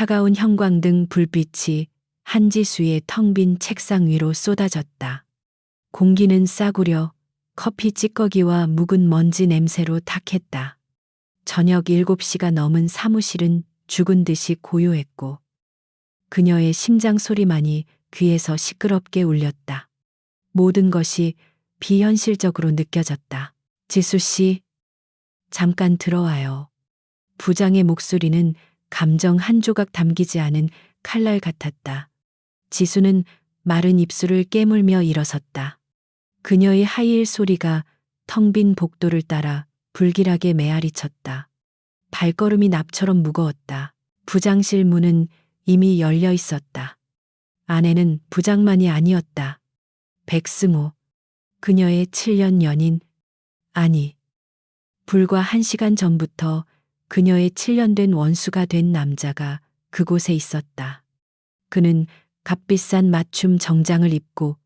차가운 형광등 불빛이 한지수의 텅 빈 책상 위로 쏟아졌다. 공기는 싸구려 커피 찌꺼기와 묵은 먼지 냄새로 탁했다. 저녁 7시가 넘은 사무실은 죽은 듯이 고요했고 그녀의 심장 소리만이 귀에서 시끄럽게 울렸다. 모든 것이 비현실적으로 느껴졌다. 지수 씨, 잠깐 들어와요. 부장의 목소리는 감정 한 조각 담기지 않은 칼날 같았다. 지수는 마른 입술을 깨물며 일어섰다. 그녀의 하이힐 소리가 텅 빈 복도를 따라 불길하게 메아리쳤다. 발걸음이 납처럼 무거웠다. 부장실 문은 이미 열려 있었다. 아내는 부장만이 아니었다. 백승호, 그녀의 7년 연인, 아니, 불과 1시간 전부터 그녀의 7년 된 원수가 된 남자가 그곳에 있었다. 그는 값비싼 맞춤 정장을 입고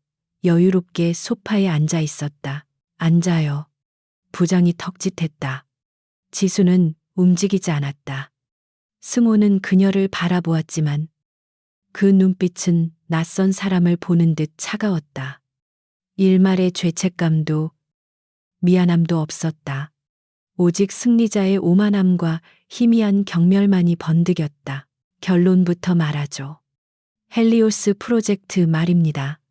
여유롭게 소파에 앉아 있었다. 앉아요. 부장이 턱짓했다. 지수는 움직이지 않았다. 승호는 그녀를 바라보았지만 그 눈빛은 낯선 사람을 보는 듯 차가웠다. 일말의 죄책감도 미안함도 없었다. 오직 승리자의 오만함과 희미한 경멸만이 번득였다. 결론부터 말하죠. 헬리오스 프로젝트 말입니다.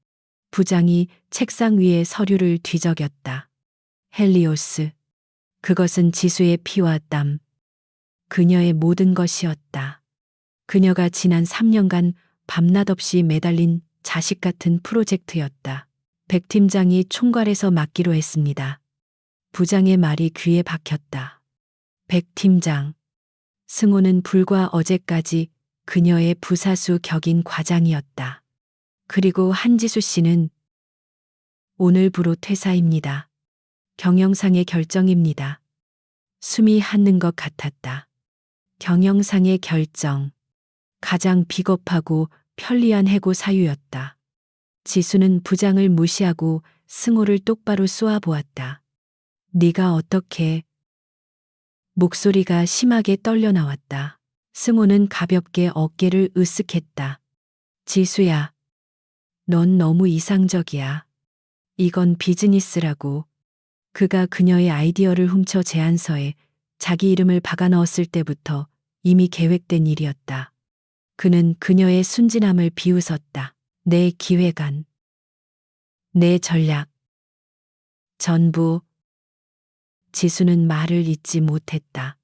부장이 책상 위에 서류를 뒤적였다. 헬리오스. 그것은 지수의 피와 땀, 그녀의 모든 것이었다. 그녀가 지난 3년간 밤낮 없이 매달린 자식 같은 프로젝트였다. 백 팀장이 총괄해서 맡기로 했습니다. 부장의 말이 귀에 박혔다. 백 팀장. 승호는 불과 어제까지 그녀의 부사수 격인 과장이었다. 그리고 한지수 씨는 오늘부로 퇴사입니다. 경영상의 결정입니다. 숨이 핫는 것 같았다. 경영상의 결정. 가장 비겁하고 편리한 해고 사유였다. 지수는 부장을 무시하고 승호를 똑바로 쏘아보았다. 네가 어떻게... 목소리가 심하게 떨려 나왔다. 승호는 가볍게 어깨를 으쓱했다. 지수야, 넌 너무 이상적이야. 이건 비즈니스라고. 그가 그녀의 아이디어를 훔쳐 제안서에 자기 이름을 박아 넣었을 때부터 이미 계획된 일이었다. 그는 그녀의 순진함을 비웃었다. 내 기획안, 내 전략, 전부. 지수는 말을 잇지 못했다.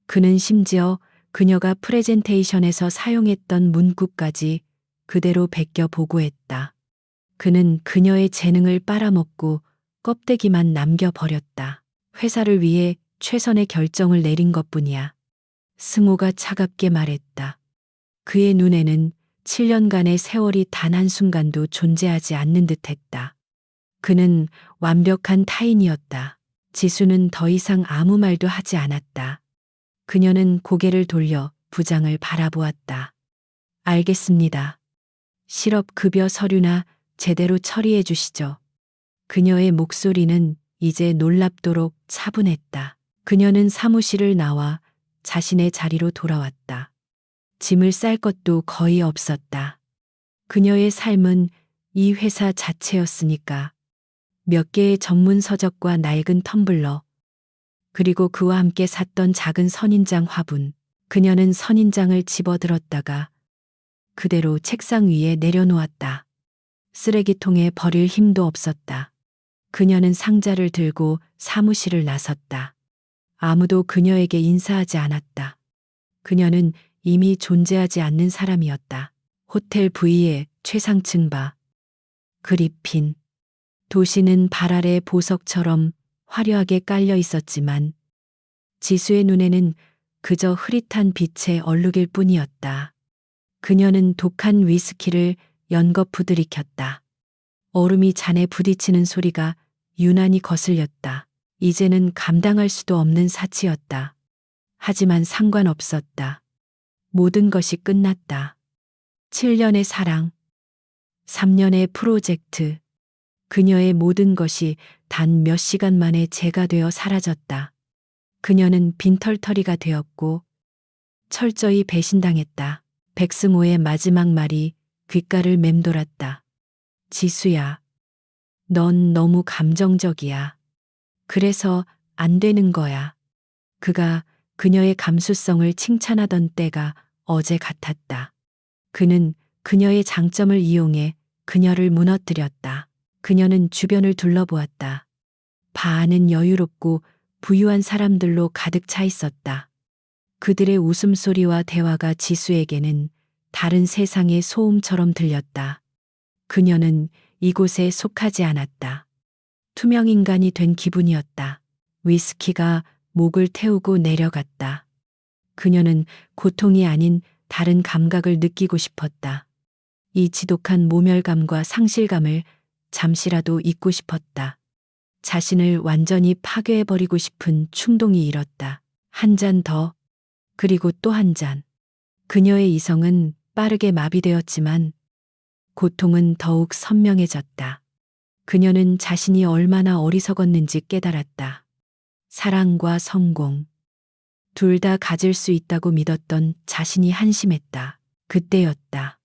그는 심지어 그녀가 프레젠테이션에서 사용했던 문구까지 그대로 베껴 보고했다. 그는 그녀의 재능을 빨아먹고 껍데기만 남겨버렸다. 회사를 위해 최선의 결정을 내린 것뿐이야. 승호가 차갑게 말했다. 그의 눈에는 7년간의 세월이 단 한순간도 존재하지 않는 듯했다. 그는 완벽한 타인이었다. 지수는 더 이상 아무 말도 하지 않았다. 그녀는 고개를 돌려 부장을 바라보았다. 알겠습니다. 실업급여 서류나 제대로 처리해 주시죠. 그녀의 목소리는 이제 놀랍도록 차분했다. 그녀는 사무실을 나와 자신의 자리로 돌아왔다. 짐을 쌀 것도 거의 없었다. 그녀의 삶은 이 회사 자체였으니까. 몇 개의 전문 서적과 낡은 텀블러, 그리고 그와 함께 샀던 작은 선인장 화분. 그녀는 선인장을 집어들었다가 그대로 책상 위에 내려놓았다. 쓰레기통에 버릴 힘도 없었다. 그녀는 상자를 들고 사무실을 나섰다. 아무도 그녀에게 인사하지 않았다. 그녀는 이미 존재하지 않는 사람이었다. 호텔 V의 최상층 바. 그리핀. 도시는 발 아래 보석처럼 화려하게 깔려 있었지만 지수의 눈에는 그저 흐릿한 빛의 얼룩일 뿐이었다. 그녀는 독한 위스키를 연거푸 들이켰다. 얼음이 잔에 부딪히는 소리가 유난히 거슬렸다. 이제는 감당할 수도 없는 사치였다. 하지만 상관없었다. 모든 것이 끝났다. 7년의 사랑, 3년의 프로젝트. 그녀의 모든 것이 단 몇 시간 만에 재가 되어 사라졌다. 그녀는 빈털터리가 되었고 철저히 배신당했다. 백승호의 마지막 말이 귓가를 맴돌았다. 지수야, 넌 너무 감정적이야. 그래서 안 되는 거야. 그가 그녀의 감수성을 칭찬하던 때가 어제 같았다. 그는 그녀의 장점을 이용해 그녀를 무너뜨렸다. 그녀는 주변을 둘러보았다. 반은 여유롭고 부유한 사람들로 가득 차 있었다. 그들의 웃음소리와 대화가 지수에게는 다른 세상의 소음처럼 들렸다. 그녀는 이곳에 속하지 않았다. 투명 인간이 된 기분이었다. 위스키가 목을 태우고 내려갔다. 그녀는 고통이 아닌 다른 감각을 느끼고 싶었다. 이 지독한 모멸감과 상실감을 잠시라도 잊고 싶었다. 자신을 완전히 파괴해버리고 싶은 충동이 일었다. 한 잔 더, 그리고 또 한 잔. 그녀의 이성은 빠르게 마비되었지만 고통은 더욱 선명해졌다. 그녀는 자신이 얼마나 어리석었는지 깨달았다. 사랑과 성공, 둘 다 가질 수 있다고 믿었던 자신이 한심했다. 그때였다.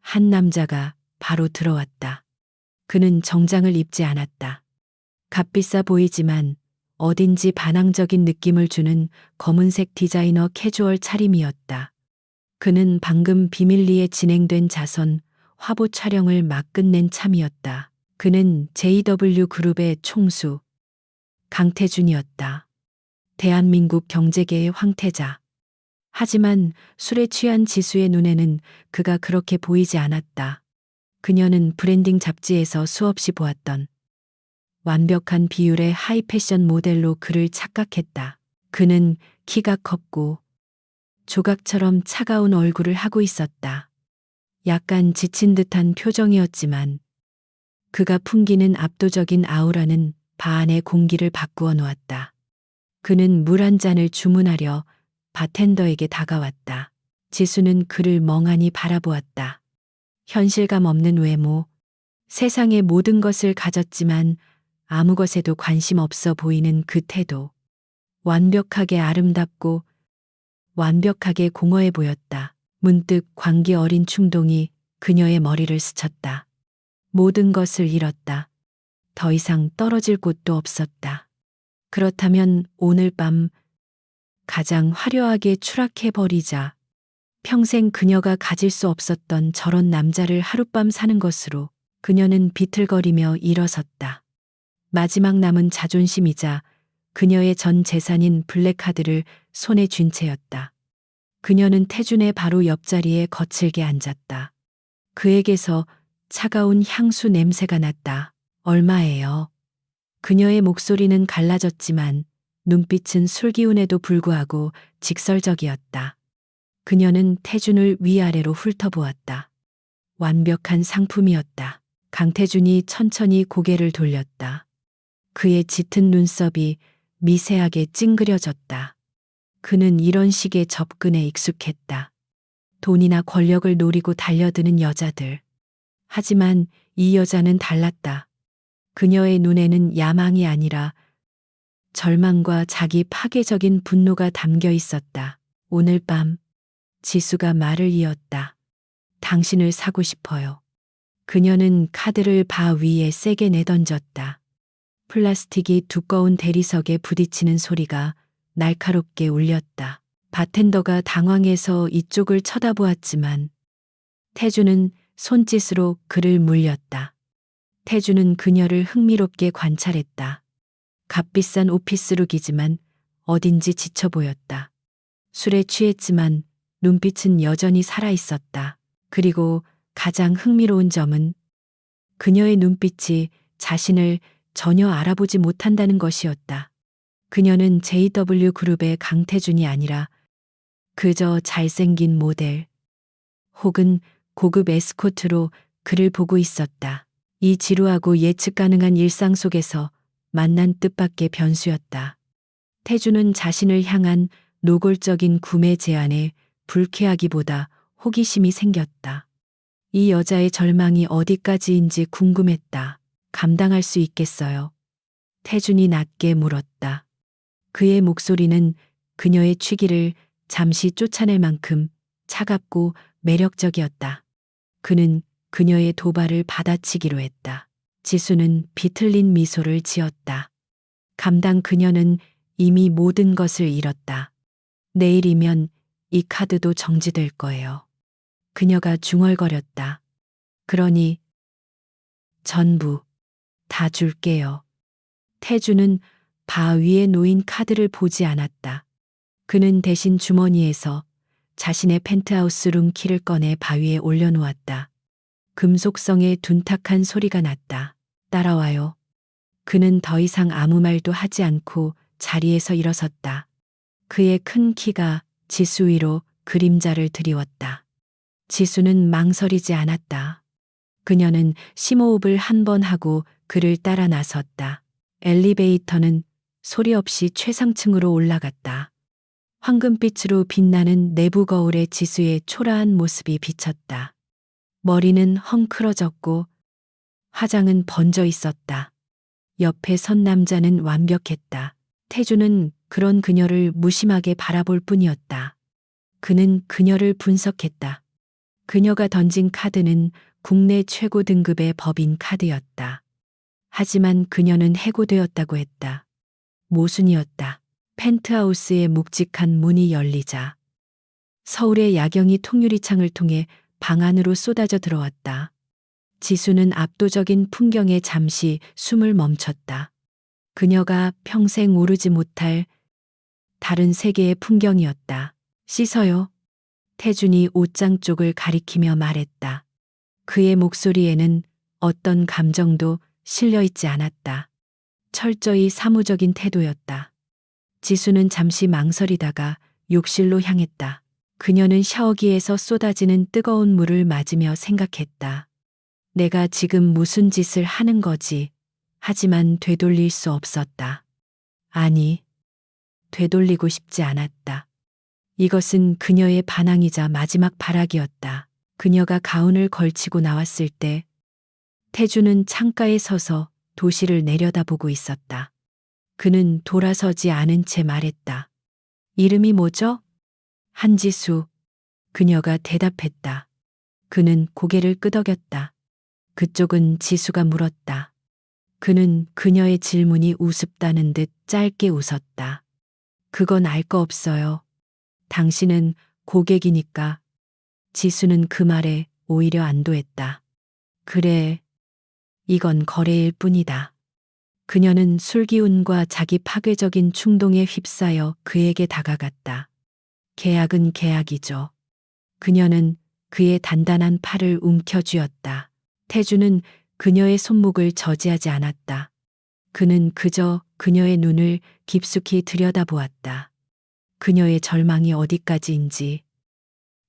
한 남자가 바로 들어왔다. 그는 정장을 입지 않았다. 값비싸 보이지만 어딘지 반항적인 느낌을 주는 검은색 디자이너 캐주얼 차림이었다. 그는 방금 비밀리에 진행된 자선 화보 촬영을 막 끝낸 참이었다. 그는 JW 그룹의 총수 강태준이었다. 대한민국 경제계의 황태자. 하지만 술에 취한 지수의 눈에는 그가 그렇게 보이지 않았다. 그녀는 브랜딩 잡지에서 수없이 보았던 완벽한 비율의 하이 패션 모델로 그를 착각했다. 그는 키가 컸고 조각처럼 차가운 얼굴을 하고 있었다. 약간 지친 듯한 표정이었지만 그가 풍기는 압도적인 아우라는 바 안의 공기를 바꾸어 놓았다. 그는 물 한 잔을 주문하려 바텐더에게 다가왔다. 지수는 그를 멍하니 바라보았다. 현실감 없는 외모, 세상의 모든 것을 가졌지만 아무 것에도 관심 없어 보이는 그 태도. 완벽하게 아름답고 완벽하게 공허해 보였다. 문득 광기 어린 충동이 그녀의 머리를 스쳤다. 모든 것을 잃었다. 더 이상 떨어질 곳도 없었다. 그렇다면 오늘 밤 가장 화려하게 추락해버리자. 평생 그녀가 가질 수 없었던 저런 남자를 하룻밤 사는 것으로 그녀는 비틀거리며 일어섰다. 마지막 남은 자존심이자 그녀의 전 재산인 블랙카드를 손에 쥔 채였다. 그녀는 태준의 바로 옆자리에 거칠게 앉았다. 그에게서 차가운 향수 냄새가 났다. 얼마예요? 그녀의 목소리는 갈라졌지만 눈빛은 술기운에도 불구하고 직설적이었다. 그녀는 태준을 위아래로 훑어보았다. 완벽한 상품이었다. 강태준이 천천히 고개를 돌렸다. 그의 짙은 눈썹이 미세하게 찡그려졌다. 그는 이런 식의 접근에 익숙했다. 돈이나 권력을 노리고 달려드는 여자들. 하지만 이 여자는 달랐다. 그녀의 눈에는 야망이 아니라 절망과 자기 파괴적인 분노가 담겨 있었다. 오늘 밤 지수가 말을 이었다. 당신을 사고 싶어요. 그녀는 카드를 바 위에 세게 내던졌다. 플라스틱이 두꺼운 대리석에 부딪히는 소리가 날카롭게 울렸다. 바텐더가 당황해서 이쪽을 쳐다보았지만 태주는 손짓으로 그를 물렸다. 태주는 그녀를 흥미롭게 관찰했다. 값비싼 오피스룩이지만 어딘지 지쳐 보였다. 술에 취했지만 눈빛은 여전히 살아있었다. 그리고 가장 흥미로운 점은 그녀의 눈빛이 자신을 전혀 알아보지 못한다는 것이었다. 그녀는 JW 그룹의 강태준이 아니라 그저 잘생긴 모델 혹은 고급 에스코트로 그를 보고 있었다. 이 지루하고 예측 가능한 일상 속에서 만난 뜻밖의 변수였다. 태주는 자신을 향한 노골적인 구매 제안에 불쾌하기보다 호기심이 생겼다. 이 여자의 절망이 어디까지인지 궁금했다. 감당할 수 있겠어요? 태준이 낮게 물었다. 그의 목소리는 그녀의 취기를 잠시 쫓아낼 만큼 차갑고 매력적이었다. 그는 그녀의 도발을 받아치기로 했다. 지수는 비틀린 미소를 지었다. 감당 그녀는 이미 모든 것을 잃었다. 내일이면 이 카드도 정지될 거예요. 그녀가 중얼거렸다. 그러니 전부 다 줄게요. 태주는 바 위에 놓인 카드를 보지 않았다. 그는 대신 주머니에서 자신의 펜트하우스 룸키를 꺼내 바위에 올려놓았다. 금속성의 둔탁한 소리가 났다. 따라와요. 그는 더 이상 아무 말도 하지 않고 자리에서 일어섰다. 그의 큰 키가 지수 위로 그림자를 드리웠다. 지수는 망설이지 않았다. 그녀는 심호흡을 한 번 하고 그를 따라 나섰다. 엘리베이터는 소리 없이 최상층으로 올라갔다. 황금빛으로 빛나는 내부 거울에 지수의 초라한 모습이 비쳤다. 머리는 헝클어졌고 화장은 번져 있었다. 옆에 선 남자는 완벽했다. 태주는 그런 그녀를 무심하게 바라볼 뿐이었다. 그는 그녀를 분석했다. 그녀가 던진 카드는 국내 최고 등급의 법인 카드였다. 하지만 그녀는 해고되었다고 했다. 모순이었다. 펜트하우스의 묵직한 문이 열리자 서울의 야경이 통유리창을 통해 방 안으로 쏟아져 들어왔다. 지수는 압도적인 풍경에 잠시 숨을 멈췄다. 그녀가 평생 오르지 못할 다른 세계의 풍경이었다. 씻어요. 태준이 옷장 쪽을 가리키며 말했다. 그의 목소리에는 어떤 감정도 실려 있지 않았다. 철저히 사무적인 태도였다. 지수는 잠시 망설이다가 욕실로 향했다. 그녀는 샤워기에서 쏟아지는 뜨거운 물을 맞으며 생각했다. 내가 지금 무슨 짓을 하는 거지? 하지만 되돌릴 수 없었다. 아니, 되돌리고 싶지 않았다. 이것은 그녀의 반항이자 마지막 발악이었다. 그녀가 가운을 걸치고 나왔을 때 태주는 창가에 서서 도시를 내려다보고 있었다. 그는 돌아서지 않은 채 말했다. 이름이 뭐죠? 한지수. 그녀가 대답했다. 그는 고개를 끄덕였다. 그쪽은 지수가 물었다. 그는 그녀의 질문이 우습다는 듯 짧게 웃었다. 그건 알 거 없어요. 당신은 고객이니까. 지수는 그 말에 오히려 안도했다. 그래, 이건 거래일 뿐이다. 그녀는 술기운과 자기 파괴적인 충동에 휩싸여 그에게 다가갔다. 계약은 계약이죠. 그녀는 그의 단단한 팔을 움켜쥐었다. 태주는 그녀의 손목을 저지하지 않았다. 그는 그저 그녀의 눈을 깊숙이 들여다보았다. 그녀의 절망이 어디까지인지,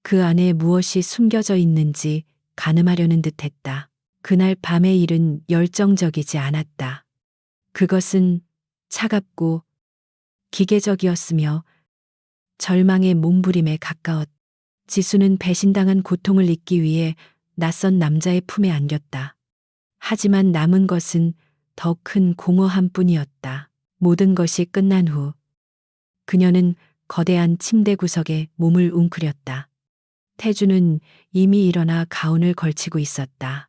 그 안에 무엇이 숨겨져 있는지 가늠하려는 듯했다. 그날 밤의 일은 열정적이지 않았다. 그것은 차갑고 기계적이었으며 절망의 몸부림에 가까웠다. 지수는 배신당한 고통을 잊기 위해 낯선 남자의 품에 안겼다. 하지만 남은 것은 더 큰 공허함 뿐이었다. 모든 것이 끝난 후 그녀는 거대한 침대 구석에 몸을 웅크렸다. 태주는 이미 일어나 가운을 걸치고 있었다.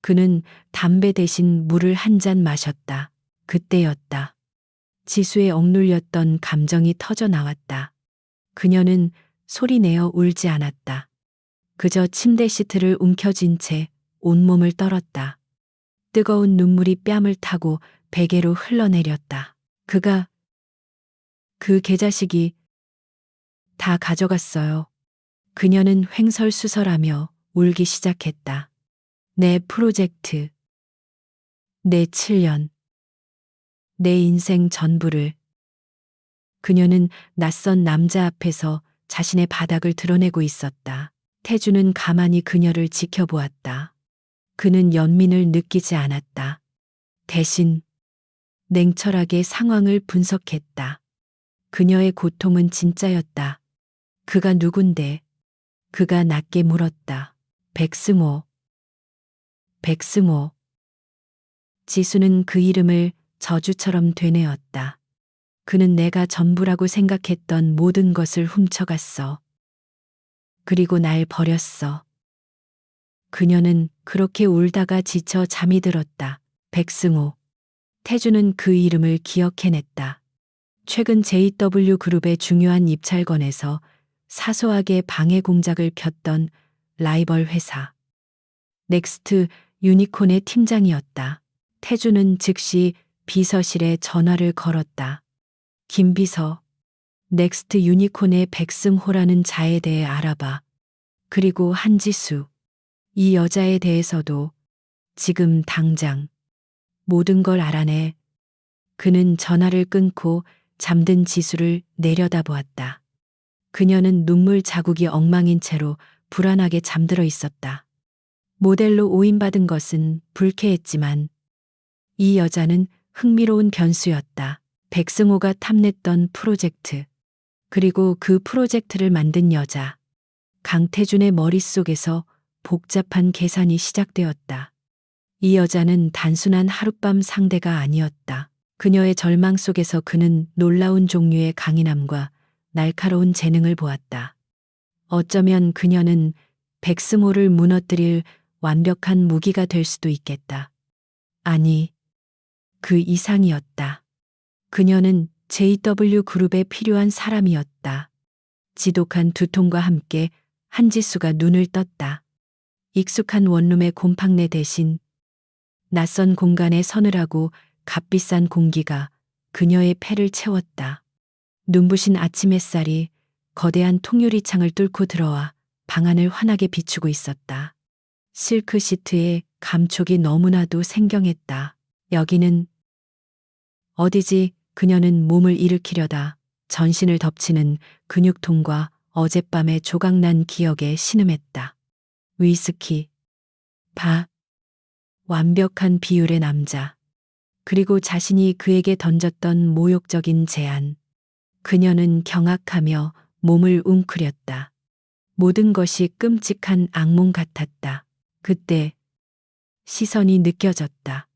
그는 담배 대신 물을 한 잔 마셨다. 그때였다. 지수의 억눌렸던 감정이 터져 나왔다. 그녀는 소리내어 울지 않았다. 그저 침대 시트를 움켜쥔 채 온몸을 떨었다. 뜨거운 눈물이 뺨을 타고 베개로 흘러내렸다. 그가 그 개자식이 다 가져갔어요. 그녀는 횡설수설하며 울기 시작했다. 내 프로젝트, 내 7년, 내 인생 전부를. 그녀는 낯선 남자 앞에서 자신의 바닥을 드러내고 있었다. 태주는 가만히 그녀를 지켜보았다. 그는 연민을 느끼지 않았다. 대신 냉철하게 상황을 분석했다. 그녀의 고통은 진짜였다. 그가 누군데? 그가 낮게 물었다. 백승호. 백승호. 지수는 그 이름을 저주처럼 되뇌었다. 그는 내가 전부라고 생각했던 모든 것을 훔쳐갔어. 그리고 날 버렸어. 그녀는 그렇게 울다가 지쳐 잠이 들었다. 백승호. 태주는 그 이름을 기억해냈다. 최근 JW 그룹의 중요한 입찰건에서 사소하게 방해 공작을 폈던 라이벌 회사. 넥스트 유니콘의 팀장이었다. 태주는 즉시 비서실에 전화를 걸었다. 김 비서, 넥스트 유니콘의 백승호라는 자에 대해 알아봐. 그리고 한지수. 이 여자에 대해서도 지금 당장 모든 걸 알아내. 그는 전화를 끊고 잠든 지수를 내려다보았다. 그녀는 눈물 자국이 엉망인 채로 불안하게 잠들어 있었다. 모델로 오인받은 것은 불쾌했지만 이 여자는 흥미로운 변수였다. 백승호가 탐냈던 프로젝트. 그리고 그 프로젝트를 만든 여자. 강태준의 머릿속에서 복잡한 계산이 시작되었다. 이 여자는 단순한 하룻밤 상대가 아니었다. 그녀의 절망 속에서 그는 놀라운 종류의 강인함과 날카로운 재능을 보았다. 어쩌면 그녀는 백승호를 무너뜨릴 완벽한 무기가 될 수도 있겠다. 아니, 그 이상이었다. 그녀는 JW 그룹에 필요한 사람이었다. 지독한 두통과 함께 한지수가 눈을 떴다. 익숙한 원룸의 곰팡내 대신 낯선 공간에 서늘하고 값비싼 공기가 그녀의 폐를 채웠다. 눈부신 아침 햇살이 거대한 통유리창을 뚫고 들어와 방안을 환하게 비추고 있었다. 실크 시트에 감촉이 너무나도 생경했다. 여기는 어디지? 그녀는 몸을 일으키려다 전신을 덮치는 근육통과 어젯밤의 조각난 기억에 신음했다. 위스키, 바, 완벽한 비율의 남자. 그리고 자신이 그에게 던졌던 모욕적인 제안. 그녀는 경악하며 몸을 웅크렸다. 모든 것이 끔찍한 악몽 같았다. 그때 시선이 느껴졌다.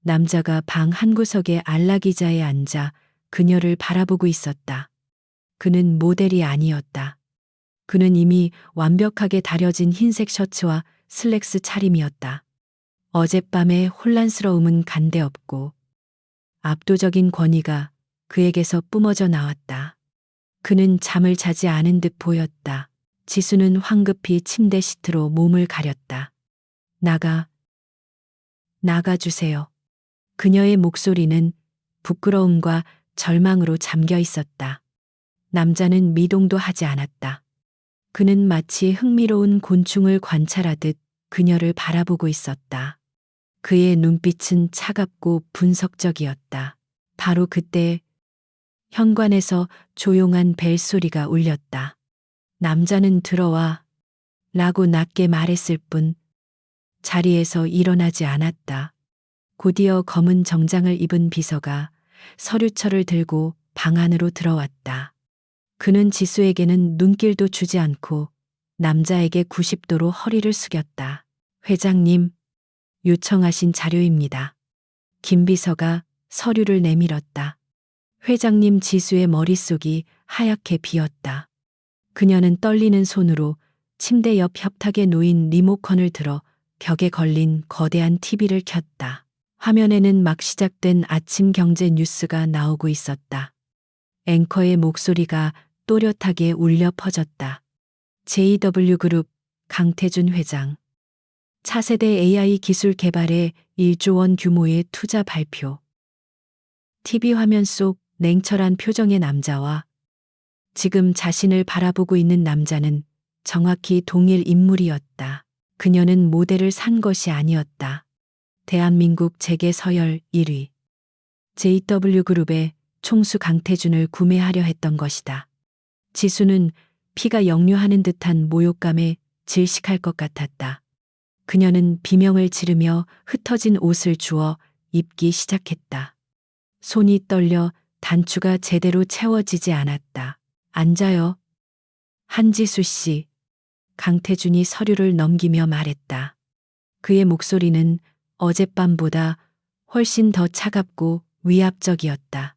남자가 방 한구석에 안락의자에 앉아 그녀를 바라보고 있었다. 그는 모델이 아니었다. 그는 이미 완벽하게 다려진 흰색 셔츠와 슬랙스 차림이었다. 어젯밤의 혼란스러움은 간데없고 압도적인 권위가 그에게서 뿜어져 나왔다. 그는 잠을 자지 않은 듯 보였다. 지수는 황급히 침대 시트로 몸을 가렸다. 나가주세요. 그녀의 목소리는 부끄러움과 절망으로 잠겨 있었다. 남자는 미동도 하지 않았다. 그는 마치 흥미로운 곤충을 관찰하듯 그녀를 바라보고 있었다. 그의 눈빛은 차갑고 분석적이었다. 바로 그때 현관에서 조용한 벨소리가 울렸다. 남자는 들어와 라고 낮게 말했을 뿐 자리에서 일어나지 않았다. 곧이어 검은 정장을 입은 비서가 서류철을 들고 방 안으로 들어왔다. 그는 지수에게는 눈길도 주지 않고 남자에게 90도로 허리를 숙였다. 회장님, 요청하신 자료입니다. 김 비서가 서류를 내밀었다. 회장님. 지수의 머릿속이 하얗게 비었다. 그녀는 떨리는 손으로 침대 옆 협탁에 놓인 리모컨을 들어 벽에 걸린 거대한 TV를 켰다. 화면에는 막 시작된 아침 경제 뉴스가 나오고 있었다. 앵커의 목소리가 또렷하게 울려 퍼졌다. JW 그룹 강태준 회장. 차세대 AI 기술 개발에 1조 원 규모의 투자 발표. TV 화면 속 냉철한 표정의 남자와 지금 자신을 바라보고 있는 남자는 정확히 동일 인물이었다. 그녀는 모델을 산 것이 아니었다. 대한민국 재계 서열 1위. JW그룹의 총수 강태준을 구매하려 했던 것이다. 지수는 피가 역류하는 듯한 모욕감에 질식할 것 같았다. 그녀는 비명을 지르며 흩어진 옷을 주워 입기 시작했다. 손이 떨려 단추가 제대로 채워지지 않았다. 앉아요. 한지수 씨. 강태준이 서류를 넘기며 말했다. 그의 목소리는 어젯밤보다 훨씬 더 차갑고 위압적이었다.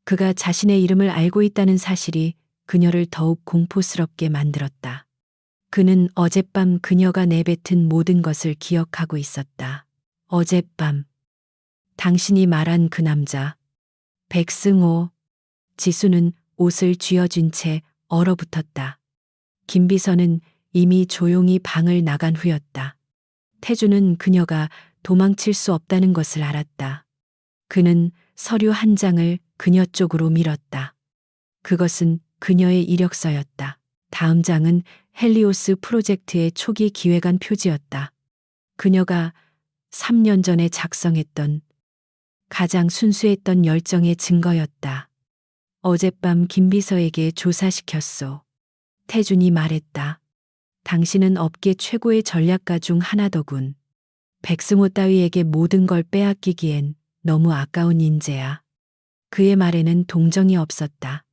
그가 자신의 이름을 알고 있다는 사실이 그녀를 더욱 공포스럽게 만들었다. 그는 어젯밤 그녀가 내뱉은 모든 것을 기억하고 있었다. 어젯밤, 당신이 말한 그 남자, 백승호. 지수는 옷을 쥐어준 채 얼어붙었다. 김비서는 이미 조용히 방을 나간 후였다. 태주는 그녀가 도망칠 수 없다는 것을 알았다. 그는 서류 한 장을 그녀 쪽으로 밀었다. 그것은 그녀의 이력서였다. 다음 장은 헬리오스 프로젝트의 초기 기획안 표지였다. 그녀가 3년 전에 작성했던 가장 순수했던 열정의 증거였다. 어젯밤 김비서에게 조사시켰소. 태준이 말했다. 당신은 업계 최고의 전략가 중 하나더군. 백승호 따위에게 모든 걸 빼앗기기엔 너무 아까운 인재야. 그의 말에는 동정이 없었다.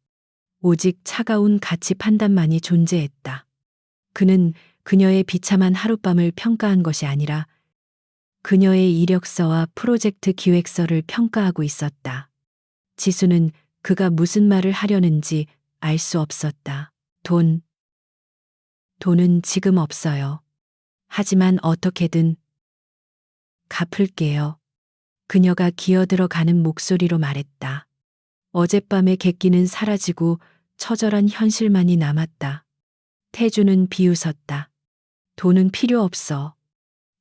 오직 차가운 가치 판단만이 존재했다. 그는 그녀의 비참한 하룻밤을 평가한 것이 아니라 그녀의 이력서와 프로젝트 기획서를 평가하고 있었다. 지수는 그가 무슨 말을 하려는지 알 수 없었다. 돈은 지금 없어요. 하지만 어떻게든 갚을게요. 그녀가 기어들어가는 목소리로 말했다. 어젯밤의 객기는 사라지고 처절한 현실만이 남았다. 태주는 비웃었다. 돈은 필요 없어.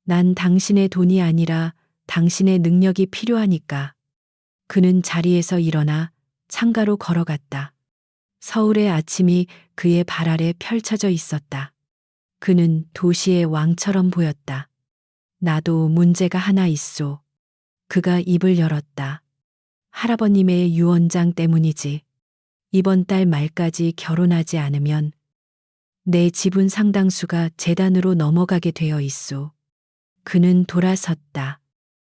난 당신의 돈이 아니라 당신의 능력이 필요하니까. 그는 자리에서 일어나 창가로 걸어갔다. 서울의 아침이 그의 발 아래 펼쳐져 있었다. 그는 도시의 왕처럼 보였다. 나도 문제가 하나 있소. 그가 입을 열었다. 할아버님의 유언장 때문이지. 이번 달 말까지 결혼하지 않으면 내 지분 상당수가 재단으로 넘어가게 되어 있소. 그는 돌아섰다.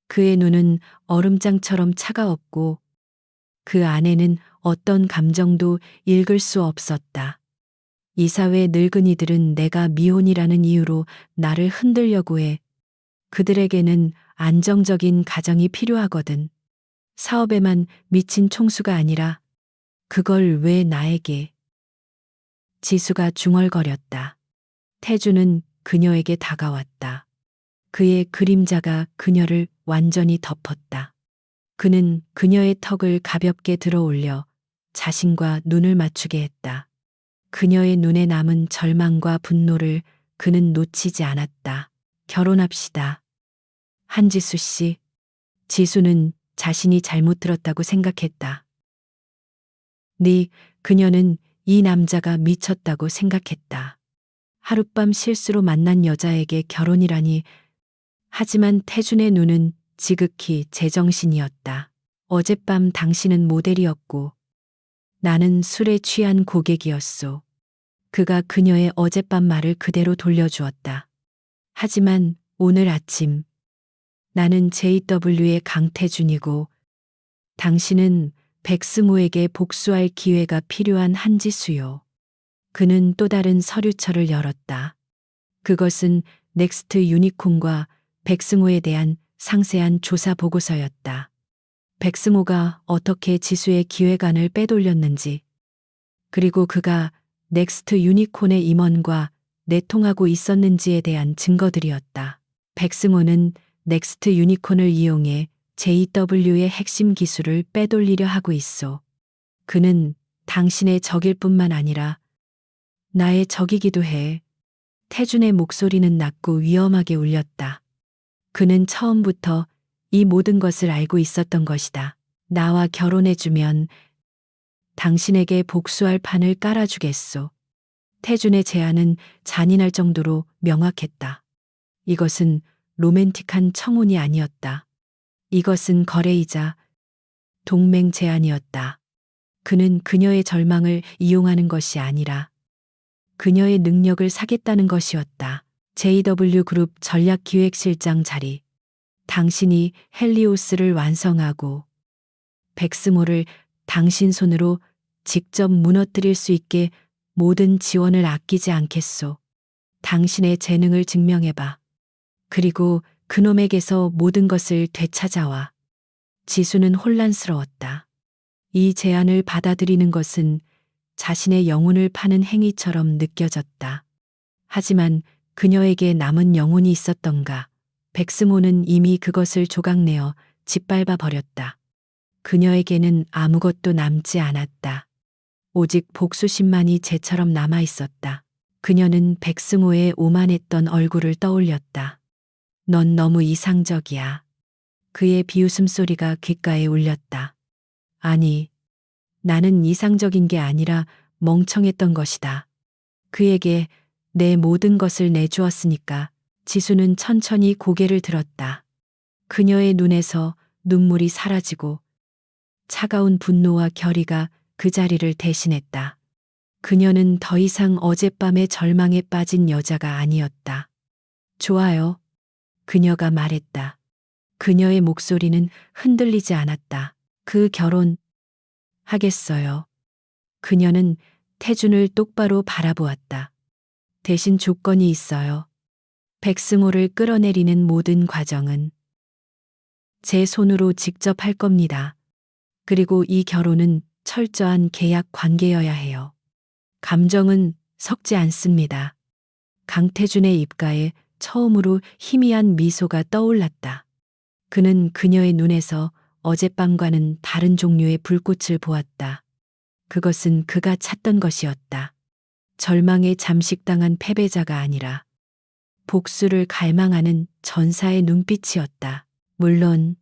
그의 눈은 얼음장처럼 차가웠고 그 안에는 어떤 감정도 읽을 수 없었다. 이 사회 늙은이들은 내가 미혼이라는 이유로 나를 흔들려고 해. 그들에게는 안정적인 가정이 필요하거든. 사업에만 미친 총수가 아니라 그걸 왜 나에게. 지수가 중얼거렸다. 태주는 그녀에게 다가왔다. 그의 그림자가 그녀를 완전히 덮었다. 그는 그녀의 턱을 가볍게 들어올려 자신과 눈을 맞추게 했다. 그녀의 눈에 남은 절망과 분노를 그는 놓치지 않았다. 결혼합시다. 한지수 씨. 지수는 자신이 잘못 들었다고 생각했다. 그녀는 이 남자가 미쳤다고 생각했다. 하룻밤 실수로 만난 여자에게 결혼이라니. 하지만 태준의 눈은 지극히 제정신이었다. 어젯밤 당신은 모델이었고 나는 술에 취한 고객이었소. 그가 그녀의 어젯밤 말을 그대로 돌려주었다. 하지만 오늘 아침 나는 JW의 강태준이고 당신은 백승호에게 복수할 기회가 필요한 한지수요. 그는 또 다른 서류처를 열었다. 그것은 넥스트 유니콘과 백승호에 대한 상세한 조사 보고서였다. 백승호가 어떻게 지수의 기획안을 빼돌렸는지, 그리고 그가 넥스트 유니콘의 임원과 내통하고 있었는지에 대한 증거들이었다. 백승호는 넥스트 유니콘을 이용해 JW의 핵심 기술을 빼돌리려 하고 있어. 그는 당신의 적일 뿐만 아니라 나의 적이기도 해. 태준의 목소리는 낮고 위험하게 울렸다. 그는 처음부터 이 모든 것을 알고 있었던 것이다. 나와 결혼해주면 당신에게 복수할 판을 깔아주겠소. 태준의 제안은 잔인할 정도로 명확했다. 이것은 로맨틱한 청혼이 아니었다. 이것은 거래이자 동맹 제안이었다. 그는 그녀의 절망을 이용하는 것이 아니라 그녀의 능력을 사겠다는 것이었다. JW그룹 전략기획실장 자리. 당신이 헬리오스를 완성하고 백승호를 당신 손으로 직접 무너뜨릴 수 있게 모든 지원을 아끼지 않겠소. 당신의 재능을 증명해봐. 그리고 그놈에게서 모든 것을 되찾아와. 지수는 혼란스러웠다. 이 제안을 받아들이는 것은 자신의 영혼을 파는 행위처럼 느껴졌다. 하지만 그녀에게 남은 영혼이 있었던가. 백승호는 이미 그것을 조각내어 짓밟아 버렸다. 그녀에게는 아무것도 남지 않았다. 오직 복수심만이 재처럼 남아 있었다. 그녀는 백승호의 오만했던 얼굴을 떠올렸다. 넌 너무 이상적이야. 그의 비웃음 소리가 귓가에 울렸다. 아니, 나는 이상적인 게 아니라 멍청했던 것이다. 그에게 내 모든 것을 내주었으니까. 지수는 천천히 고개를 들었다. 그녀의 눈에서 눈물이 사라지고 차가운 분노와 결의가 그 자리를 대신했다. 그녀는 더 이상 어젯밤의 절망에 빠진 여자가 아니었다. 좋아요. 그녀가 말했다. 그녀의 목소리는 흔들리지 않았다. 그 결혼 하겠어요. 그녀는 태준을 똑바로 바라보았다. 대신 조건이 있어요. 백승호를 끌어내리는 모든 과정은 제 손으로 직접 할 겁니다. 그리고 이 결혼은 철저한 계약 관계여야 해요. 감정은 섞지 않습니다. 강태준의 입가에 처음으로 희미한 미소가 떠올랐다. 그는 그녀의 눈에서 어젯밤과는 다른 종류의 불꽃을 보았다. 그것은 그가 찾던 것이었다. 절망에 잠식당한 패배자가 아니라 복수를 갈망하는 전사의 눈빛이었다. 물론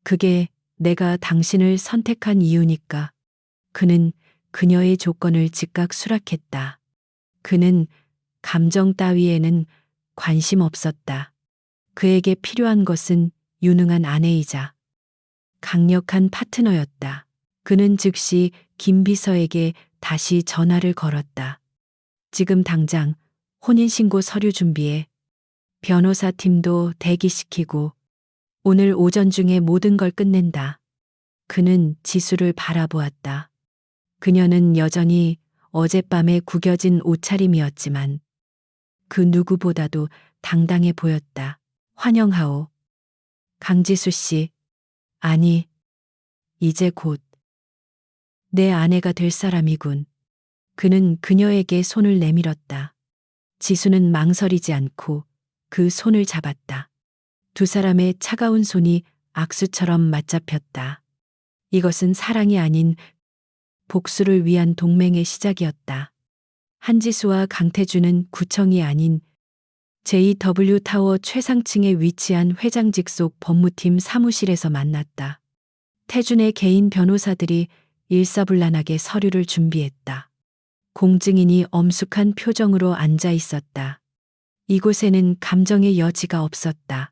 그게 내가 당신을 선택한 이유니까. 그는 그녀의 조건을 즉각 수락했다. 그는 감정 따위에는 관심 없었다. 그에게 필요한 것은 유능한 아내이자 강력한 파트너였다. 그는 즉시 김 비서에게 다시 전화를 걸었다. 지금 당장 혼인신고 서류 준비해. 변호사 팀도 대기시키고 오늘 오전 중에 모든 걸 끝낸다. 그는 지수를 바라보았다. 그녀는 여전히 어젯밤에 구겨진 옷차림이었지만 그 누구보다도 당당해 보였다. 환영하오. 강지수 씨. 아니, 이제 곧 내 아내가 될 사람이군. 그는 그녀에게 손을 내밀었다. 지수는 망설이지 않고 그 손을 잡았다. 두 사람의 차가운 손이 악수처럼 맞잡혔다. 이것은 사랑이 아닌 복수를 위한 동맹의 시작이었다. 한지수와 강태준은 구청이 아닌 JW 타워 최상층에 위치한 회장직 속 법무팀 사무실에서 만났다. 태준의 개인 변호사들이 일사불란하게 서류를 준비했다. 공증인이 엄숙한 표정으로 앉아 있었다. 이곳에는 감정의 여지가 없었다.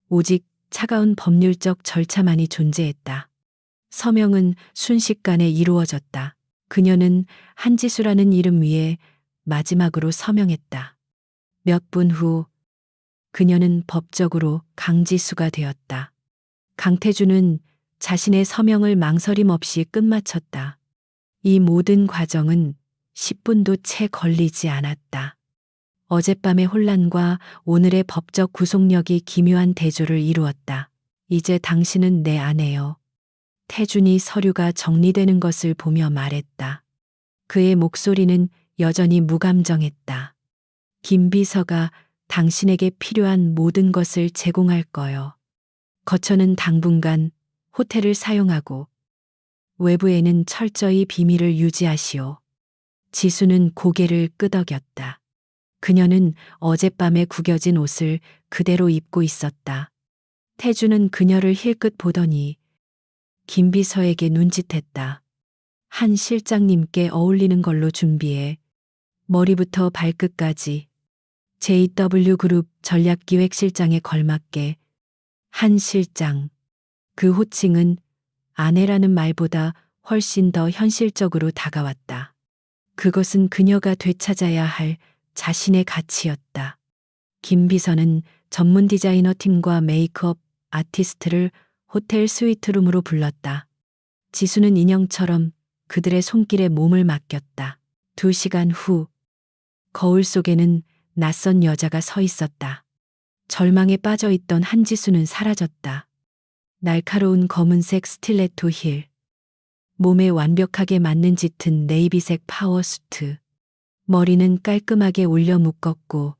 오직 차가운 법률적 절차만이 존재했다. 서명은 순식간에 이루어졌다. 그녀는 한지수라는 이름 위에 마지막으로 서명했다. 몇 분 후 그녀는 법적으로 강지수가 되었다. 강태준은 자신의 서명을 망설임 없이 끝마쳤다. 이 모든 과정은 10분도 채 걸리지 않았다. 어젯밤의 혼란과 오늘의 법적 구속력이 기묘한 대조를 이루었다. 이제 당신은 내 아내요. 태준이 서류가 정리되는 것을 보며 말했다. 그의 목소리는 여전히 무감정했다. 김 비서가 당신에게 필요한 모든 것을 제공할 거요. 거처는 당분간 호텔을 사용하고 외부에는 철저히 비밀을 유지하시오. 지수는 고개를 끄덕였다. 그녀는 어젯밤에 구겨진 옷을 그대로 입고 있었다. 태준은 그녀를 힐끗 보더니 김 비서에게 눈짓했다. 한 실장님께 어울리는 걸로 준비해. 머리부터 발끝까지 JW그룹 전략기획실장에 걸맞게. 한 실장. 그 호칭은 아내라는 말보다 훨씬 더 현실적으로 다가왔다. 그것은 그녀가 되찾아야 할 자신의 가치였다. 김 비서는 전문 디자이너 팀과 메이크업 아티스트를 호텔 스위트룸으로 불렀다. 지수는 인형처럼 그들의 손길에 몸을 맡겼다. 2시간 후 거울 속에는 낯선 여자가 서 있었다. 절망에 빠져 있던 한지수는 사라졌다. 날카로운 검은색 스틸레토 힐, 몸에 완벽하게 맞는 짙은 네이비색 파워 수트. 머리는 깔끔하게 올려 묶었고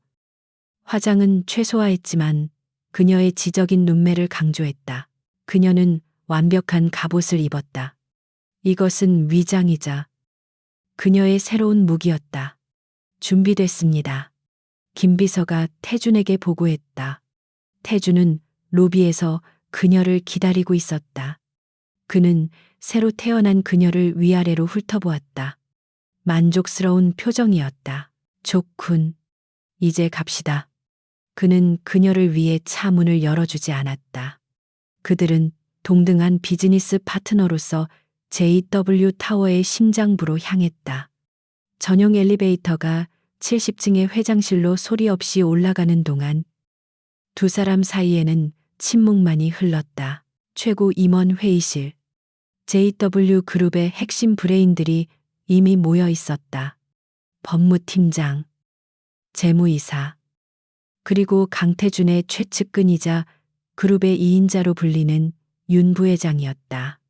화장은 최소화했지만 그녀의 지적인 눈매를 강조했다. 그녀는 완벽한 갑옷을 입었다. 이것은 위장이자 그녀의 새로운 무기였다. 준비됐습니다. 김비서가 태준에게 보고했다. 태준은 로비에서 그녀를 기다리고 있었다. 그는 새로 태어난 그녀를 위아래로 훑어보았다. 만족스러운 표정이었다. 좋군. 이제 갑시다. 그는 그녀를 위해 차 문을 열어주지 않았다. 그들은 동등한 비즈니스 파트너로서 JW 타워의 심장부로 향했다. 전용 엘리베이터가 70층의 회장실로 소리 없이 올라가는 동안 두 사람 사이에는 침묵만이 흘렀다. 최고 임원 회의실. JW 그룹의 핵심 브레인들이 이미 모여 있었다. 법무팀장, 재무이사, 그리고 강태준의 최측근이자 그룹의 2인자로 불리는 윤 부회장이었다.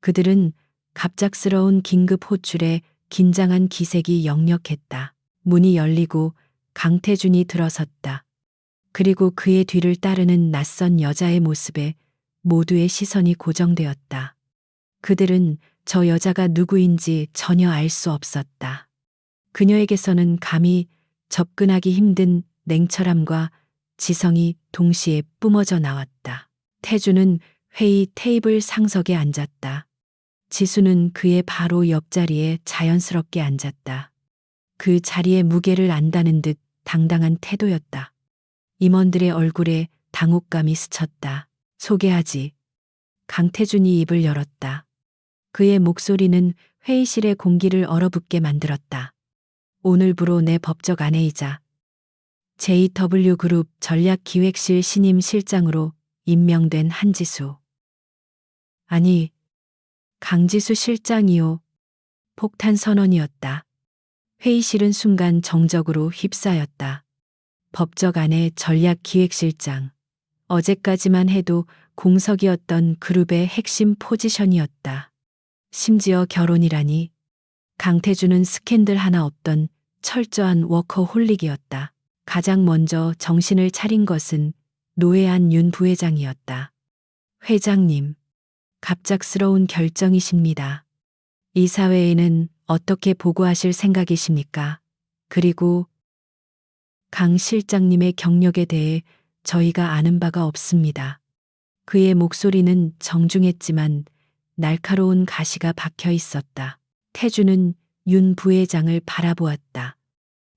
그들은 갑작스러운 긴급 호출에 긴장한 기색이 역력했다. 문이 열리고 강태준이 들어섰다. 그리고 그의 뒤를 따르는 낯선 여자의 모습에 모두의 시선이 고정되었다. 그들은 저 여자가 누구인지 전혀 알 수 없었다. 그녀에게서는 감히 접근하기 힘든 냉철함과 지성이 동시에 뿜어져 나왔다. 태주는 회의 테이블 상석에 앉았다. 지수는 그의 바로 옆자리에 자연스럽게 앉았다. 그 자리의 무게를 안다는 듯 당당한 태도였다. 임원들의 얼굴에 당혹감이 스쳤다. 소개하지. 강태준이 입을 열었다. 그의 목소리는 회의실의 공기를 얼어붙게 만들었다. 오늘부로 내 법적 아내이자 JW그룹 전략기획실 신임 실장으로 임명된 한지수. 아니, 강지수 실장이요. 폭탄 선언이었다. 회의실은 순간 정적으로 휩싸였다. 법적 아내 전략기획실장. 어제까지만 해도 공석이었던 그룹의 핵심 포지션이었다. 심지어 결혼이라니. 강태준은 스캔들 하나 없던 철저한 워커홀릭이었다. 가장 먼저 정신을 차린 것은 노회한 윤 부회장이었다. 회장님, 갑작스러운 결정이십니다. 이사회에는 어떻게 보고하실 생각이십니까? 그리고 강 실장님의 경력에 대해 저희가 아는 바가 없습니다. 그의 목소리는 정중했지만 날카로운 가시가 박혀 있었다. 태주는 윤 부회장을 바라보았다.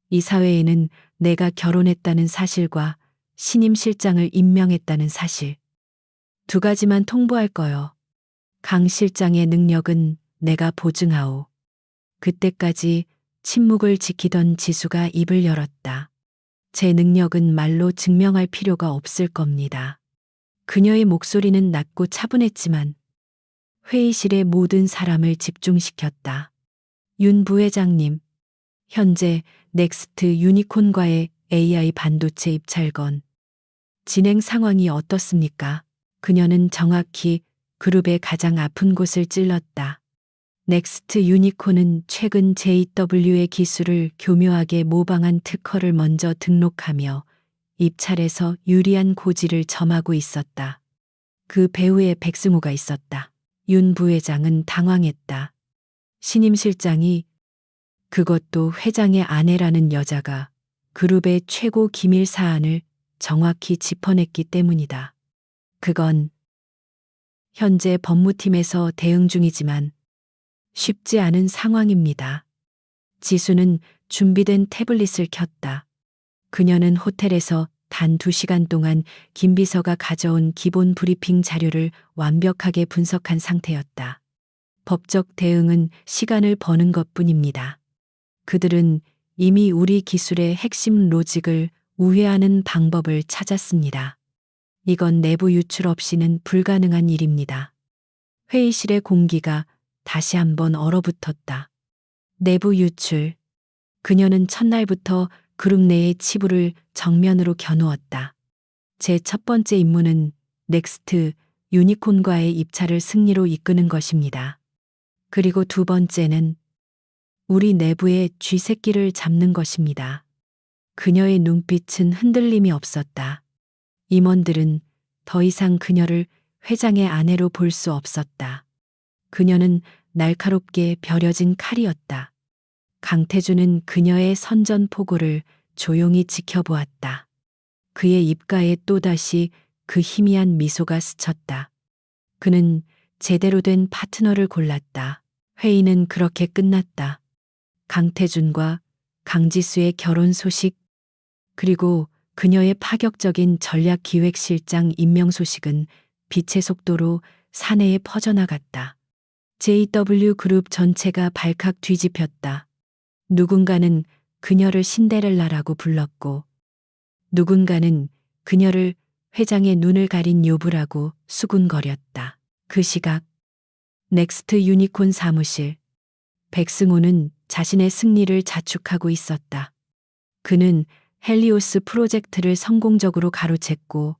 이사회에는 내가 결혼했다는 사실과 신임 실장을 임명했다는 사실. 두 가지만 통보할 거요. 강 실장의 능력은 내가 보증하오. 그때까지 침묵을 지키던 지수가 입을 열었다. 제 능력은 말로 증명할 필요가 없을 겁니다. 그녀의 목소리는 낮고 차분했지만 회의실의 모든 사람을 집중시켰다. 윤 부회장님, 현재 넥스트 유니콘과의 AI 반도체 입찰건 진행 상황이 어떻습니까? 그녀는 정확히 그룹의 가장 아픈 곳을 찔렀다. 넥스트 유니콘은 최근 JW의 기술을 교묘하게 모방한 특허를 먼저 등록하며 입찰에서 유리한 고지를 점하고 있었다. 그 배후에 백승호가 있었다. 윤 부회장은 당황했다. 신임 실장이, 그것도 회장의 아내라는 여자가 그룹의 최고 기밀 사안을 정확히 짚어냈기 때문이다. 그건 현재 법무팀에서 대응 중이지만 쉽지 않은 상황입니다. 지수는 준비된 태블릿을 켰다. 그녀는 호텔에서 단 2시간 동안 김 비서가 가져온 기본 브리핑 자료를 완벽하게 분석한 상태였다. 법적 대응은 시간을 버는 것뿐입니다. 그들은 이미 우리 기술의 핵심 로직을 우회하는 방법을 찾았습니다. 이건 내부 유출 없이는 불가능한 일입니다. 회의실의 공기가 다시 한번 얼어붙었다. 내부 유출. 그녀는 첫날부터 그룹 내의 치부를 정면으로 겨누었다. 제 첫 번째 임무는 넥스트 유니콘과의 입찰을 승리로 이끄는 것입니다. 그리고 두 번째는 우리 내부의 쥐새끼를 잡는 것입니다. 그녀의 눈빛은 흔들림이 없었다. 임원들은 더 이상 그녀를 회장의 아내로 볼 수 없었다. 그녀는 날카롭게 벼려진 칼이었다. 강태준은 그녀의 선전포고를 조용히 지켜보았다. 그의 입가에 또다시 그 희미한 미소가 스쳤다. 그는 제대로 된 파트너를 골랐다. 회의는 그렇게 끝났다. 강태준과 강지수의 결혼 소식, 그리고 그녀의 파격적인 전략기획실장 임명 소식은 빛의 속도로 사내에 퍼져나갔다. JW 그룹 전체가 발칵 뒤집혔다. 누군가는 그녀를 신데렐라라고 불렀고, 누군가는 그녀를 회장의 눈을 가린 요부라고 수군거렸다. 그 시각, 넥스트 유니콘 사무실. 백승호는 자신의 승리를 자축하고 있었다. 그는 헬리오스 프로젝트를 성공적으로 가로챘고,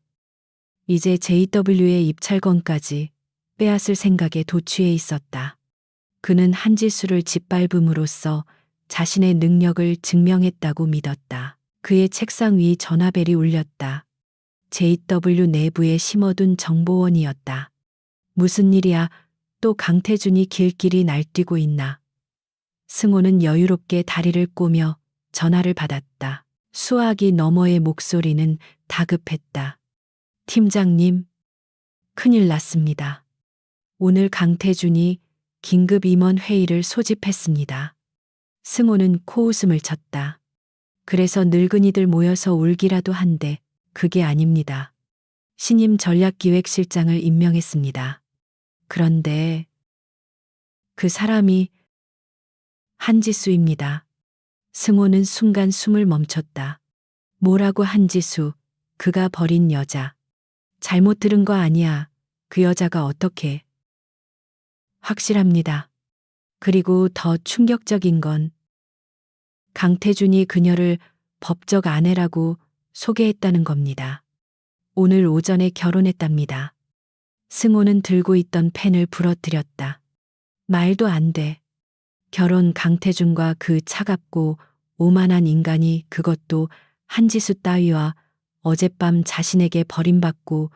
이제 JW의 입찰권까지 빼앗을 생각에 도취해 있었다. 그는 한지수를 짓밟음으로써 자신의 능력을 증명했다고 믿었다. 그의 책상 위 전화벨이 울렸다. JW 내부에 심어둔 정보원이었다. 무슨 일이야? 또 강태준이 길길이 날뛰고 있나? 승호는 여유롭게 다리를 꼬며 전화를 받았다. 수화기 너머의 목소리는 다급했다. 팀장님, 큰일 났습니다. 오늘 강태준이 긴급 임원 회의를 소집했습니다. 승호는 코웃음을 쳤다. 그래서 늙은이들 모여서 울기라도 한데 그게 아닙니다. 신임 전략기획실장을 임명했습니다. 그런데 그 사람이 한지수입니다. 승호는 순간 숨을 멈췄다. 뭐라고 한지수, 그가 버린 여자. 잘못 들은 거 아니야. 그 여자가 어떻게? 확실합니다. 그리고 더 충격적인 건 강태준이 그녀를 법적 아내라고 소개했다는 겁니다. 오늘 오전에 결혼했답니다. 승호는 들고 있던 펜을 부러뜨렸다. 말도 안 돼. 결혼 강태준과 그 차갑고 오만한 인간이, 그것도 한지수 따위와 어젯밤 자신에게 버림받고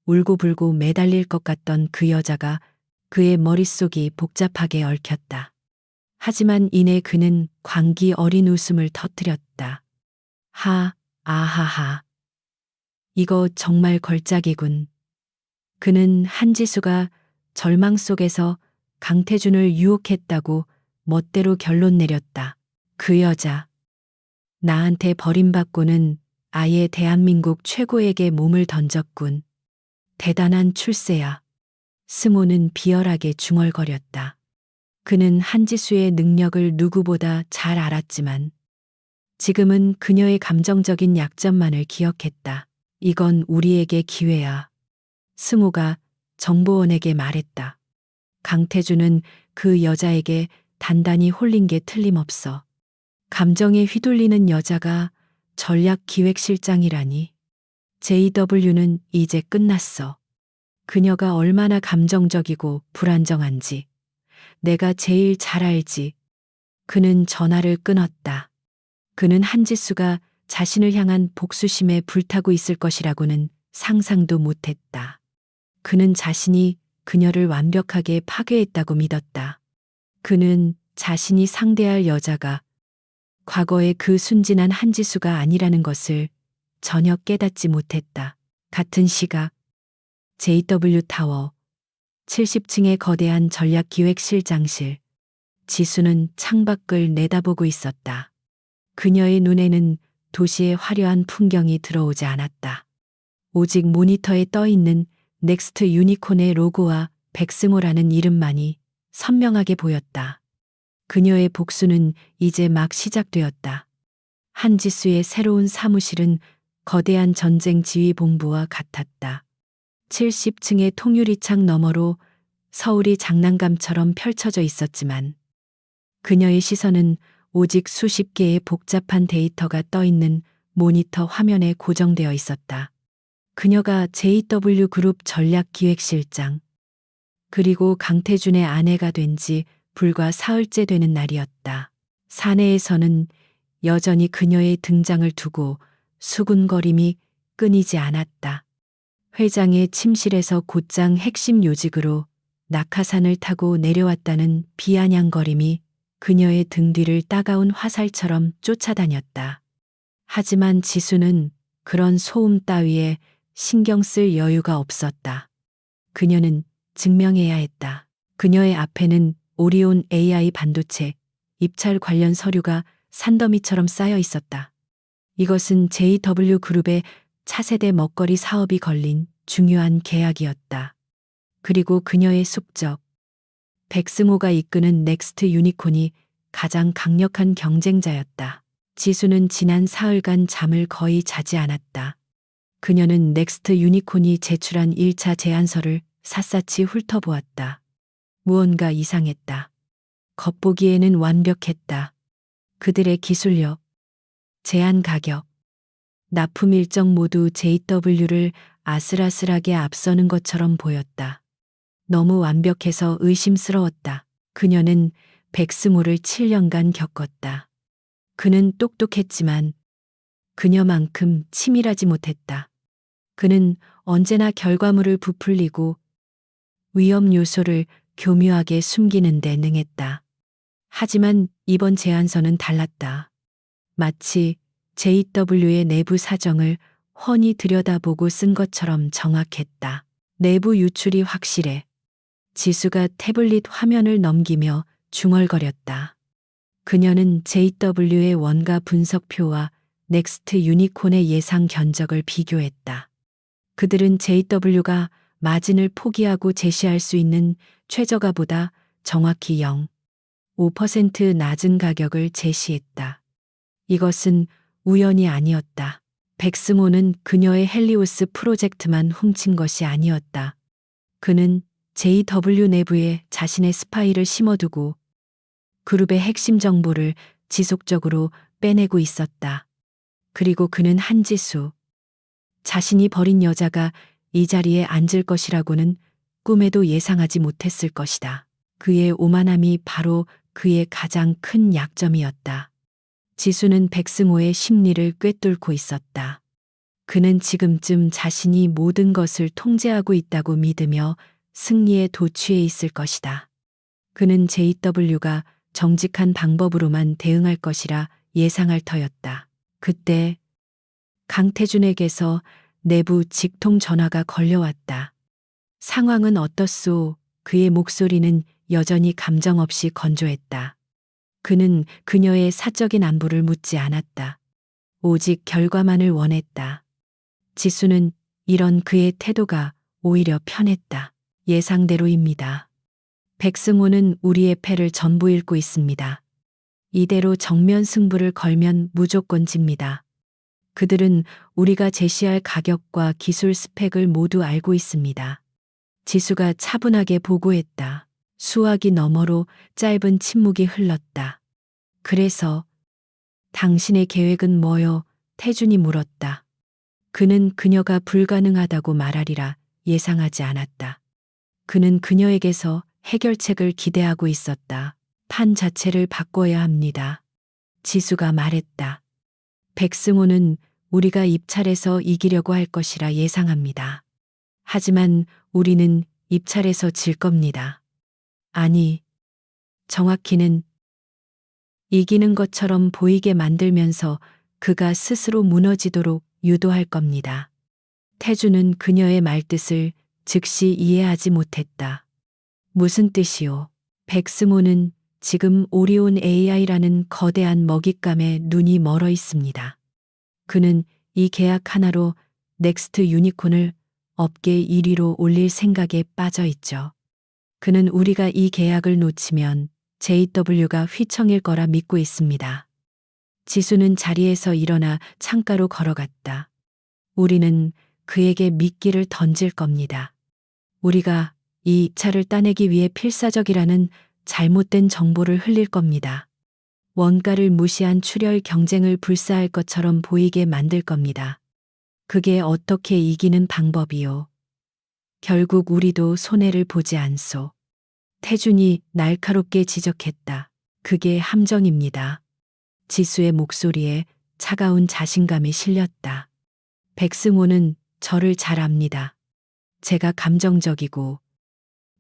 울고불고 매달릴 것 같던 그 여자가, 그의 머릿속이 복잡하게 얽혔다. 하지만 이내 그는 광기 어린 웃음을 터뜨렸다. 아하하. 이거 정말 걸작이군. 그는 한지수가 절망 속에서 강태준을 유혹했다고 멋대로 결론 내렸다. 그 여자. 나한테 버림받고는 아예 대한민국 최고에게 몸을 던졌군. 대단한 출세야. 승호는 비열하게 중얼거렸다. 그는 한지수의 능력을 누구보다 잘 알았지만 지금은 그녀의 감정적인 약점만을 기억했다. 이건 우리에게 기회야. 승호가 정보원에게 말했다. 강태준은 그 여자에게 단단히 홀린 게 틀림없어. 감정에 휘둘리는 여자가 전략기획실장이라니. JW는 이제 끝났어. 그녀가 얼마나 감정적이고 불안정한지 내가 제일 잘 알지. 그는 전화를 끊었다. 그는 한지수가 자신을 향한 복수심에 불타고 있을 것이라고는 상상도 못했다. 그는 자신이 그녀를 완벽하게 파괴했다고 믿었다. 그는 자신이 상대할 여자가 과거의 그 순진한 한지수가 아니라는 것을 전혀 깨닫지 못했다. 같은 시각 JW타워 70층의 거대한 전략기획실장실. 지수는 창밖을 내다보고 있었다. 그녀의 눈에는 도시의 화려한 풍경이 들어오지 않았다. 오직 모니터에 떠 있는 넥스트 유니콘의 로고와 백승호라는 이름만이 선명하게 보였다. 그녀의 복수는 이제 막 시작되었다. 한지수의 새로운 사무실은 거대한 전쟁 지휘본부와 같았다. 70층의 통유리창 너머로 서울이 장난감처럼 펼쳐져 있었지만 그녀의 시선은 오직 수십 개의 복잡한 데이터가 떠 있는 모니터 화면에 고정되어 있었다. 그녀가 JW그룹 전략기획실장, 그리고 강태준의 아내가 된 지 불과 사흘째 되는 날이었다. 사내에서는 여전히 그녀의 등장을 두고 수군거림이 끊이지 않았다. 회장의 침실에서 곧장 핵심 요직으로 낙하산을 타고 내려왔다는 비아냥거림이 그녀의 등 뒤를 따가운 화살처럼 쫓아다녔다. 하지만 지수는 그런 소음 따위에 신경 쓸 여유가 없었다. 그녀는 증명해야 했다. 그녀의 앞에는 오리온 AI 반도체 입찰 관련 서류가 산더미처럼 쌓여 있었다. 이것은 JW 그룹의 차세대 먹거리 사업이 걸린 중요한 계약이었다. 그리고 그녀의 숙적, 백승호가 이끄는 넥스트 유니콘이 가장 강력한 경쟁자였다. 지수는 지난 사흘간 잠을 거의 자지 않았다. 그녀는 넥스트 유니콘이 제출한 1차 제안서를 샅샅이 훑어보았다. 무언가 이상했다. 겉보기에는 완벽했다. 그들의 기술력, 제안 가격, 납품 일정 모두 JW를 아슬아슬하게 앞서는 것처럼 보였다. 너무 완벽해서 의심스러웠다. 그녀는 백승호를 7년간 겪었다. 그는 똑똑했지만 그녀만큼 치밀하지 못했다. 그는 언제나 결과물을 부풀리고 위험 요소를 교묘하게 숨기는 데 능했다. 하지만 이번 제안서는 달랐다. 마치 JW의 내부 사정을 훤히 들여다보고 쓴 것처럼 정확했다. 내부 유출이 확실해. 지수가 태블릿 화면을 넘기며 중얼거렸다. 그녀는 JW의 원가 분석표와 넥스트 유니콘의 예상 견적을 비교했다. 그들은 JW가 마진을 포기하고 제시할 수 있는 최저가보다 정확히 0.5% 낮은 가격을 제시했다. 이것은 우연이 아니었다. 백승호는 그녀의 헬리오스 프로젝트만 훔친 것이 아니었다. 그는 JW 내부에 자신의 스파이를 심어두고 그룹의 핵심 정보를 지속적으로 빼내고 있었다. 그리고 그는 한지수, 자신이 버린 여자가 이 자리에 앉을 것이라고는 꿈에도 예상하지 못했을 것이다. 그의 오만함이 바로 그의 가장 큰 약점이었다. 지수는 백승호의 심리를 꿰뚫고 있었다. 그는 지금쯤 자신이 모든 것을 통제하고 있다고 믿으며 승리에 도취해 있을 것이다. 그는 JW가 정직한 방법으로만 대응할 것이라 예상할 터였다. 그때 강태준에게서 내부 직통 전화가 걸려왔다. 상황은 어떻소? 그의 목소리는 여전히 감정 없이 건조했다. 그는 그녀의 사적인 안부를 묻지 않았다. 오직 결과만을 원했다. 지수는 이런 그의 태도가 오히려 편했다. 예상대로입니다. 백승호는 우리의 패를 전부 읽고 있습니다. 이대로 정면 승부를 걸면 무조건 집니다. 그들은 우리가 제시할 가격과 기술 스펙을 모두 알고 있습니다. 지수가 차분하게 보고했다. 수화기 너머로 짧은 침묵이 흘렀다. 그래서 당신의 계획은 뭐요? 태준이 물었다. 그는 그녀가 불가능하다고 말하리라 예상하지 않았다. 그는 그녀에게서 해결책을 기대하고 있었다. 판 자체를 바꿔야 합니다. 지수가 말했다. 백승호는 우리가 입찰에서 이기려고 할 것이라 예상합니다. 하지만 우리는 입찰에서 질 겁니다. 아니, 정확히는 이기는 것처럼 보이게 만들면서 그가 스스로 무너지도록 유도할 겁니다. 태주는 그녀의 말뜻을 즉시 이해하지 못했다. 무슨 뜻이오? 백승호는 지금 오리온 AI라는 거대한 먹잇감에 눈이 멀어 있습니다. 그는 이 계약 하나로 넥스트 유니콘을 업계 1위로 올릴 생각에 빠져 있죠. 그는 우리가 이 계약을 놓치면 JW가 휘청일 거라 믿고 있습니다. 지수는 자리에서 일어나 창가로 걸어갔다. 우리는 그에게 미끼를 던질 겁니다. 우리가 이 입찰을 따내기 위해 필사적이라는 잘못된 정보를 흘릴 겁니다. 원가를 무시한 출혈 경쟁을 불사할 것처럼 보이게 만들 겁니다. 그게 어떻게 이기는 방법이요? 결국 우리도 손해를 보지 않소. 태준이 날카롭게 지적했다. 그게 함정입니다. 지수의 목소리에 차가운 자신감이 실렸다. 백승호는 저를 잘 압니다. 제가 감정적이고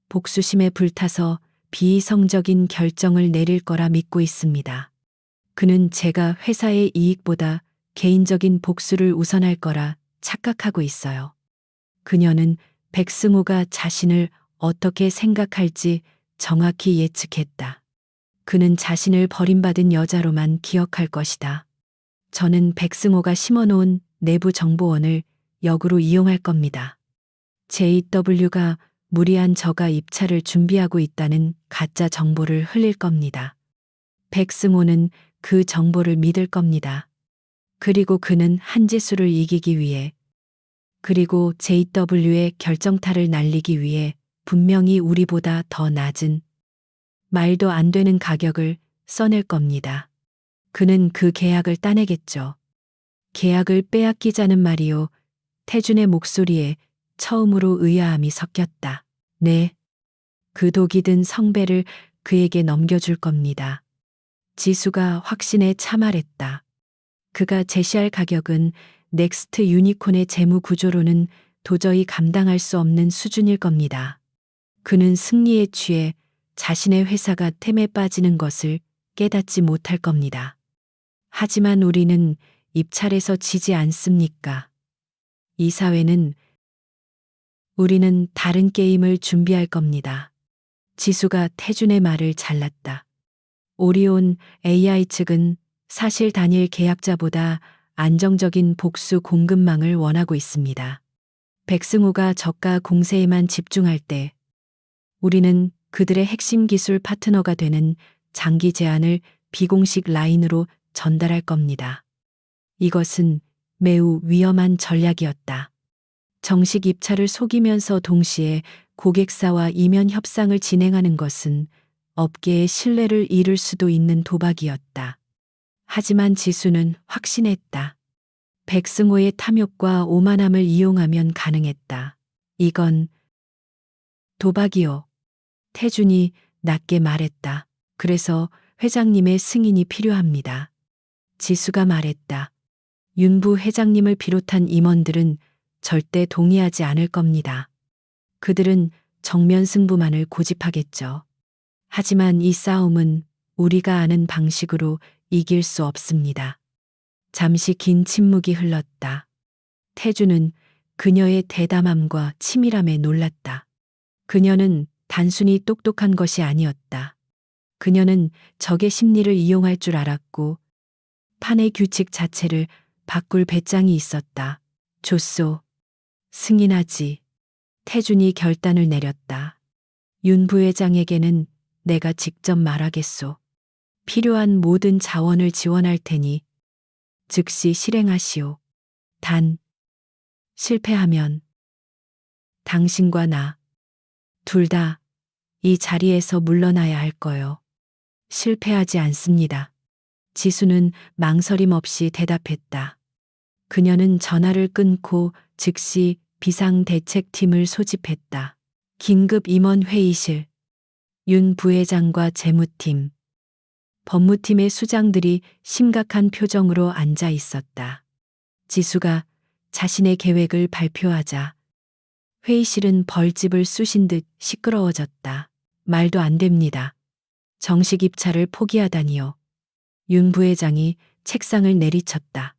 복수심에 불타서 비이성적인 결정을 내릴 거라 믿고 있습니다. 그는 제가 회사의 이익보다 개인적인 복수를 우선할 거라 착각하고 있어요. 그녀는 백승호가 자신을 어떻게 생각할지 정확히 예측했다. 그는 자신을 버림받은 여자로만 기억할 것이다. 저는 백승호가 심어놓은 내부 정보원을 역으로 이용할 겁니다. JW가 무리한 저가 입찰을 준비하고 있다는 가짜 정보를 흘릴 겁니다. 백승호는 그 정보를 믿을 겁니다. 그리고 그는 한지수를 이기기 위해, 그리고 JW의 결정타를 날리기 위해 분명히 우리보다 더 낮은, 말도 안 되는 가격을 써낼 겁니다. 그는 그 계약을 따내겠죠. 계약을 빼앗기자는 말이요. 태준의 목소리에 처음으로 의아함이 섞였다. 네. 그 독이 든 성배를 그에게 넘겨줄 겁니다. 지수가 확신에 차말했다. 그가 제시할 가격은 넥스트 유니콘의 재무 구조로는 도저히 감당할 수 없는 수준일 겁니다. 그는 승리에 취해 자신의 회사가 템에 빠지는 것을 깨닫지 못할 겁니다. 하지만 우리는 입찰에서 지지 않습니까? 이 사회는, 우리는 다른 게임을 준비할 겁니다. 지수가 태준의 말을 잘랐다. 오리온 AI 측은 사실 단일 계약자보다 안정적인 복수 공급망을 원하고 있습니다. 백승호가 저가 공세에만 집중할 때 우리는 그들의 핵심 기술 파트너가 되는 장기 제안을 비공식 라인으로 전달할 겁니다. 이것은 매우 위험한 전략이었다. 정식 입찰을 속이면서 동시에 고객사와 이면 협상을 진행하는 것은 업계의 신뢰를 잃을 수도 있는 도박이었다. 하지만 지수는 확신했다. 백승호의 탐욕과 오만함을 이용하면 가능했다. 이건 도박이요. 태준이 낮게 말했다. 그래서 회장님의 승인이 필요합니다. 지수가 말했다. 윤부 회장님을 비롯한 임원들은 절대 동의하지 않을 겁니다. 그들은 정면 승부만을 고집하겠죠. 하지만 이 싸움은 우리가 아는 방식으로 이길 수 없습니다. 잠시 긴 침묵이 흘렀다. 태주는 그녀의 대담함과 치밀함에 놀랐다. 그녀는 단순히 똑똑한 것이 아니었다. 그녀는 적의 심리를 이용할 줄 알았고 판의 규칙 자체를 바꿀 배짱이 있었다. 좋소. 승인하지. 태준이 결단을 내렸다. 윤 부회장에게는 내가 직접 말하겠소. 필요한 모든 자원을 지원할 테니 즉시 실행하시오. 단, 실패하면 당신과 나, 둘 다 이 자리에서 물러나야 할 거요. 실패하지 않습니다. 지수는 망설임 없이 대답했다. 그녀는 전화를 끊고 즉시 비상대책팀을 소집했다. 긴급 임원 회의실, 윤 부회장과 재무팀, 법무팀의 수장들이 심각한 표정으로 앉아 있었다. 지수가 자신의 계획을 발표하자 회의실은 벌집을 쑤신 듯 시끄러워졌다. 말도 안 됩니다. 정식 입찰을 포기하다니요. 윤 부회장이 책상을 내리쳤다.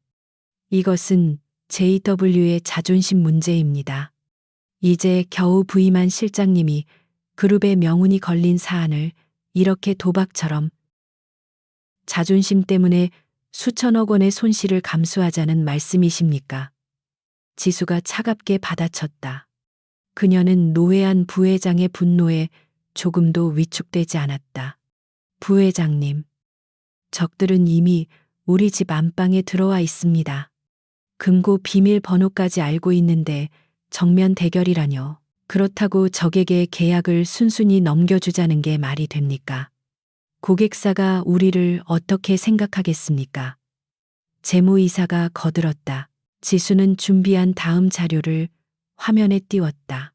이것은 JW의 자존심 문제입니다. 이제 겨우 부임한 실장님이 그룹의 명운이 걸린 사안을 이렇게 도박처럼 자존심 때문에 수천억 원의 손실을 감수하자는 말씀이십니까? 지수가 차갑게 받아쳤다. 그녀는 노회한 부회장의 분노에 조금도 위축되지 않았다. 부회장님, 적들은 이미 우리 집 안방에 들어와 있습니다. 금고 비밀번호까지 알고 있는데 정면 대결이라뇨. 그렇다고 적에게 계약을 순순히 넘겨주자는 게 말이 됩니까? 고객사가 우리를 어떻게 생각하겠습니까? 재무이사가 거들었다. 지수는 준비한 다음 자료를 화면에 띄웠다.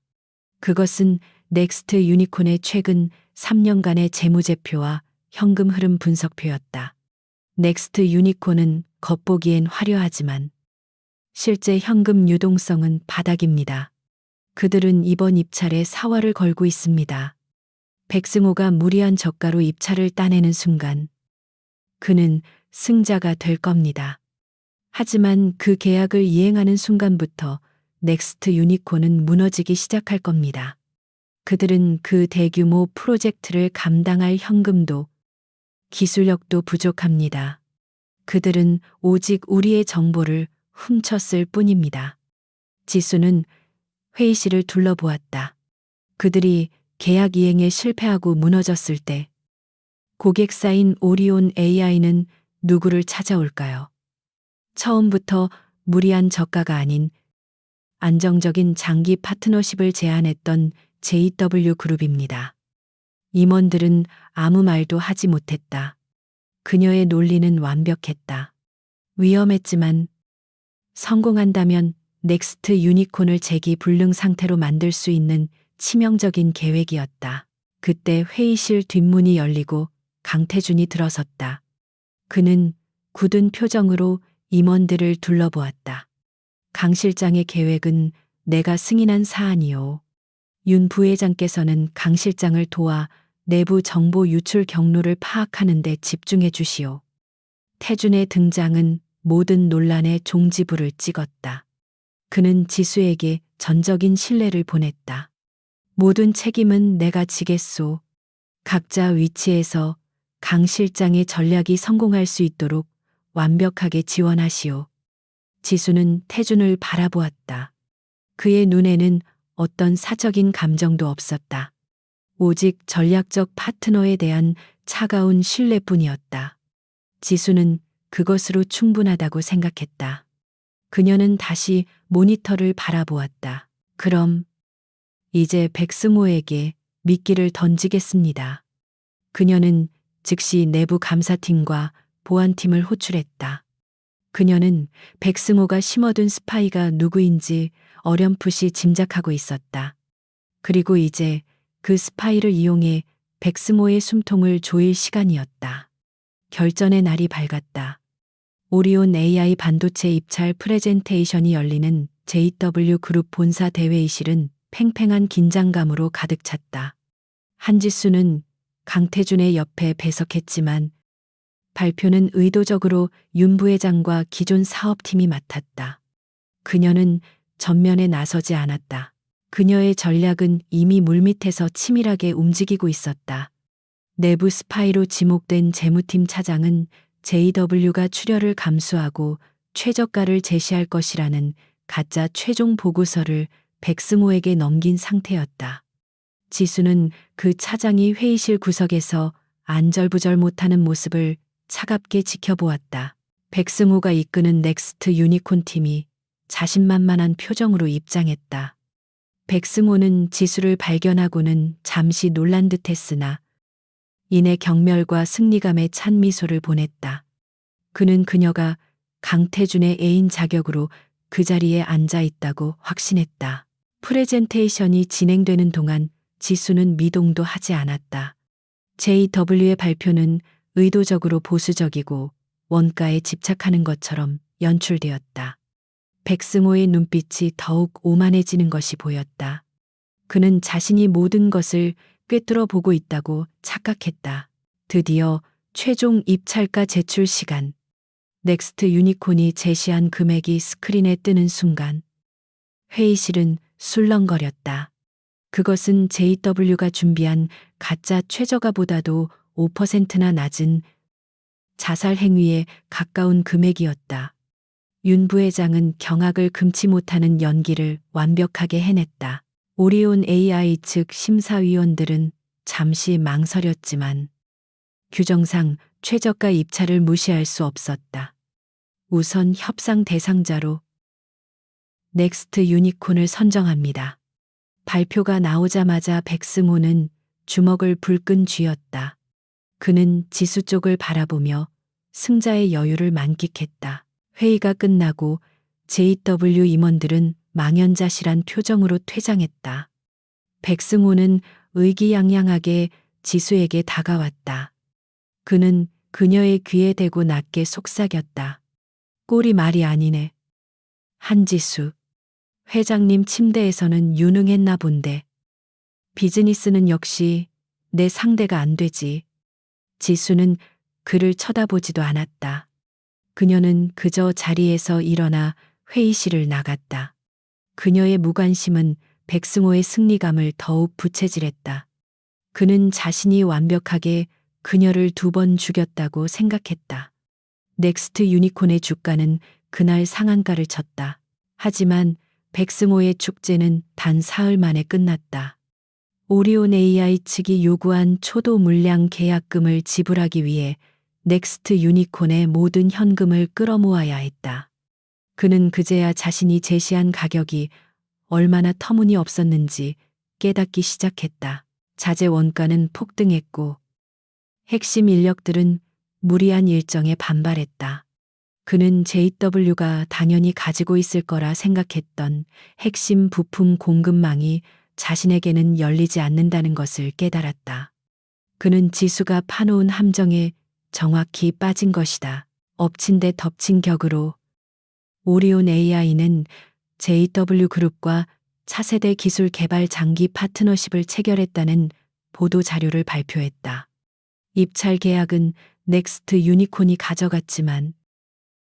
그것은 넥스트 유니콘의 최근 3년간의 재무제표와 현금 흐름 분석표였다. 넥스트 유니콘은 겉보기엔 화려하지만 실제 현금 유동성은 바닥입니다. 그들은 이번 입찰에 사활을 걸고 있습니다. 백승호가 무리한 저가로 입찰을 따내는 순간 그는 승자가 될 겁니다. 하지만 그 계약을 이행하는 순간부터 넥스트 유니콘은 무너지기 시작할 겁니다. 그들은 그 대규모 프로젝트를 감당할 현금도 기술력도 부족합니다. 그들은 오직 우리의 정보를 훔쳤을 뿐입니다. 지수는 회의실을 둘러보았다. 그들이 계약 이행에 실패하고 무너졌을 때 고객사인 오리온 AI는 누구를 찾아올까요? 처음부터 무리한 저가가 아닌 안정적인 장기 파트너십을 제안했던 JW 그룹입니다. 임원들은 아무 말도 하지 못했다. 그녀의 논리는 완벽했다. 위험했지만 성공한다면 넥스트 유니콘을 재기 불능 상태로 만들 수 있는 치명적인 계획이었다. 그때 회의실 뒷문이 열리고 강태준이 들어섰다. 그는 굳은 표정으로 임원들을 둘러보았다. 강 실장의 계획은 내가 승인한 사안이요. 윤 부회장께서는 강 실장을 도와 내부 정보 유출 경로를 파악하는 데 집중해 주시오. 태준의 등장은 모든 논란의 종지부를 찍었다. 그는 지수에게 전적인 신뢰를 보냈다. 모든 책임은 내가 지겠소. 각자 위치에서 강 실장의 전략이 성공할 수 있도록 완벽하게 지원하시오. 지수는 태준을 바라보았다. 그의 눈에는 어떤 사적인 감정도 없었다. 오직 전략적 파트너에 대한 차가운 신뢰뿐이었다. 지수는 그것으로 충분하다고 생각했다. 그녀는 다시 모니터를 바라보았다. 그럼 이제 백승호에게 미끼를 던지겠습니다. 그녀는 즉시 내부 감사팀과 보안팀을 호출했다. 그녀는 백승호가 심어둔 스파이가 누구인지 어렴풋이 짐작하고 있었다. 그리고 이제 그 스파이를 이용해 백승호의 숨통을 조일 시간이었다. 결전의 날이 밝았다. 오리온 AI 반도체 입찰 프레젠테이션이 열리는 JW 그룹 본사 대회의실은 팽팽한 긴장감으로 가득 찼다. 한지수는 강태준의 옆에 배석했지만 발표는 의도적으로 윤 부회장과 기존 사업팀이 맡았다. 그녀는 전면에 나서지 않았다. 그녀의 전략은 이미 물밑에서 치밀하게 움직이고 있었다. 내부 스파이로 지목된 재무팀 차장은 JW가 출혈을 감수하고 최저가를 제시할 것이라는 가짜 최종 보고서를 백승호에게 넘긴 상태였다. 지수는 그 차장이 회의실 구석에서 안절부절 못하는 모습을 차갑게 지켜보았다. 백승호가 이끄는 넥스트 유니콘 팀이 자신만만한 표정으로 입장했다. 백승호는 지수를 발견하고는 잠시 놀란 듯했으나 이내 경멸과 승리감에 찬 미소를 보냈다. 그는 그녀가 강태준의 애인 자격으로 그 자리에 앉아 있다고 확신했다. 프레젠테이션이 진행되는 동안 지수는 미동도 하지 않았다. JW의 발표는 의도적으로 보수적이고 원가에 집착하는 것처럼 연출되었다. 백승호의 눈빛이 더욱 오만해지는 것이 보였다. 그는 자신이 모든 것을 꿰뚫어 보고 있다고 착각했다. 드디어 최종 입찰가 제출 시간. 넥스트 유니콘이 제시한 금액이 스크린에 뜨는 순간 회의실은 술렁거렸다. 그것은 JW가 준비한 가짜 최저가보다도 5%나 낮은 자살 행위에 가까운 금액이었다. 윤 부회장은 경악을 금치 못하는 연기를 완벽하게 해냈다. 오리온 AI 측 심사위원들은 잠시 망설였지만 규정상 최저가 입찰을 무시할 수 없었다. 우선 협상 대상자로 넥스트 유니콘을 선정합니다. 발표가 나오자마자 백승호는 주먹을 불끈 쥐었다. 그는 지수 쪽을 바라보며 승자의 여유를 만끽했다. 회의가 끝나고 JW 임원들은 망연자실한 표정으로 퇴장했다. 백승호는 의기양양하게 지수에게 다가왔다. 그는 그녀의 귀에 대고 낮게 속삭였다. 꼴이 말이 아니네. 한지수. 회장님 침대에서는 유능했나 본데. 비즈니스는 역시 내 상대가 안 되지. 지수는 그를 쳐다보지도 않았다. 그녀는 그저 자리에서 일어나 회의실을 나갔다. 그녀의 무관심은 백승호의 승리감을 더욱 부채질했다. 그는 자신이 완벽하게 그녀를 2번 죽였다고 생각했다. 넥스트 유니콘의 주가는 그날 상한가를 쳤다. 하지만 백승호의 축제는 단 사흘 만에 끝났다. 오리온 AI 측이 요구한 초도 물량 계약금을 지불하기 위해 넥스트 유니콘의 모든 현금을 끌어모아야 했다. 그는 그제야 자신이 제시한 가격이 얼마나 터무니없었는지 깨닫기 시작했다. 자재 원가는 폭등했고 핵심 인력들은 무리한 일정에 반발했다. 그는 JW가 당연히 가지고 있을 거라 생각했던 핵심 부품 공급망이 자신에게는 열리지 않는다는 것을 깨달았다. 그는 지수가 파놓은 함정에 정확히 빠진 것이다. 엎친 데 덮친 격으로 오리온 AI는 JW그룹과 차세대 기술 개발 장기 파트너십을 체결했다는 보도 자료를 발표했다. 입찰 계약은 넥스트 유니콘이 가져갔지만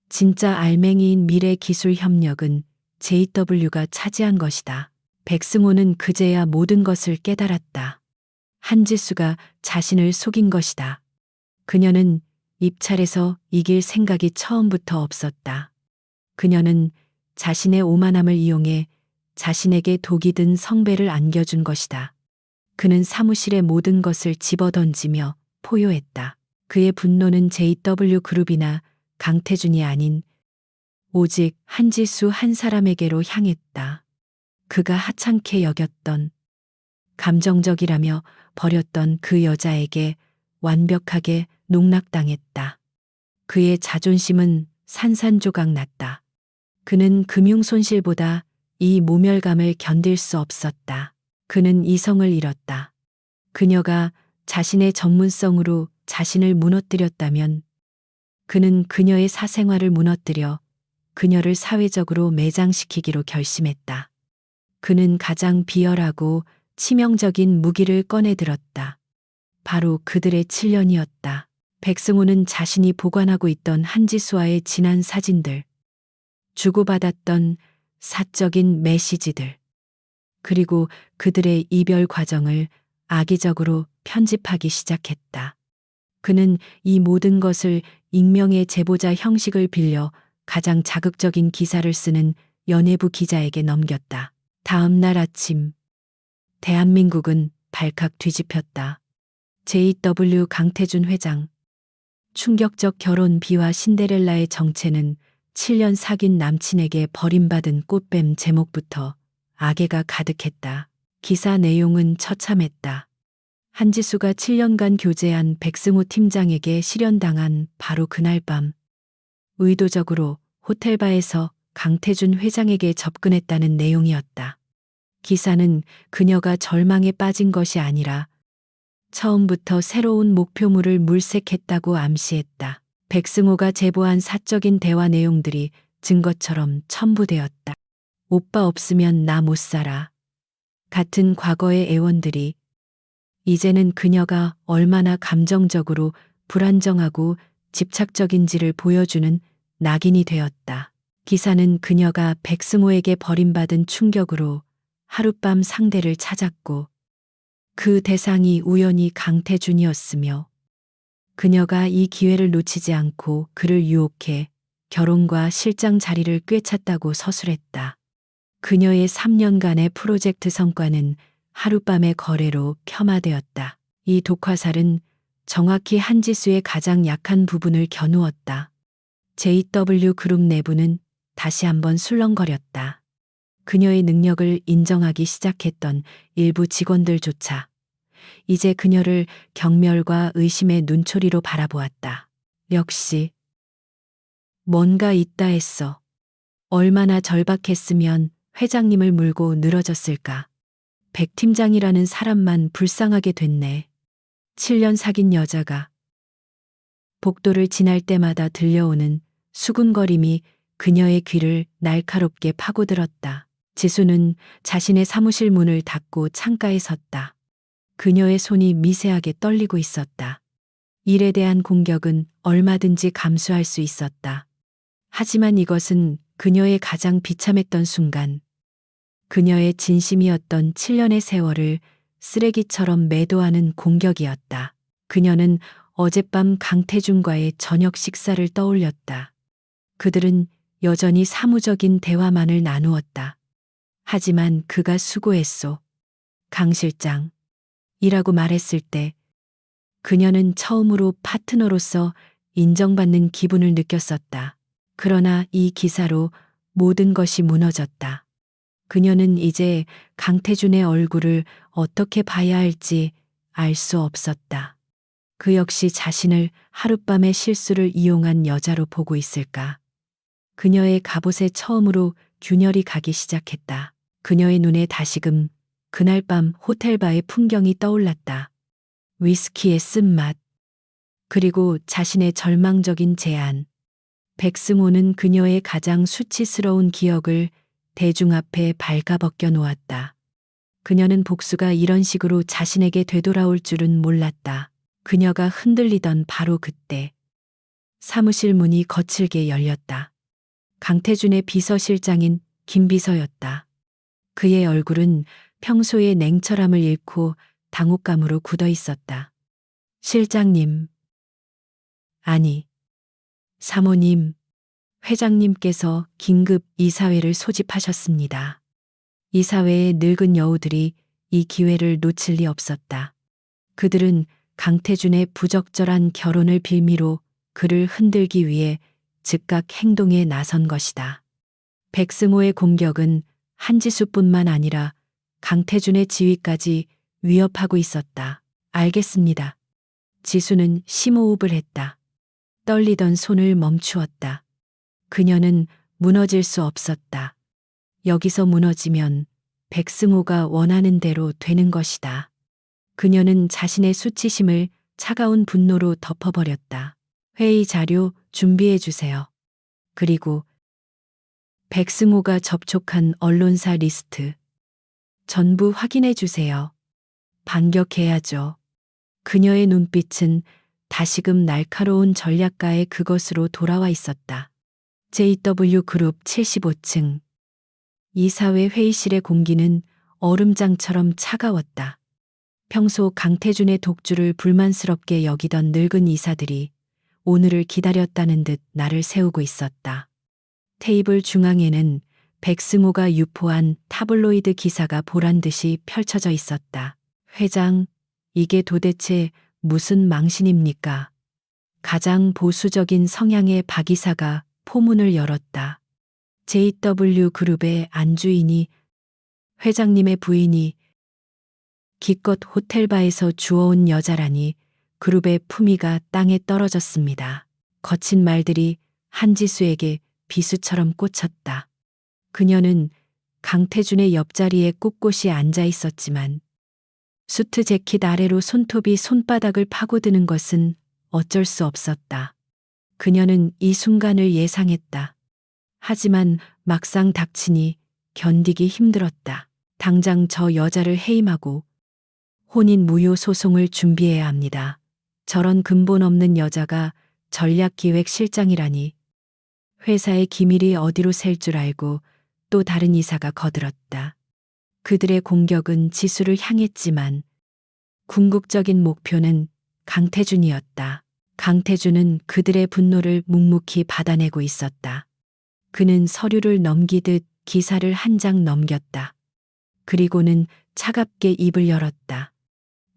진짜 알맹이인 미래 기술 협력은 JW가 차지한 것이다. 백승호는 그제야 모든 것을 깨달았다. 한지수가 자신을 속인 것이다. 그녀는 입찰에서 이길 생각이 처음부터 없었다. 그녀는 자신의 오만함을 이용해 자신에게 독이 든 성배를 안겨준 것이다. 그는 사무실의 모든 것을 집어던지며 포효했다. 그의 분노는 JW그룹이나 강태준이 아닌 오직 한지수 한 사람에게로 향했다. 그가 하찮게 여겼던, 감정적이라며 버렸던 그 여자에게 완벽하게 농락당했다. 그의 자존심은 산산조각 났다. 그는 금융손실보다 이 모멸감을 견딜 수 없었다. 그는 이성을 잃었다. 그녀가 자신의 전문성으로 자신을 무너뜨렸다면 그는 그녀의 사생활을 무너뜨려 그녀를 사회적으로 매장시키기로 결심했다. 그는 가장 비열하고 치명적인 무기를 꺼내들었다. 바로 그들의 7년이었다. 백승호는 자신이 보관하고 있던 한지수와의 지난 사진들, 주고받았던 사적인 메시지들, 그리고 그들의 이별 과정을 악의적으로 편집하기 시작했다. 그는 이 모든 것을 익명의 제보자 형식을 빌려 가장 자극적인 기사를 쓰는 연예부 기자에게 넘겼다. 다음 날 아침, 대한민국은 발칵 뒤집혔다. JW 강태준 회장. 충격적 결혼 비화 신데렐라의 정체는 7년 사귄 남친에게 버림받은 꽃뱀 제목부터 악의가 가득했다. 기사 내용은 처참했다. 한지수가 7년간 교제한 백승호 팀장에게 실현당한 바로 그날 밤, 의도적으로 호텔바에서 강태준 회장에게 접근했다는 내용이었다. 기사는 그녀가 절망에 빠진 것이 아니라 처음부터 새로운 목표물을 물색했다고 암시했다. 백승호가 제보한 사적인 대화 내용들이 증거처럼 첨부되었다. 오빠 없으면 나 못 살아. 같은 과거의 애원들이 이제는 그녀가 얼마나 감정적으로 불안정하고 집착적인지를 보여주는 낙인이 되었다. 기사는 그녀가 백승호에게 버림받은 충격으로 하룻밤 상대를 찾았고 그 대상이 우연히 강태준이었으며 그녀가 이 기회를 놓치지 않고 그를 유혹해 결혼과 실장 자리를 꿰찼다고 서술했다. 그녀의 3년간의 프로젝트 성과는 하룻밤의 거래로 폄하되었다. 이 독화살은 정확히 한지수의 가장 약한 부분을 겨누었다. JW 그룹 내부는 다시 한번 술렁거렸다. 그녀의 능력을 인정하기 시작했던 일부 직원들조차 이제 그녀를 경멸과 의심의 눈초리로 바라보았다. 역시 뭔가 있다 했어. 얼마나 절박했으면 회장님을 물고 늘어졌을까. 백 팀장이라는 사람만 불쌍하게 됐네. 7년 사귄 여자가 복도를 지날 때마다 들려오는 수군거림이 그녀의 귀를 날카롭게 파고들었다. 지수는 자신의 사무실 문을 닫고 창가에 섰다. 그녀의 손이 미세하게 떨리고 있었다. 일에 대한 공격은 얼마든지 감수할 수 있었다. 하지만 이것은 그녀의 가장 비참했던 순간, 그녀의 진심이었던 7년의 세월을 쓰레기처럼 매도하는 공격이었다. 그녀는 어젯밤 강태준과의 저녁 식사를 떠올렸다. 그들은 여전히 사무적인 대화만을 나누었다. 하지만 그가 수고했소. 강 실장. 이라고 말했을 때 그녀는 처음으로 파트너로서 인정받는 기분을 느꼈었다. 그러나 이 기사로 모든 것이 무너졌다. 그녀는 이제 강태준의 얼굴을 어떻게 봐야 할지 알 수 없었다. 그 역시 자신을 하룻밤의 실수를 이용한 여자로 보고 있을까? 그녀의 갑옷에 처음으로 균열이 가기 시작했다. 그녀의 눈에 다시금 그날 밤 호텔바의 풍경이 떠올랐다. 위스키의 쓴맛, 그리고 자신의 절망적인 제안. 백승호는 그녀의 가장 수치스러운 기억을 대중 앞에 발가벗겨 놓았다. 그녀는 복수가 이런 식으로 자신에게 되돌아올 줄은 몰랐다. 그녀가 흔들리던 바로 그때 사무실 문이 거칠게 열렸다. 강태준의 비서실장인 김비서였다. 그의 얼굴은 평소의 냉철함을 잃고 당혹감으로 굳어 있었다. 실장님. 아니, 사모님, 회장님께서 긴급 이사회를 소집하셨습니다. 이사회의 늙은 여우들이 이 기회를 놓칠 리 없었다. 그들은 강태준의 부적절한 결혼을 빌미로 그를 흔들기 위해 즉각 행동에 나선 것이다. 백승호의 공격은 한지수뿐만 아니라 강태준의 지위까지 위협하고 있었다. 알겠습니다. 지수는 심호흡을 했다. 떨리던 손을 멈추었다. 그녀는 무너질 수 없었다. 여기서 무너지면 백승호가 원하는 대로 되는 것이다. 그녀는 자신의 수치심을 차가운 분노로 덮어버렸다. 회의 자료 준비해 주세요. 그리고 백승호가 접촉한 언론사 리스트 전부 확인해 주세요. 반격해야죠. 그녀의 눈빛은 다시금 날카로운 전략가의 그것으로 돌아와 있었다. JW그룹 75층. 이사회 회의실의 공기는 얼음장처럼 차가웠다. 평소 강태준의 독주를 불만스럽게 여기던 늙은 이사들이 오늘을 기다렸다는 듯 나를 세우고 있었다. 테이블 중앙에는 백승호가 유포한 타블로이드 기사가 보란듯이 펼쳐져 있었다. 회장, 이게 도대체 무슨 망신입니까? 가장 보수적인 성향의 박 이사가 포문을 열었다. JW그룹의 안주인이 회장님의 부인이 기껏 호텔바에서 주워온 여자라니 그룹의 품위가 땅에 떨어졌습니다. 거친 말들이 한지수에게 비수처럼 꽂혔다. 그녀는 강태준의 옆자리에 꼿꼿이 앉아 있었지만 수트 재킷 아래로 손톱이 손바닥을 파고드는 것은 어쩔 수 없었다. 그녀는 이 순간을 예상했다. 하지만 막상 닥치니 견디기 힘들었다. 당장 저 여자를 해임하고 혼인 무효 소송을 준비해야 합니다. 저런 근본 없는 여자가 전략기획실장이라니. 회사의 기밀이 어디로 셀 줄 알고 또 다른 이사가 거들었다. 그들의 공격은 지수를 향했지만 궁극적인 목표는 강태준이었다. 강태준은 그들의 분노를 묵묵히 받아내고 있었다. 그는 서류를 넘기듯 기사를 한 장 넘겼다. 그리고는 차갑게 입을 열었다.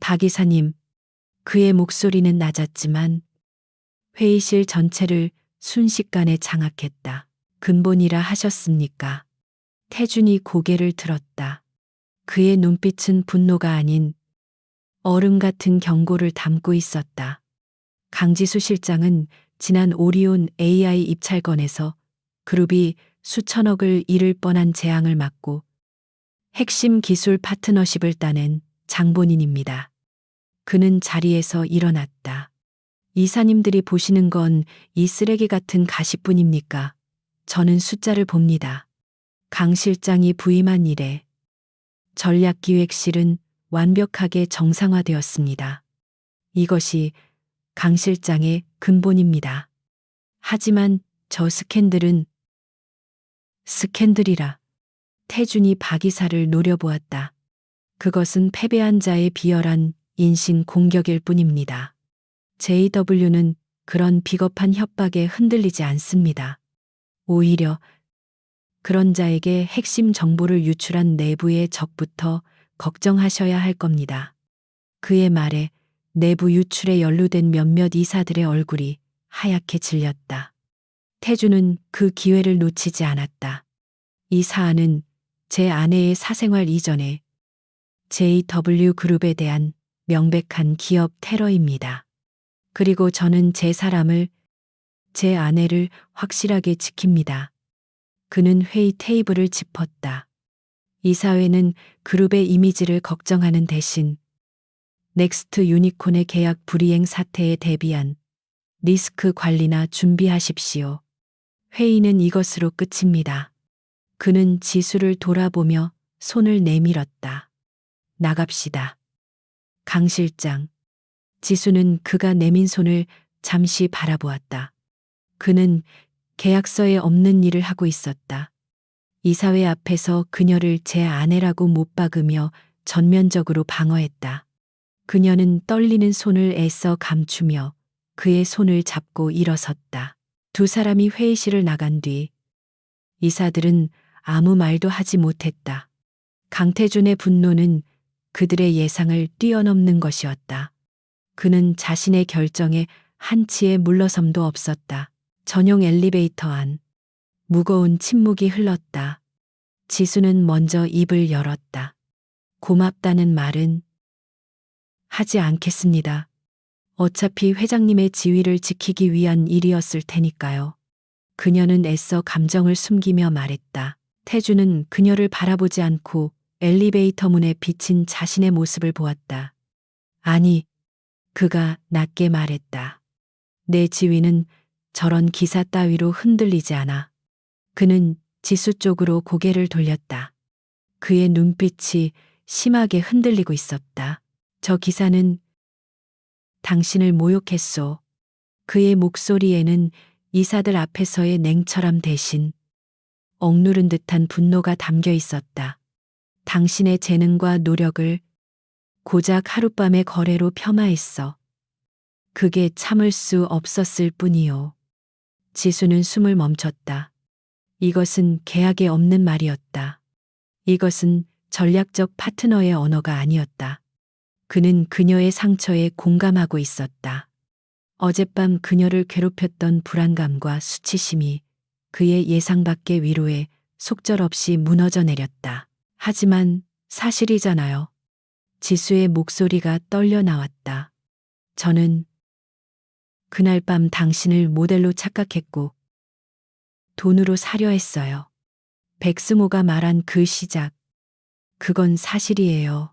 박 이사님, 그의 목소리는 낮았지만 회의실 전체를 순식간에 장악했다. 근본이라 하셨습니까? 태준이 고개를 들었다. 그의 눈빛은 분노가 아닌 얼음 같은 경고를 담고 있었다. 강지수 실장은 지난 오리온 AI 입찰건에서 그룹이 수천억을 잃을 뻔한 재앙을 막고 핵심 기술 파트너십을 따낸 장본인입니다. 그는 자리에서 일어났다. 이사님들이 보시는 건 이 쓰레기 같은 가십뿐입니까? 저는 숫자를 봅니다. 강 실장이 부임한 이래 전략기획실은 완벽하게 정상화되었습니다. 이것이 강 실장의 근본입니다. 하지만 저 스캔들이라 태준이 박 이사를 노려보았다. 그것은 패배한 자의 비열한 인신 공격일 뿐입니다. JW는 그런 비겁한 협박에 흔들리지 않습니다. 오히려 그런 자에게 핵심 정보를 유출한 내부의 적부터 걱정하셔야 할 겁니다. 그의 말에 내부 유출에 연루된 몇몇 이사들의 얼굴이 하얗게 질렸다. 태주는 그 기회를 놓치지 않았다. 이 사안은 제 아내의 사생활 이전에 JW그룹에 대한 명백한 기업 테러입니다. 그리고 저는 제 사람을, 제 아내를 확실하게 지킵니다. 그는 회의 테이블을 짚었다. 이사회는 그룹의 이미지를 걱정하는 대신 넥스트 유니콘의 계약 불이행 사태에 대비한 리스크 관리나 준비하십시오. 회의는 이것으로 끝입니다. 그는 지수를 돌아보며 손을 내밀었다. 나갑시다. 강 실장. 지수는 그가 내민 손을 잠시 바라보았다. 그는 계약서에 없는 일을 하고 있었다. 이사회 앞에서 그녀를 제 아내라고 못 박으며 전면적으로 방어했다. 그녀는 떨리는 손을 애써 감추며 그의 손을 잡고 일어섰다. 두 사람이 회의실을 나간 뒤 이사들은 아무 말도 하지 못했다. 강태준의 분노는 그들의 예상을 뛰어넘는 것이었다. 그는 자신의 결정에 한치의 물러섬도 없었다. 전용 엘리베이터 안. 무거운 침묵이 흘렀다. 지수는 먼저 입을 열었다. 고맙다는 말은 하지 않겠습니다. 어차피 회장님의 지위를 지키기 위한 일이었을 테니까요. 그녀는 애써 감정을 숨기며 말했다. 태주는 그녀를 바라보지 않고 엘리베이터 문에 비친 자신의 모습을 보았다. 아니, 그가 낮게 말했다. 내 지위는 저런 기사 따위로 흔들리지 않아. 그는 지수 쪽으로 고개를 돌렸다. 그의 눈빛이 심하게 흔들리고 있었다. 저 기사는 당신을 모욕했소. 그의 목소리에는 이사들 앞에서의 냉철함 대신 억누른 듯한 분노가 담겨 있었다. 당신의 재능과 노력을 고작 하룻밤의 거래로 폄하했어. 그게 참을 수 없었을 뿐이요. 지수는 숨을 멈췄다. 이것은 계약에 없는 말이었다. 이것은 전략적 파트너의 언어가 아니었다. 그는 그녀의 상처에 공감하고 있었다. 어젯밤 그녀를 괴롭혔던 불안감과 수치심이 그의 예상 밖의 위로에 속절없이 무너져 내렸다. 하지만 사실이잖아요. 지수의 목소리가 떨려 나왔다. 저는 그날 밤 당신을 모델로 착각했고 돈으로 사려 했어요. 백승호가 말한 그 시작. 그건 사실이에요.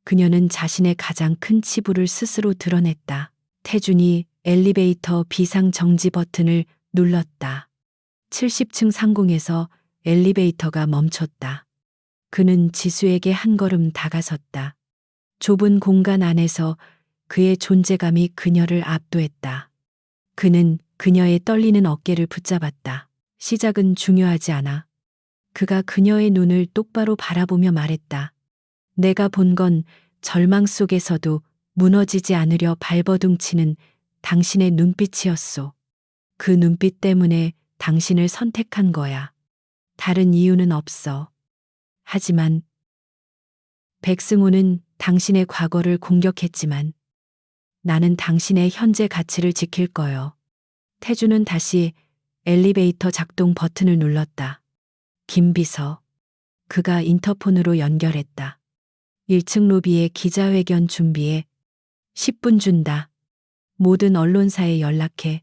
그녀는 자신의 가장 큰 치부를 스스로 드러냈다. 태준이 엘리베이터 비상 정지 버튼을 눌렀다. 70층 상공에서 엘리베이터가 멈췄다. 그는 지수에게 한 걸음 다가섰다. 좁은 공간 안에서 그의 존재감이 그녀를 압도했다. 그는 그녀의 떨리는 어깨를 붙잡았다. 시작은 중요하지 않아. 그가 그녀의 눈을 똑바로 바라보며 말했다. 내가 본 건 절망 속에서도 무너지지 않으려 발버둥치는 당신의 눈빛이었소. 그 눈빛 때문에 당신을 선택한 거야. 다른 이유는 없어. 하지만 백승호는 당신의 과거를 공격했지만 나는 당신의 현재 가치를 지킬 거요. 태주는 다시 엘리베이터 작동 버튼을 눌렀다. 김비서. 그가 인터폰으로 연결했다. 1층 로비에 기자회견 준비해. 10분 준다. 모든 언론사에 연락해.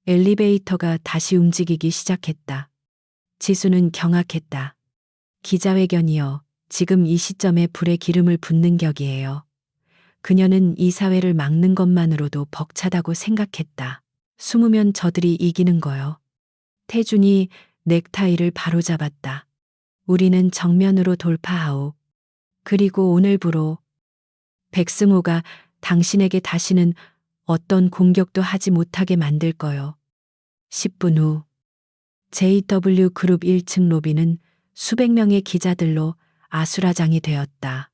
엘리베이터가 다시 움직이기 시작했다. 지수는 경악했다. 기자회견이요. 지금 이 시점에 불에 기름을 붓는 격이에요. 그녀는 이 사회를 막는 것만으로도 벅차다고 생각했다. 20면 저들이 이기는 거요. 태준이 넥타이를 바로잡았다. 우리는 정면으로 돌파하오. 그리고 오늘부로 백승호가 당신에게 다시는 어떤 공격도 하지 못하게 만들 거요. 10분 후 JW 그룹 1층 로비는 수백 명의 기자들로 아수라장이 되었다.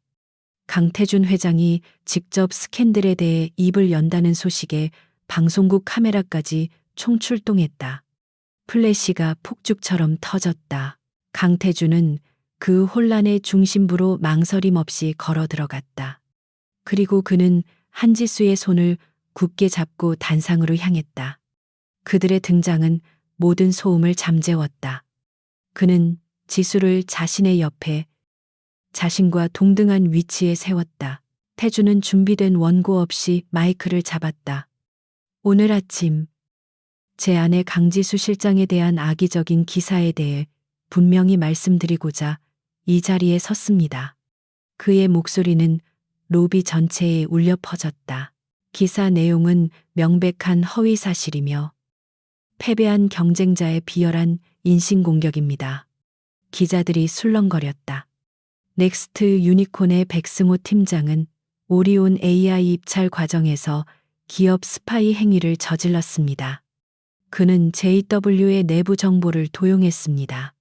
강태준 회장이 직접 스캔들에 대해 입을 연다는 소식에 방송국 카메라까지 총출동했다. 플래시가 폭죽처럼 터졌다. 강태준은 그 혼란의 중심부로 망설임 없이 걸어 들어갔다. 그리고 그는 한지수의 손을 굳게 잡고 단상으로 향했다. 그들의 등장은 모든 소음을 잠재웠다. 그는 지수를 자신의 옆에 자신과 동등한 위치에 세웠다. 태주는 준비된 원고 없이 마이크를 잡았다. 오늘 아침 제 아내 강지수 실장에 대한 악의적인 기사에 대해 분명히 말씀드리고자 이 자리에 섰습니다. 그의 목소리는 로비 전체에 울려 퍼졌다. 기사 내용은 명백한 허위 사실이며 패배한 경쟁자의 비열한 인신공격입니다. 기자들이 술렁거렸다. 넥스트 유니콘의 백승호 팀장은 오리온 AI 입찰 과정에서 기업 스파이 행위를 저질렀습니다. 그는 JW의 내부 정보를 도용했습니다.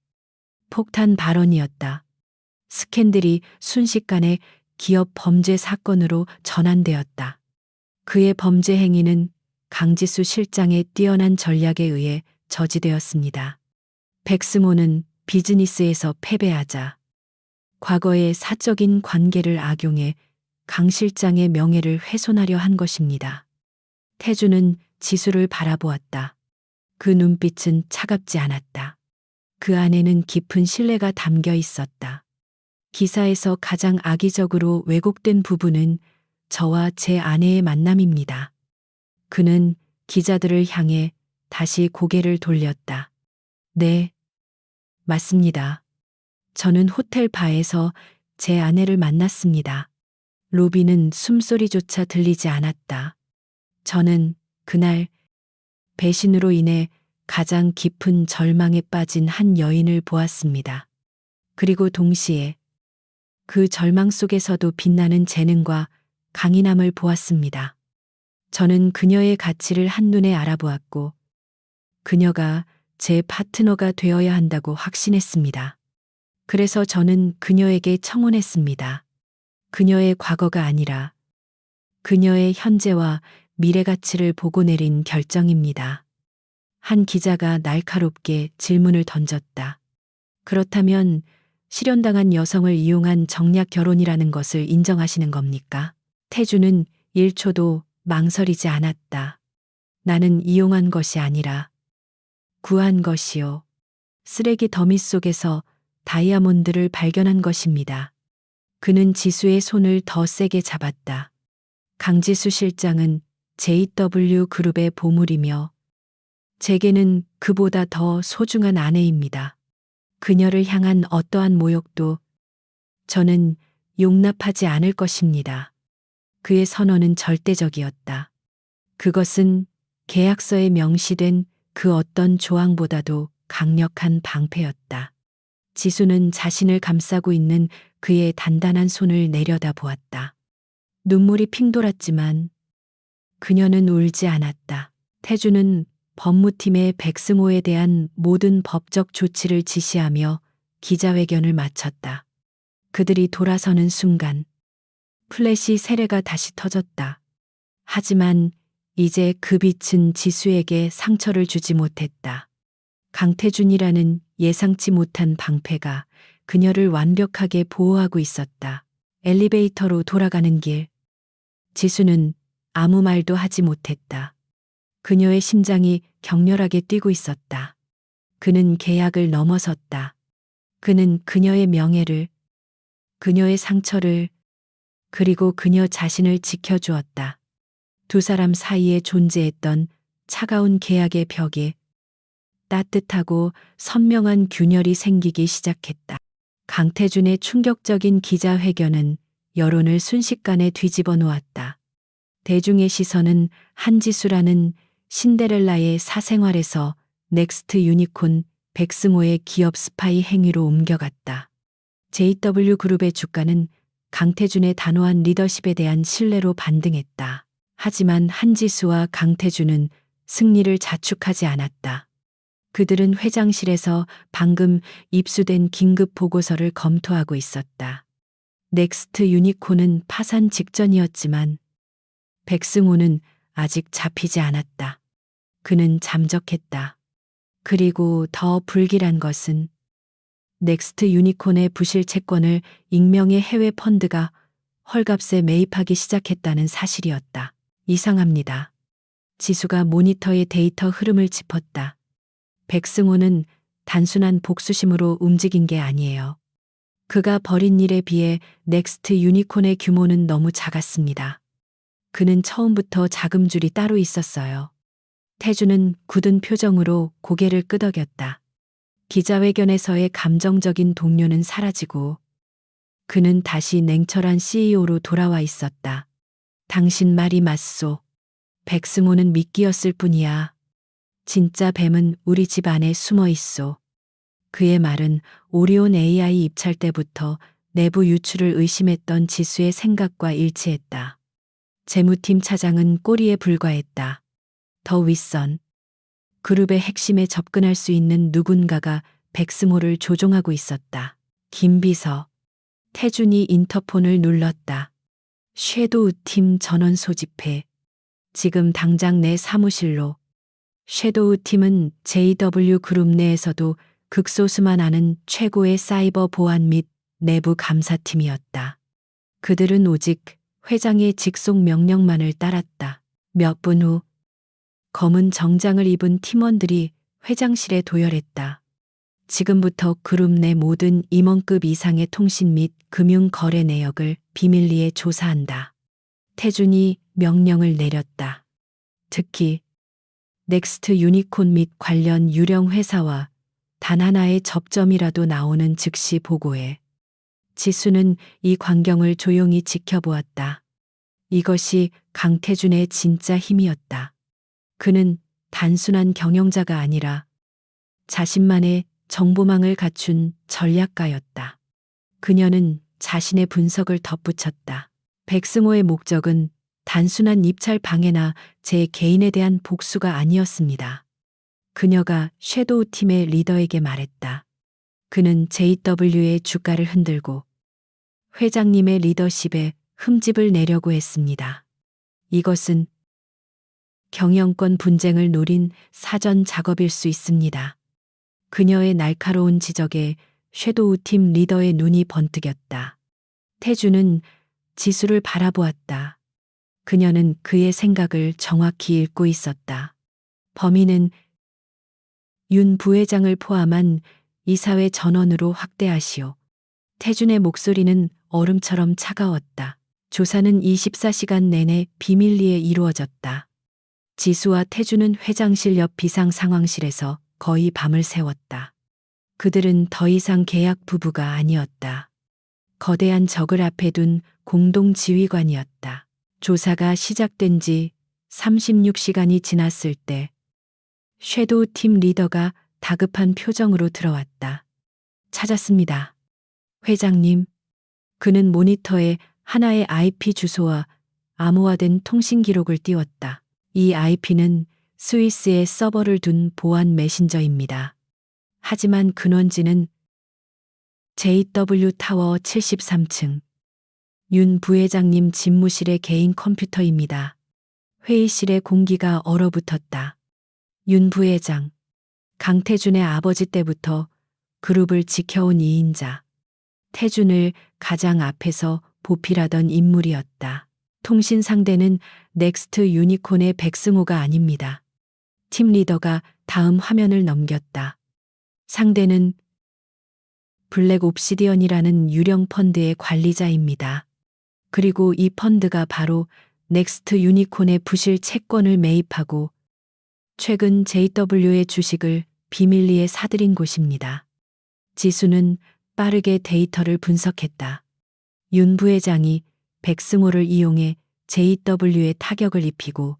폭탄 발언이었다. 스캔들이 순식간에 기업 범죄 사건으로 전환되었다. 그의 범죄 행위는 강지수 실장의 뛰어난 전략에 의해 저지되었습니다. 백승호는 비즈니스에서 패배하자 과거의 사적인 관계를 악용해 강 실장의 명예를 훼손하려 한 것입니다. 태주는 지수를 바라보았다. 그 눈빛은 차갑지 않았다. 그 안에는 깊은 신뢰가 담겨 있었다. 기사에서 가장 악의적으로 왜곡된 부분은 저와 제 아내의 만남입니다. 그는 기자들을 향해 다시 고개를 돌렸다. 네, 맞습니다. 저는 호텔 바에서 제 아내를 만났습니다. 로비는 숨소리조차 들리지 않았다. 저는 그날 배신으로 인해 가장 깊은 절망에 빠진 한 여인을 보았습니다. 그리고 동시에 그 절망 속에서도 빛나는 재능과 강인함을 보았습니다. 저는 그녀의 가치를 한눈에 알아보았고 그녀가 제 파트너가 되어야 한다고 확신했습니다. 그래서 저는 그녀에게 청혼했습니다. 그녀의 과거가 아니라 그녀의 현재와 미래 가치를 보고 내린 결정입니다. 한 기자가 날카롭게 질문을 던졌다. 그렇다면 실현당한 여성을 이용한 정략 결혼이라는 것을 인정하시는 겁니까? 태주는 1초도 망설이지 않았다. 나는 이용한 것이 아니라 구한 것이요. 쓰레기 더미 속에서 다이아몬드를 발견한 것입니다. 그는 지수의 손을 더 세게 잡았다. 강지수 실장은 JW 그룹의 보물이며 제게는 그보다 더 소중한 아내입니다. 그녀를 향한 어떠한 모욕도 저는 용납하지 않을 것입니다. 그의 선언은 절대적이었다. 그것은 계약서에 명시된 그 어떤 조항보다도 강력한 방패였다. 지수는 자신을 감싸고 있는 그의 단단한 손을 내려다 보았다. 눈물이 핑 돌았지만 그녀는 울지 않았다. 태주는 법무팀의 백승호에 대한 모든 법적 조치를 지시하며 기자회견을 마쳤다. 그들이 돌아서는 순간 플래시 세례가 다시 터졌다. 하지만 이제 그 빛은 지수에게 상처를 주지 못했다. 강태준이라는 예상치 못한 방패가 그녀를 완벽하게 보호하고 있었다. 엘리베이터로 돌아가는 길. 지수는 아무 말도 하지 못했다. 그녀의 심장이 격렬하게 뛰고 있었다. 그는 계약을 넘어섰다. 그는 그녀의 명예를, 그녀의 상처를, 그리고 그녀 자신을 지켜주었다. 두 사람 사이에 존재했던 차가운 계약의 벽에 따뜻하고 선명한 균열이 생기기 시작했다. 강태준의 충격적인 기자회견은 여론을 순식간에 뒤집어 놓았다. 대중의 시선은 한지수라는 신데렐라의 사생활에서 넥스트 유니콘 백승호의 기업 스파이 행위로 옮겨갔다. JW그룹의 주가는 강태준의 단호한 리더십에 대한 신뢰로 반등했다. 하지만 한지수와 강태준은 승리를 자축하지 않았다. 그들은 회장실에서 방금 입수된 긴급 보고서를 검토하고 있었다. 넥스트 유니콘은 파산 직전이었지만 백승호는 아직 잡히지 않았다. 그는 잠적했다. 그리고 더 불길한 것은 넥스트 유니콘의 부실 채권을 익명의 해외 펀드가 헐값에 매입하기 시작했다는 사실이었다. 이상합니다. 지수가 모니터의 데이터 흐름을 짚었다. 백승호는 단순한 복수심으로 움직인 게 아니에요. 그가 벌인 일에 비해 넥스트 유니콘의 규모는 너무 작았습니다. 그는 처음부터 자금줄이 따로 있었어요. 태주는 굳은 표정으로 고개를 끄덕였다. 기자회견에서의 감정적인 동료는 사라지고 그는 다시 냉철한 CEO로 돌아와 있었다. 당신 말이 맞소. 백승호는 미끼였을 뿐이야. 진짜 뱀은 우리 집 안에 숨어 있소. 그의 말은 오리온 AI 입찰 때부터 내부 유출을 의심했던 지수의 생각과 일치했다. 재무팀 차장은 꼬리에 불과했다. 더 윗선. 그룹의 핵심에 접근할 수 있는 누군가가 백승호를 조종하고 있었다. 김비서. 태준이 인터폰을 눌렀다. 섀도우 팀 전원 소집해. 지금 당장 내 사무실로. 섀도우 팀은 JW 그룹 내에서도 극소수만 아는 최고의 사이버 보안 및 내부 감사팀이었다. 그들은 오직 회장의 직속 명령만을 따랐다. 몇 분 후 검은 정장을 입은 팀원들이 회장실에 도열했다. 지금부터 그룹 내 모든 임원급 이상의 통신 및 금융 거래 내역을 비밀리에 조사한다. 태준이 명령을 내렸다. 특히 넥스트 유니콘 및 관련 유령 회사와 단 하나의 접점이라도 나오는 즉시 보고해. 지수는 이 광경을 조용히 지켜보았다. 이것이 강태준의 진짜 힘이었다. 그는 단순한 경영자가 아니라 자신만의 정보망을 갖춘 전략가였다. 그녀는 자신의 분석을 덧붙였다. 백승호의 목적은 단순한 입찰 방해나 제 개인에 대한 복수가 아니었습니다. 그녀가 섀도우 팀의 리더에게 말했다. 그는 JW의 주가를 흔들고 회장님의 리더십에 흠집을 내려고 했습니다. 이것은 경영권 분쟁을 노린 사전 작업일 수 있습니다. 그녀의 날카로운 지적에 섀도우 팀 리더의 눈이 번뜩였다. 태주는 지수를 바라보았다. 그녀는 그의 생각을 정확히 읽고 있었다. 범인은 윤 부회장을 포함한 이사회 전원으로 확대하시오. 태준의 목소리는 얼음처럼 차가웠다. 조사는 24시간 내내 비밀리에 이루어졌다. 지수와 태준은 회장실 옆 비상상황실에서 거의 밤을 새웠다. 그들은 더 이상 계약 부부가 아니었다. 거대한 적을 앞에 둔 공동 지휘관이었다. 조사가 시작된 지 36시간이 지났을 때 섀도우 팀 리더가 다급한 표정으로 들어왔다. 찾았습니다. 회장님. 그는 모니터에 하나의 IP 주소와 암호화된 통신 기록을 띄웠다. 이 IP는 스위스에 서버를 둔 보안 메신저입니다. 하지만 근원지는 JW 타워 73층. 윤 부회장님 집무실의 개인 컴퓨터입니다. 회의실의 공기가 얼어붙었다. 윤 부회장. 강태준의 아버지 때부터 그룹을 지켜온 2인자. 태준을 가장 앞에서 보필하던 인물이었다. 통신 상대는 넥스트 유니콘의 백승호가 아닙니다. 팀 리더가 다음 화면을 넘겼다. 상대는 블랙 옵시디언이라는 유령 펀드의 관리자입니다. 그리고 이 펀드가 바로 넥스트 유니콘의 부실 채권을 매입하고 최근 JW의 주식을 비밀리에 사들인 곳입니다. 지수는 빠르게 데이터를 분석했다. 윤 부회장이 백승호를 이용해 JW에 타격을 입히고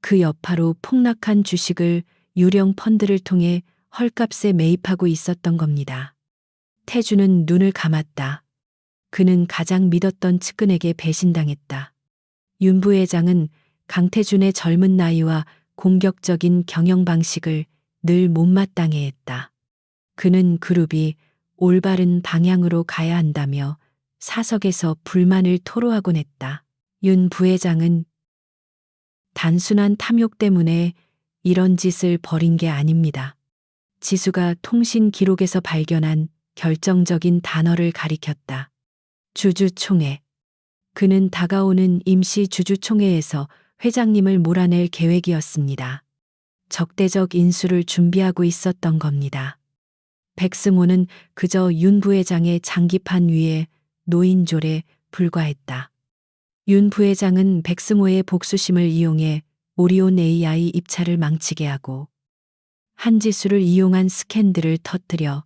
그 여파로 폭락한 주식을 유령 펀드를 통해 헐값에 매입하고 있었던 겁니다. 태주는 눈을 감았다. 그는 가장 믿었던 측근에게 배신당했다. 윤 부회장은 강태준의 젊은 나이와 공격적인 경영 방식을 늘 못마땅해 했다. 그는 그룹이 올바른 방향으로 가야 한다며 사석에서 불만을 토로하곤 했다. 윤 부회장은 단순한 탐욕 때문에 이런 짓을 벌인 게 아닙니다. 지수가 통신 기록에서 발견한 결정적인 단어를 가리켰다. 주주총회. 그는 다가오는 임시 주주총회에서 회장님을 몰아낼 계획이었습니다. 적대적 인수를 준비하고 있었던 겁니다. 백승호는 그저 윤 부회장의 장기판 위에 노인졸에 불과했다. 윤 부회장은 백승호의 복수심을 이용해 오리온 AI 입찰을 망치게 하고 한지수를 이용한 스캔들을 터뜨려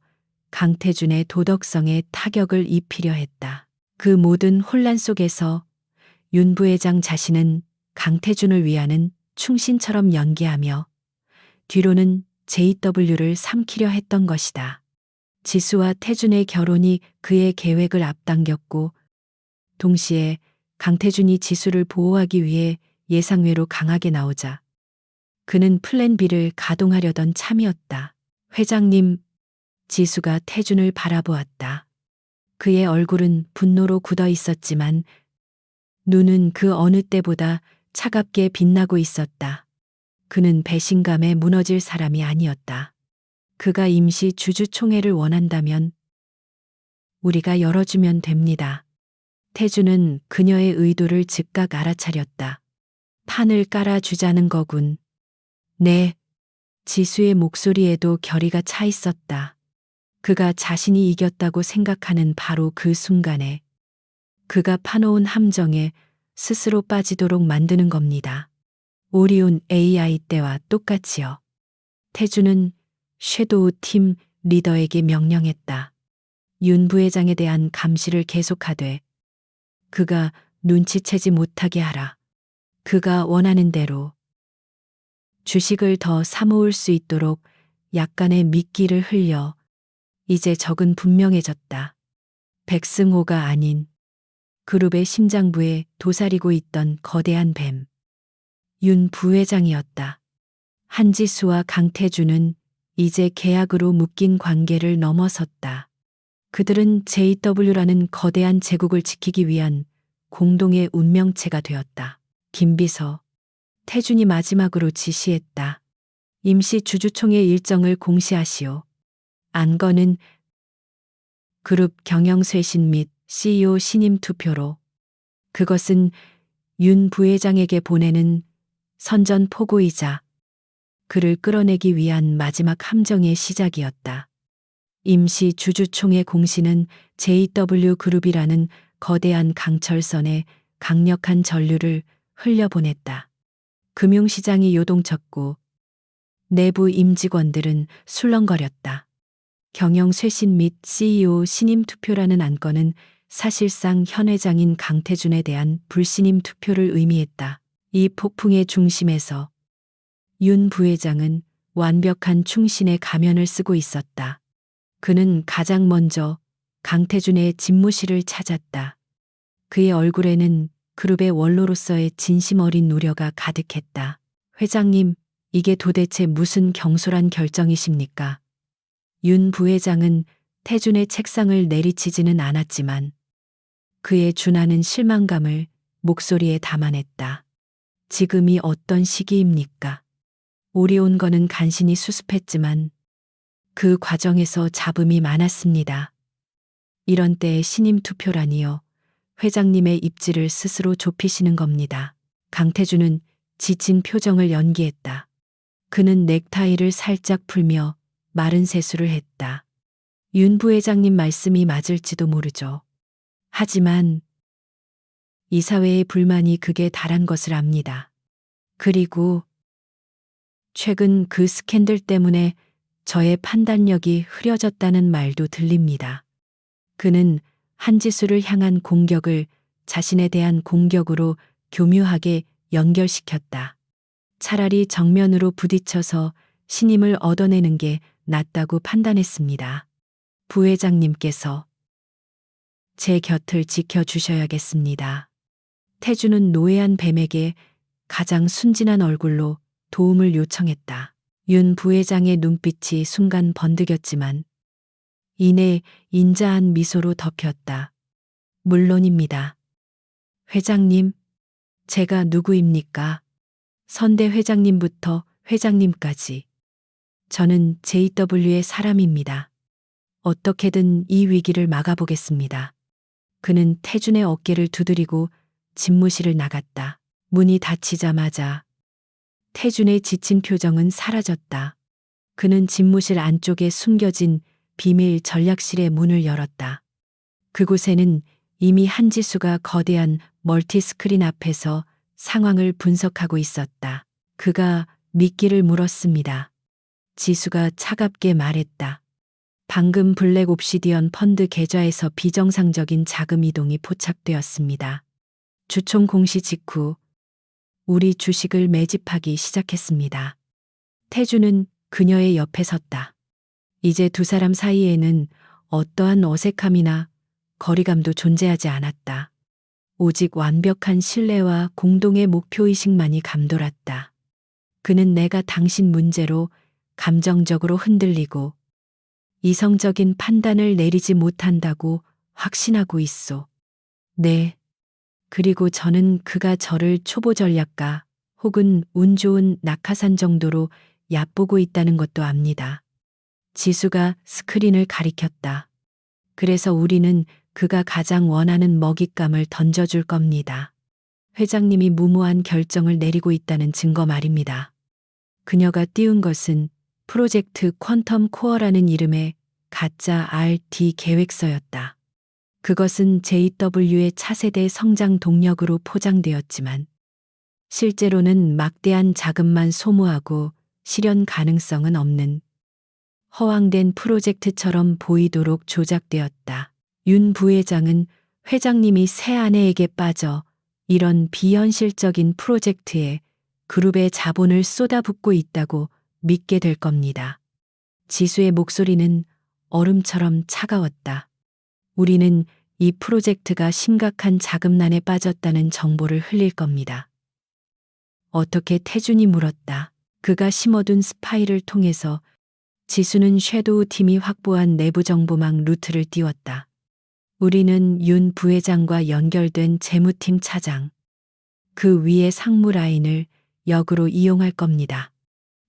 강태준의 도덕성에 타격을 입히려 했다. 그 모든 혼란 속에서 윤 부회장 자신은 강태준을 위하는 충신처럼 연기하며 뒤로는 JW를 삼키려 했던 것이다. 지수와 태준의 결혼이 그의 계획을 앞당겼고 동시에 강태준이 지수를 보호하기 위해 예상외로 강하게 나오자 그는 플랜 B를 가동하려던 참이었다. 회장님, 지수가 태준을 바라보았다. 그의 얼굴은 분노로 굳어 있었지만 눈은 그 어느 때보다 차갑게 빛나고 있었다. 그는 배신감에 무너질 사람이 아니었다. 그가 임시 주주총회를 원한다면 우리가 열어주면 됩니다. 태주는 그녀의 의도를 즉각 알아차렸다. 판을 깔아주자는 거군. 네. 지수의 목소리에도 결의가 차 있었다. 그가 자신이 이겼다고 생각하는 바로 그 순간에 그가 파놓은 함정에 스스로 빠지도록 만드는 겁니다. 오리온 AI 때와 똑같이요. 태주는 섀도우 팀 리더에게 명령했다. 윤 부회장에 대한 감시를 계속하되 그가 눈치채지 못하게 하라. 그가 원하는 대로 주식을 더 사모을 수 있도록 약간의 미끼를 흘려 이제 적은 분명해졌다. 백승호가 아닌 그룹의 심장부에 도사리고 있던 거대한 뱀. 윤 부회장이었다. 한지수와 강태준은 이제 계약으로 묶인 관계를 넘어섰다. 그들은 JW라는 거대한 제국을 지키기 위한 공동의 운명체가 되었다. 김비서. 태준이 마지막으로 지시했다. 임시 주주총회 일정을 공시하시오. 안건은 그룹 경영 쇄신 및 CEO 신임 투표로. 그것은 윤 부회장에게 보내는 선전포고이자 그를 끌어내기 위한 마지막 함정의 시작이었다. 임시 주주총회 공시는 JW그룹이라는 거대한 강철선에 강력한 전류를 흘려보냈다. 금융시장이 요동쳤고 내부 임직원들은 술렁거렸다. 경영 쇄신 및 CEO 신임 투표라는 안건은 사실상 현 회장인 강태준에 대한 불신임 투표를 의미했다. 이 폭풍의 중심에서 윤 부회장은 완벽한 충신의 가면을 쓰고 있었다. 그는 가장 먼저 강태준의 집무실을 찾았다. 그의 얼굴에는 그룹의 원로로서의 진심 어린 우려가 가득했다. 회장님, 이게 도대체 무슨 경솔한 결정이십니까? 윤 부회장은 태준의 책상을 내리치지는 않았지만 그의 준하는 실망감을 목소리에 담아냈다. 지금이 어떤 시기입니까? 오리온 거는 간신히 수습했지만 그 과정에서 잡음이 많았습니다. 이런 때에 신임 투표라니요. 회장님의 입지를 스스로 좁히시는 겁니다. 강태준은 지친 표정을 연기했다. 그는 넥타이를 살짝 풀며 마른 세수를 했다. 윤 부회장님 말씀이 맞을지도 모르죠. 하지만 이사회의 불만이 극에 달한 것을 압니다. 그리고 최근 그 스캔들 때문에 저의 판단력이 흐려졌다는 말도 들립니다. 그는 한지수를 향한 공격을 자신에 대한 공격으로 교묘하게 연결시켰다. 차라리 정면으로 부딪혀서 신임을 얻어내는 게 낫다고 판단했습니다. 부회장님께서 제 곁을 지켜주셔야겠습니다. 태주는 노예한 뱀에게 가장 순진한 얼굴로 도움을 요청했다. 윤 부회장의 눈빛이 순간 번득였지만 이내 인자한 미소로 덮였다. 물론입니다. 회장님, 제가 누구입니까? 선대 회장님부터 회장님까지. 저는 JW의 사람입니다. 어떻게든 이 위기를 막아보겠습니다. 그는 태준의 어깨를 두드리고 집무실을 나갔다. 문이 닫히자마자 태준의 지친 표정은 사라졌다. 그는 집무실 안쪽에 숨겨진 비밀 전략실의 문을 열었다. 그곳에는 이미 한지수가 거대한 멀티스크린 앞에서 상황을 분석하고 있었다. 그가 미끼를 물었습니다. 지수가 차갑게 말했다. 방금 블랙 옵시디언 펀드 계좌에서 비정상적인 자금 이동이 포착되었습니다. 주총 공시 직후 우리 주식을 매집하기 시작했습니다. 태주는 그녀의 옆에 섰다. 이제 두 사람 사이에는 어떠한 어색함이나 거리감도 존재하지 않았다. 오직 완벽한 신뢰와 공동의 목표의식만이 감돌았다. 그는 내가 당신 문제로 감정적으로 흔들리고 이성적인 판단을 내리지 못한다고 확신하고 있소. 네. 그리고 저는 그가 저를 초보 전략가 혹은 운 좋은 낙하산 정도로 얕보고 있다는 것도 압니다. 지수가 스크린을 가리켰다. 그래서 우리는 그가 가장 원하는 먹잇감을 던져줄 겁니다. 회장님이 무모한 결정을 내리고 있다는 증거 말입니다. 그녀가 띄운 것은 프로젝트 퀀텀 코어라는 이름의 가짜 RD 계획서였다. 그것은 JW의 차세대 성장 동력으로 포장되었지만 실제로는 막대한 자금만 소모하고 실현 가능성은 없는 허황된 프로젝트처럼 보이도록 조작되었다. 윤 부회장은 회장님이 새 아내에게 빠져 이런 비현실적인 프로젝트에 그룹의 자본을 쏟아붓고 있다고 믿게 될 겁니다. 지수의 목소리는 얼음처럼 차가웠다. 우리는 이 프로젝트가 심각한 자금난에 빠졌다는 정보를 흘릴 겁니다. 어떻게 태준이 물었다. 그가 심어둔 스파이를 통해서 지수는 섀도우 팀이 확보한 내부 정보망 루트를 띄웠다. 우리는 윤 부회장과 연결된 재무팀 차장, 그 위의 상무 라인을 역으로 이용할 겁니다.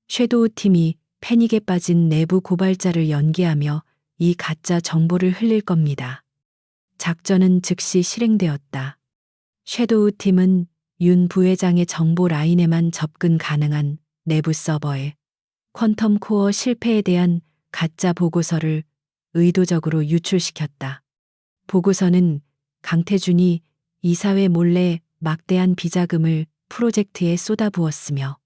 섀도우 팀이 패닉에 빠진 내부 고발자를 연기하며 이 가짜 정보를 흘릴 겁니다. 작전은 즉시 실행되었다. 섀도우 팀은 윤 부회장의 정보 라인에만 접근 가능한 내부 서버에 퀀텀 코어 실패에 대한 가짜 보고서를 의도적으로 유출시켰다. 보고서는 강태준이 이사회 몰래 막대한 비자금을 프로젝트에 쏟아부었으며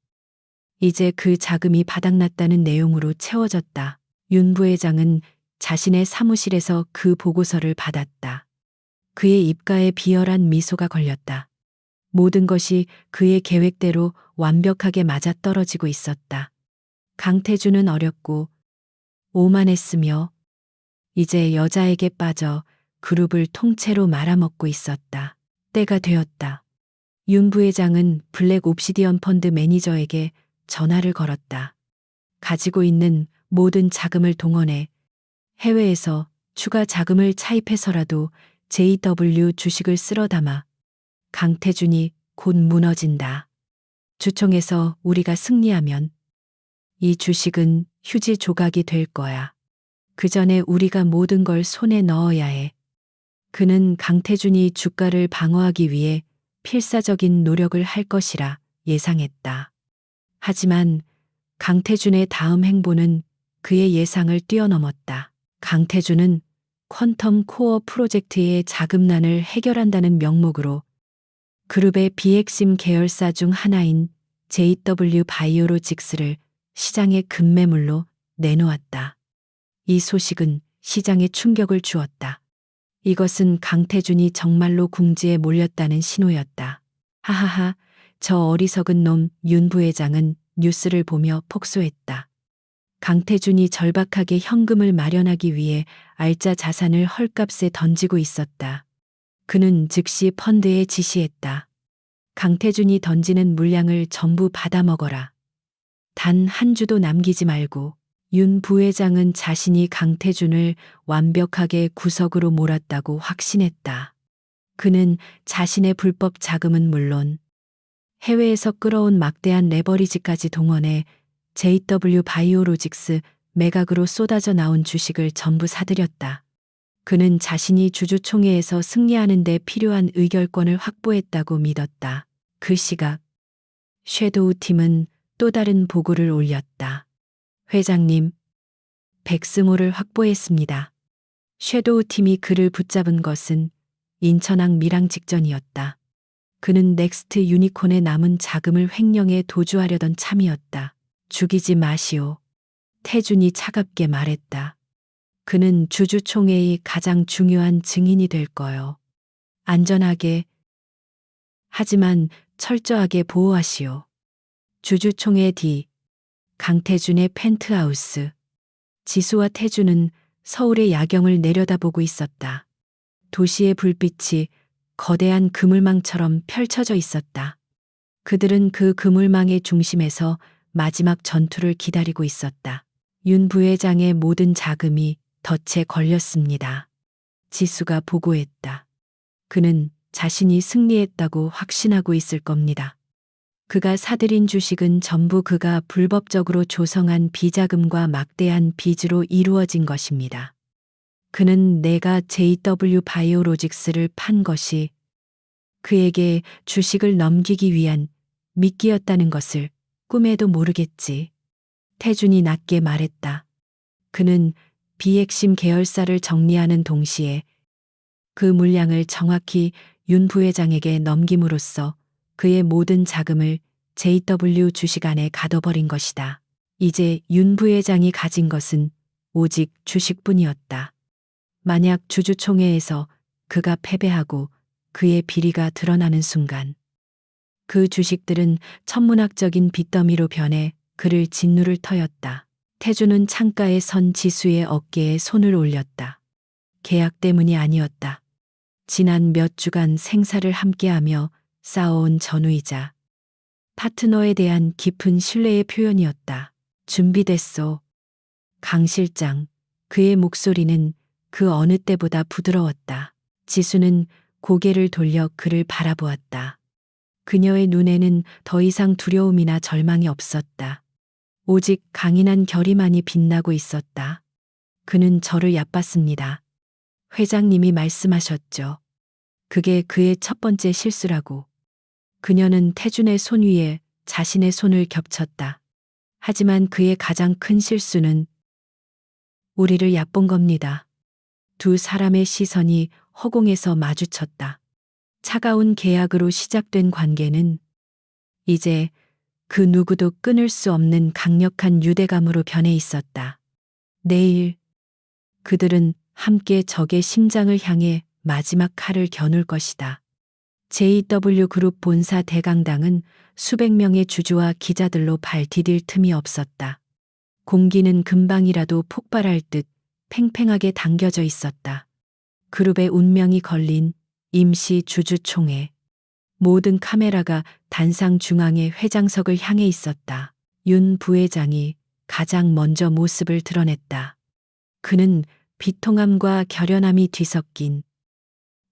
이제 그 자금이 바닥났다는 내용으로 채워졌다. 윤 부회장은 자신의 사무실에서 그 보고서를 받았다. 그의 입가에 비열한 미소가 걸렸다. 모든 것이 그의 계획대로 완벽하게 맞아떨어지고 있었다. 강태준은 어렸고 오만했으며 이제 여자에게 빠져 그룹을 통째로 말아먹고 있었다. 때가 되었다. 윤 부회장은 블랙 옵시디언 펀드 매니저에게 전화를 걸었다. 가지고 있는 모든 자금을 동원해 해외에서 추가 자금을 차입해서라도 JW 주식을 쓸어 담아 강태준이 곧 무너진다. 주총에서 우리가 승리하면 이 주식은 휴지 조각이 될 거야. 그 전에 우리가 모든 걸 손에 넣어야 해. 그는 강태준이 주가를 방어하기 위해 필사적인 노력을 할 것이라 예상했다. 하지만 강태준의 다음 행보는 그의 예상을 뛰어넘었다. 강태준은 퀀텀 코어 프로젝트의 자금난을 해결한다는 명목으로 그룹의 비핵심 계열사 중 하나인 JW 바이오로직스를 시장의 급매물로 내놓았다. 이 소식은 시장에 충격을 주었다. 이것은 강태준이 정말로 궁지에 몰렸다는 신호였다. 하하하, 저 어리석은 놈. 윤 부회장은 뉴스를 보며 폭소했다. 강태준이 절박하게 현금을 마련하기 위해 알짜 자산을 헐값에 던지고 있었다. 그는 즉시 펀드에 지시했다. 강태준이 던지는 물량을 전부 받아먹어라. 단 한 주도 남기지 말고. 윤 부회장은 자신이 강태준을 완벽하게 구석으로 몰았다고 확신했다. 그는 자신의 불법 자금은 물론 해외에서 끌어온 막대한 레버리지까지 동원해 JW 바이오로직스 매각으로 쏟아져 나온 주식을 전부 사들였다. 그는 자신이 주주총회에서 승리하는 데 필요한 의결권을 확보했다고 믿었다. 그 시각 섀도우 팀은 또 다른 보고를 올렸다. 회장님, 백승호를 확보했습니다. 섀도우 팀이 그를 붙잡은 것은 인천항 밀항 직전이었다. 그는 넥스트 유니콘의 남은 자금을 횡령해 도주하려던 참이었다. 죽이지 마시오. 태준이 차갑게 말했다. 그는 주주총회의 가장 중요한 증인이 될 거요. 안전하게, 하지만 철저하게 보호하시오. 주주총회 뒤 강태준의 펜트하우스. 지수와 태준은 서울의 야경을 내려다보고 있었다. 도시의 불빛이 거대한 그물망처럼 펼쳐져 있었다. 그들은 그 그물망의 중심에서 마지막 전투를 기다리고 있었다. 윤 부회장의 모든 자금이 덫에 걸렸습니다. 지수가 보고했다. 그는 자신이 승리했다고 확신하고 있을 겁니다. 그가 사들인 주식은 전부 그가 불법적으로 조성한 비자금과 막대한 빚으로 이루어진 것입니다. 그는 내가 JW 바이오로직스를 판 것이 그에게 주식을 넘기기 위한 미끼였다는 것을 꿈에도 모르겠지. 태준이 낮게 말했다. 그는 비핵심 계열사를 정리하는 동시에 그 물량을 정확히 윤 부회장에게 넘김으로써 그의 모든 자금을 JW 주식 안에 가둬버린 것이다. 이제 윤 부회장이 가진 것은 오직 주식뿐이었다. 만약 주주총회에서 그가 패배하고 그의 비리가 드러나는 순간 그 주식들은 천문학적인 빚더미로 변해 그를 진누를 터였다. 태준은 창가에 선 지수의 어깨에 손을 올렸다. 계약 때문이 아니었다. 지난 몇 주간 생사를 함께하며 쌓아온 전우이자 파트너에 대한 깊은 신뢰의 표현이었다. 준비됐소. 강 실장. 그의 목소리는 그 어느 때보다 부드러웠다. 지수는 고개를 돌려 그를 바라보았다. 그녀의 눈에는 더 이상 두려움이나 절망이 없었다. 오직 강인한 결의만이 빛나고 있었다. 그는 저를 얕봤습니다. 회장님이 말씀하셨죠. 그게 그의 첫 번째 실수라고. 그녀는 태준의 손 위에 자신의 손을 겹쳤다. 하지만 그의 가장 큰 실수는 우리를 얕본 겁니다. 두 사람의 시선이 허공에서 마주쳤다. 차가운 계약으로 시작된 관계는 이제 그 누구도 끊을 수 없는 강력한 유대감으로 변해 있었다. 내일 그들은 함께 적의 심장을 향해 마지막 칼을 겨눌 것이다. JW 그룹 본사 대강당은 수백 명의 주주와 기자들로 발 디딜 틈이 없었다. 공기는 금방이라도 폭발할 듯 팽팽하게 당겨져 있었다. 그룹의 운명이 걸린 임시 주주총회. 모든 카메라가 단상 중앙의 회장석을 향해 있었다. 윤 부회장이 가장 먼저 모습을 드러냈다. 그는 비통함과 결연함이 뒤섞인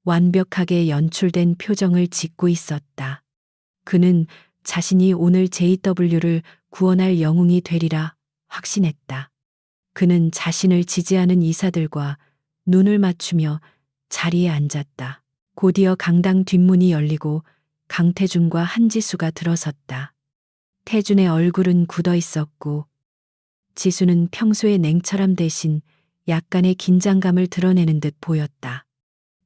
완벽하게 연출된 표정을 짓고 있었다. 그는 자신이 오늘 JW를 구원할 영웅이 되리라 확신했다. 그는 자신을 지지하는 이사들과 눈을 맞추며 자리에 앉았다. 곧이어 강당 뒷문이 열리고 강태준과 한지수가 들어섰다. 태준의 얼굴은 굳어 있었고 지수는 평소의 냉철함 대신 약간의 긴장감을 드러내는 듯 보였다.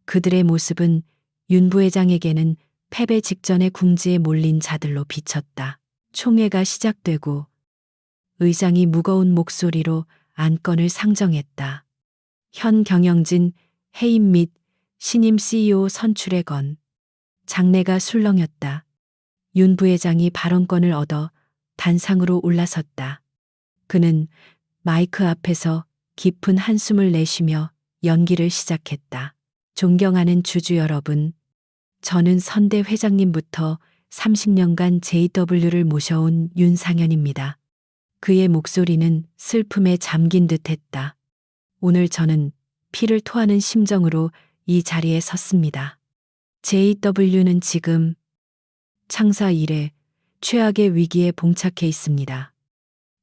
그들의 모습은 윤 부회장에게는 패배 직전의 궁지에 몰린 자들로 비쳤다. 총회가 시작되고 의장이 무거운 목소리로 안건을 상정했다. 현 경영진 해임 및 신임 CEO 선출에 건 장내가 술렁였다. 윤 부회장이 발언권을 얻어 단상으로 올라섰다. 그는 마이크 앞에서 깊은 한숨을 내쉬며 연기를 시작했다. 존경하는 주주 여러분, 저는 선대 회장님부터 30년간 JW를 모셔온 윤상현입니다. 그의 목소리는 슬픔에 잠긴 듯 했다. 오늘 저는 피를 토하는 심정으로 이 자리에 섰습니다. JW는 지금 창사 이래 최악의 위기에 봉착해 있습니다.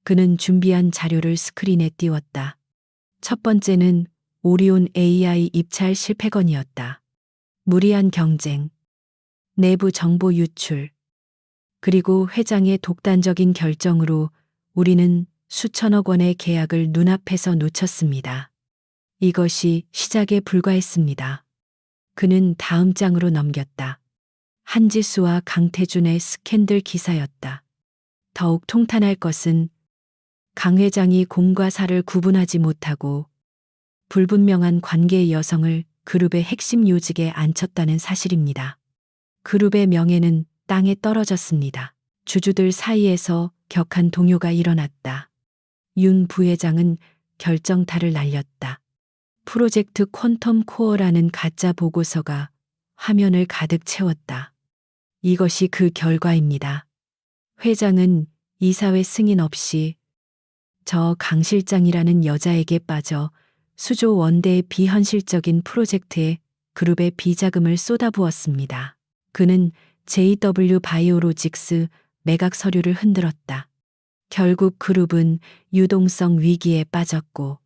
그는 준비한 자료를 스크린에 띄웠다. 첫 번째는 오리온 AI 입찰 실패건이었다. 무리한 경쟁, 내부 정보 유출, 그리고 회장의 독단적인 결정으로 우리는 수천억 원의 계약을 눈앞에서 놓쳤습니다. 이것이 시작에 불과했습니다. 그는 다음 장으로 넘겼다. 한지수와 강태준의 스캔들 기사였다. 더욱 통탄할 것은 강 회장이 공과 사를 구분하지 못하고 불분명한 관계의 여성을 그룹의 핵심 요직에 앉혔다는 사실입니다. 그룹의 명예는 땅에 떨어졌습니다. 주주들 사이에서 격한 동요가 일어났다. 윤 부회장은 결정타를 날렸다. 프로젝트 퀀텀 코어라는 가짜 보고서가 화면을 가득 채웠다. 이것이 그 결과입니다. 회장은 이사회 승인 없이 저 강 실장이라는 여자에게 빠져 수조 원대의 비현실적인 프로젝트에 그룹의 비자금을 쏟아부었습니다. 그는 JW 바이오로직스 매각 서류를 흔들었다. 결국 그룹은 유동성 위기에 빠졌고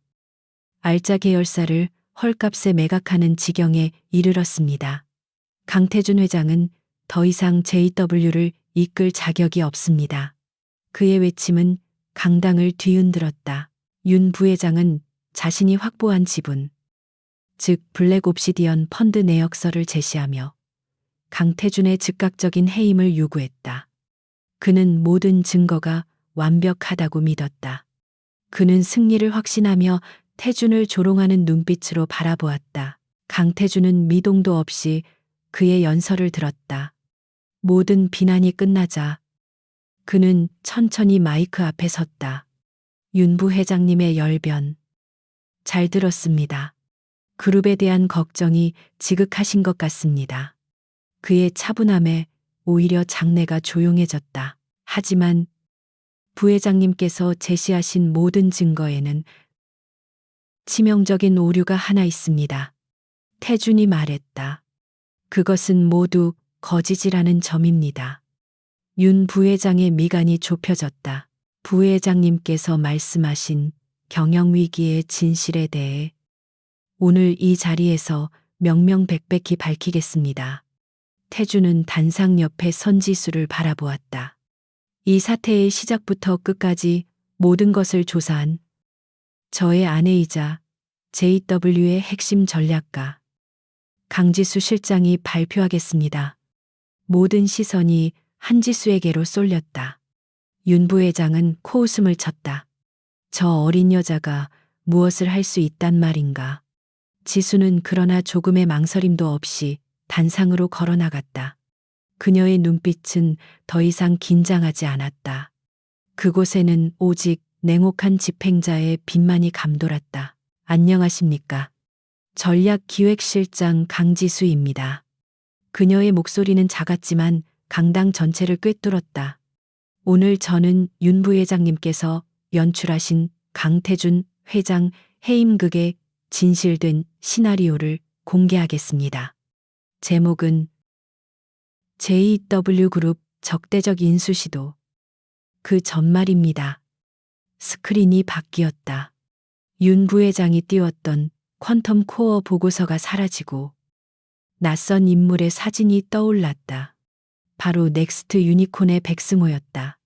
알짜 계열사를 헐값에 매각하는 지경에 이르렀습니다. 강태준 회장은 더 이상 JW를 이끌 자격이 없습니다. 그의 외침은 강당을 뒤흔들었다. 윤 부회장은 자신이 확보한 지분, 즉 블랙 옵시디언 펀드 내역서를 제시하며 강태준의 즉각적인 해임을 요구했다. 그는 모든 증거가 완벽하다고 믿었다. 그는 승리를 확신하며 태준을 조롱하는 눈빛으로 바라보았다. 강태준은 미동도 없이 그의 연설을 들었다. 모든 비난이 끝나자 그는 천천히 마이크 앞에 섰다. 윤 부회장님의 열변. 잘 들었습니다. 그룹에 대한 걱정이 지극하신 것 같습니다. 그의 차분함에 오히려 장내가 조용해졌다. 하지만 부회장님께서 제시하신 모든 증거에는 치명적인 오류가 하나 있습니다. 태준이 말했다. 그것은 모두 거짓이라는 점입니다. 윤 부회장의 미간이 좁혀졌다. 부회장님께서 말씀하신 경영위기의 진실에 대해 오늘 이 자리에서 명명백백히 밝히겠습니다. 태준은 단상 옆에 선지수를 바라보았다. 이 사태의 시작부터 끝까지 모든 것을 조사한 저의 아내이자 JW의 핵심 전략가 강지수 실장이 발표하겠습니다. 모든 시선이 한지수에게로 쏠렸다. 윤 부회장은 코웃음을 쳤다. 저 어린 여자가 무엇을 할 수 있단 말인가. 지수는 그러나 조금의 망설임도 없이 단상으로 걸어나갔다. 그녀의 눈빛은 더 이상 긴장하지 않았다. 그곳에는 오직 냉혹한 집행자의 빛만이 감돌았다. 안녕하십니까. 전략기획실장 강지수입니다. 그녀의 목소리는 작았지만 강당 전체를 꿰뚫었다. 오늘 저는 윤 부회장님께서 연출하신 강태준 회장 해임극의 진실된 시나리오를 공개하겠습니다. 제목은 JW그룹 적대적 인수 시도. 그 전말입니다. 스크린이 바뀌었다. 윤 부회장이 띄웠던 퀀텀 코어 보고서가 사라지고 낯선 인물의 사진이 떠올랐다. 바로 넥스트 유니콘의 백승호였다.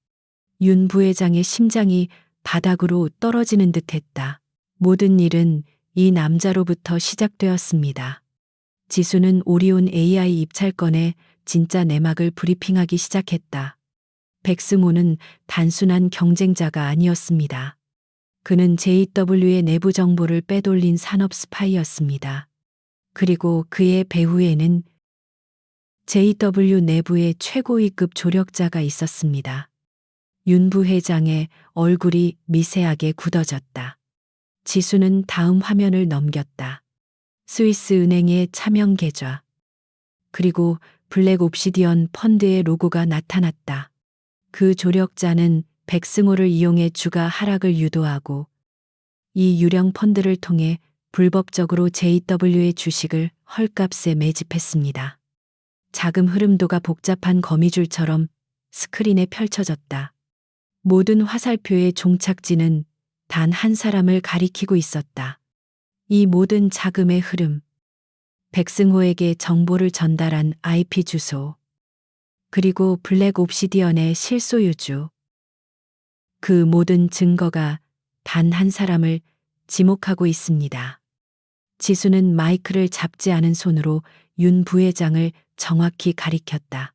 윤 부회장의 심장이 바닥으로 떨어지는 듯했다. 모든 일은 이 남자로부터 시작되었습니다. 지수는 오리온 AI 입찰건의 진짜 내막을 브리핑하기 시작했다. 백승호는 단순한 경쟁자가 아니었습니다. 그는 JW의 내부 정보를 빼돌린 산업 스파이였습니다. 그리고 그의 배후에는 JW 내부의 최고위급 조력자가 있었습니다. 윤 부회장의 얼굴이 미세하게 굳어졌다. 지수는 다음 화면을 넘겼다. 스위스 은행의 차명 계좌. 그리고 블랙 옵시디언 펀드의 로고가 나타났다. 그 조력자는 백승호를 이용해 주가 하락을 유도하고 이 유령 펀드를 통해 불법적으로 JW의 주식을 헐값에 매집했습니다. 자금 흐름도가 복잡한 거미줄처럼 스크린에 펼쳐졌다. 모든 화살표의 종착지는 단 한 사람을 가리키고 있었다. 이 모든 자금의 흐름. 백승호에게 정보를 전달한 IP 주소. 그리고 블랙 옵시디언의 실소유주. 그 모든 증거가 단 한 사람을 지목하고 있습니다. 지수는 마이크를 잡지 않은 손으로 윤 부회장을 정확히 가리켰다.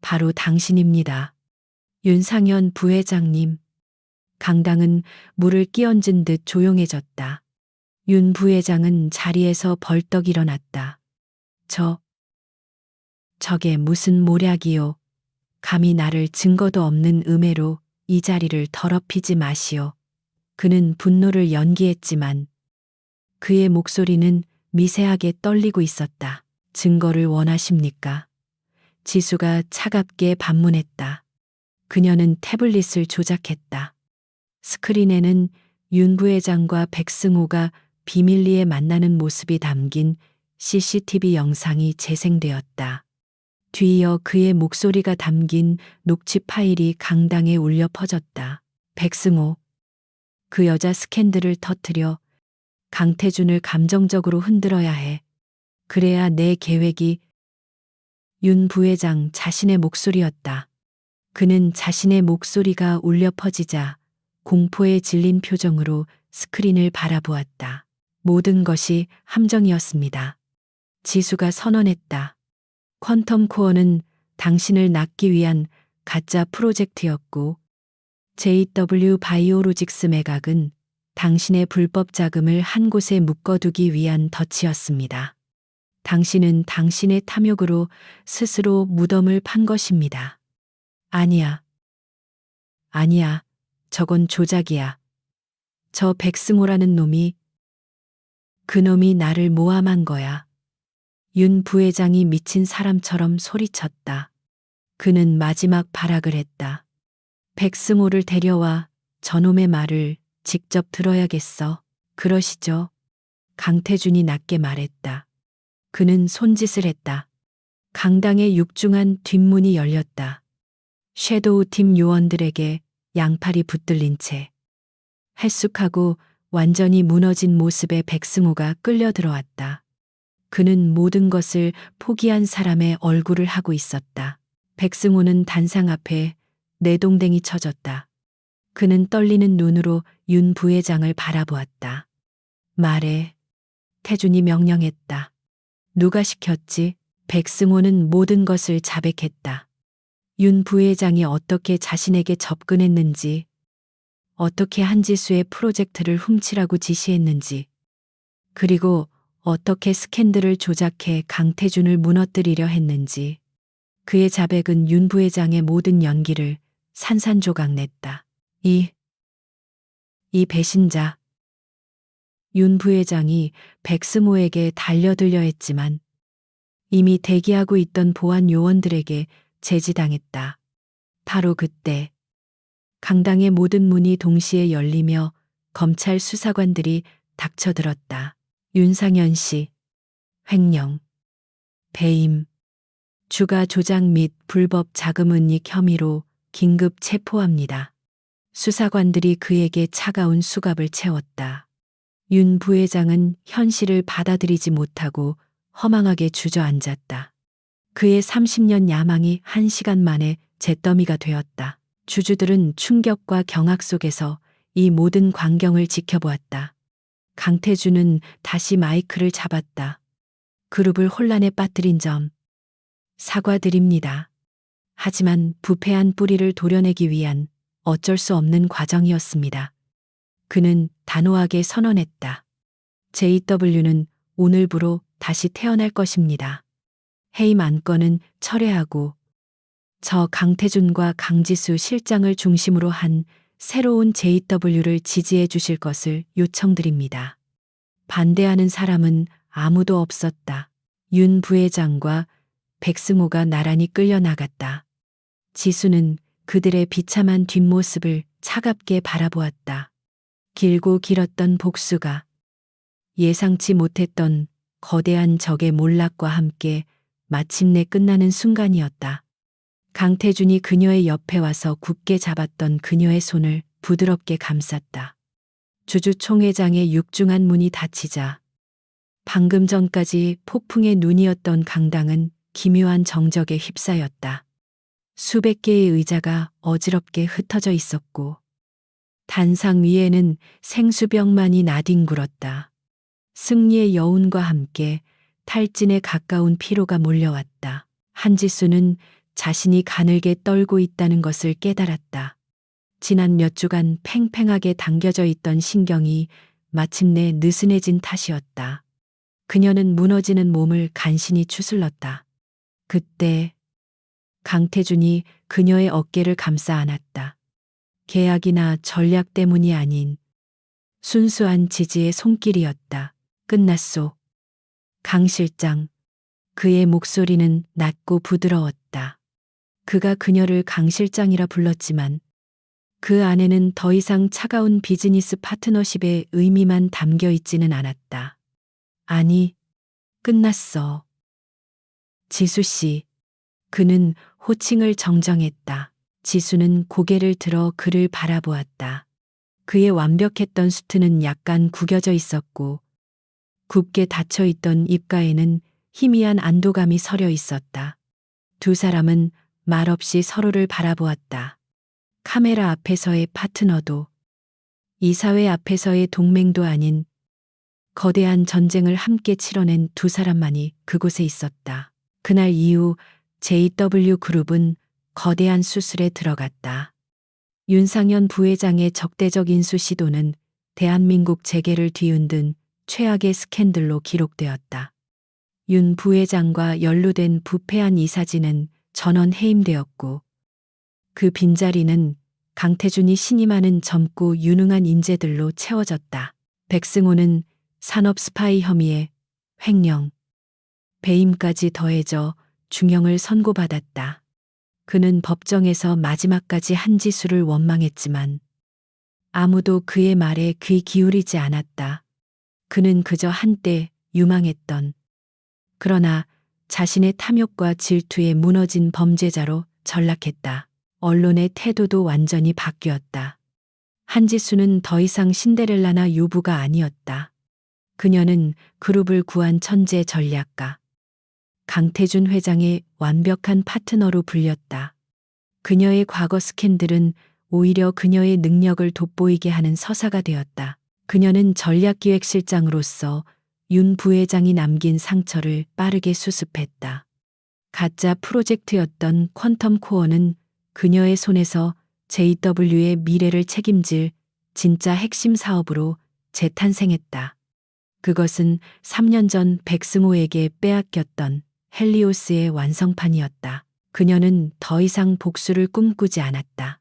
바로 당신입니다. 윤상현 부회장님. 강당은 물을 끼얹은 듯 조용해졌다. 윤 부회장은 자리에서 벌떡 일어났다. 저게 무슨 모략이요. 감히 나를 증거도 없는 음해로 이 자리를 더럽히지 마시오. 그는 분노를 연기했지만 그의 목소리는 미세하게 떨리고 있었다. 증거를 원하십니까? 지수가 차갑게 반문했다. 그녀는 태블릿을 조작했다. 스크린에는 윤 부회장과 백승호가 비밀리에 만나는 모습이 담긴 CCTV 영상이 재생되었다. 뒤이어 그의 목소리가 담긴 녹취 파일이 강당에 울려 퍼졌다. 백승호. 그 여자 스캔들을 터뜨려 강태준을 감정적으로 흔들어야 해. 그래야 내 계획이. 윤 부회장 자신의 목소리였다. 그는 자신의 목소리가 울려 퍼지자 공포에 질린 표정으로 스크린을 바라보았다. 모든 것이 함정이었습니다. 지수가 선언했다. 퀀텀 코어는 당신을 낳기 위한 가짜 프로젝트였고 JW 바이오로직스 매각은 당신의 불법 자금을 한 곳에 묶어두기 위한 덫이었습니다. 당신은 당신의 탐욕으로 스스로 무덤을 판 것입니다. 아니야. 저건 조작이야. 저 백승호라는 놈이, 그놈이 나를 모함한 거야. 윤 부회장이 미친 사람처럼 소리쳤다. 그는 마지막 발악을 했다. 백승호를 데려와 저놈의 말을 직접 들어야겠어. 그러시죠? 강태준이 낮게 말했다. 그는 손짓을 했다. 강당의 육중한 뒷문이 열렸다. 섀도우 팀 요원들에게 양팔이 붙들린 채 헬쑥하고 완전히 무너진 모습의 백승호가 끌려 들어왔다. 그는 모든 것을 포기한 사람의 얼굴을 하고 있었다. 백승호는 단상 앞에 내동댕이 쳐졌다. 그는 떨리는 눈으로 윤 부회장을 바라보았다. 말해. 태준이 명령했다. 누가 시켰지? 백승호는 모든 것을 자백했다. 윤 부회장이 어떻게 자신에게 접근했는지, 어떻게 한지수의 프로젝트를 훔치라고 지시했는지, 그리고 어떻게 스캔들을 조작해 강태준을 무너뜨리려 했는지. 그의 자백은 윤 부회장의 모든 연기를 산산조각 냈다. 이 배신자. 윤 부회장이 백승호에게 달려들려 했지만 이미 대기하고 있던 보안 요원들에게 제지당했다. 바로 그때 강당의 모든 문이 동시에 열리며 검찰 수사관들이 닥쳐들었다. 윤상현 씨, 횡령, 배임, 주가 조작 및 불법 자금 은닉 혐의로 긴급 체포합니다. 수사관들이 그에게 차가운 수갑을 채웠다. 윤 부회장은 현실을 받아들이지 못하고 허망하게 주저앉았다. 그의 30년 야망이 1시간 만에 잿더미가 되었다. 주주들은 충격과 경악 속에서 이 모든 광경을 지켜보았다. 강태준은 다시 마이크를 잡았다. 그룹을 혼란에 빠뜨린 점 사과드립니다. 하지만 부패한 뿌리를 도려내기 위한 어쩔 수 없는 과정이었습니다. 그는 단호하게 선언했다. JW는 오늘부로 다시 태어날 것입니다. 해임 안건은 철회하고 저 강태준과 강지수 실장을 중심으로 한 새로운 JW를 지지해 주실 것을 요청드립니다. 반대하는 사람은 아무도 없었다. 윤 부회장과 백승호가 나란히 끌려나갔다. 지수는 그들의 비참한 뒷모습을 차갑게 바라보았다. 길고 길었던 복수가 예상치 못했던 거대한 적의 몰락과 함께 마침내 끝나는 순간이었다. 강태준이 그녀의 옆에 와서 굳게 잡았던 그녀의 손을 부드럽게 감쌌다. 주주총회장의 육중한 문이 닫히자 방금 전까지 폭풍의 눈이었던 강당은 기묘한 정적에 휩싸였다. 수백 개의 의자가 어지럽게 흩어져 있었고 단상 위에는 생수병만이 나뒹굴었다. 승리의 여운과 함께 탈진에 가까운 피로가 몰려왔다. 한지수는 자신이 가늘게 떨고 있다는 것을 깨달았다. 지난 몇 주간 팽팽하게 당겨져 있던 신경이 마침내 느슨해진 탓이었다. 그녀는 무너지는 몸을 간신히 추슬렀다. 그때 강태준이 그녀의 어깨를 감싸 안았다. 계약이나 전략 때문이 아닌 순수한 지지의 손길이었다. 끝났소. 강 실장. 그의 목소리는 낮고 부드러웠다. 그가 그녀를 강 실장이라 불렀지만 그 안에는 더 이상 차가운 비즈니스 파트너십의 의미만 담겨 있지는 않았다. 아니, 끝났어. 지수 씨. 그는 호칭을 정정했다. 지수는 고개를 들어 그를 바라보았다. 그의 완벽했던 수트는 약간 구겨져 있었고 굽게 닫혀 있던 입가에는 희미한 안도감이 서려 있었다. 두 사람은 말없이 서로를 바라보았다. 카메라 앞에서의 파트너도 이 사회 앞에서의 동맹도 아닌 거대한 전쟁을 함께 치러낸 두 사람만이 그곳에 있었다. 그날 이후 JW그룹은 거대한 수술에 들어갔다. 윤상현 부회장의 적대적 인수 시도는 대한민국 재계를 뒤흔든 최악의 스캔들로 기록되었다. 윤 부회장과 연루된 부패한 이사진은 전원 해임되었고 그 빈자리는 강태준이 신임하는 젊고 유능한 인재들로 채워졌다. 백승호는 산업 스파이 혐의에 횡령, 배임까지 더해져 중형을 선고받았다. 그는 법정에서 마지막까지 한지수를 원망했지만 아무도 그의 말에 귀 기울이지 않았다. 그는 그저 한때 유망했던 그러나 자신의 탐욕과 질투에 무너진 범죄자로 전락했다. 언론의 태도도 완전히 바뀌었다. 한지수는 더 이상 신데렐라나 유부가 아니었다. 그녀는 그룹을 구한 천재 전략가. 강태준 회장의 완벽한 파트너로 불렸다. 그녀의 과거 스캔들은 오히려 그녀의 능력을 돋보이게 하는 서사가 되었다. 그녀는 전략기획실장으로서 윤 부회장이 남긴 상처를 빠르게 수습했다. 가짜 프로젝트였던 퀀텀 코어는 그녀의 손에서 JW의 미래를 책임질 진짜 핵심 사업으로 재탄생했다. 그것은 3년 전 백승호에게 빼앗겼던 헬리오스의 완성판이었다. 그녀는 더 이상 복수를 꿈꾸지 않았다.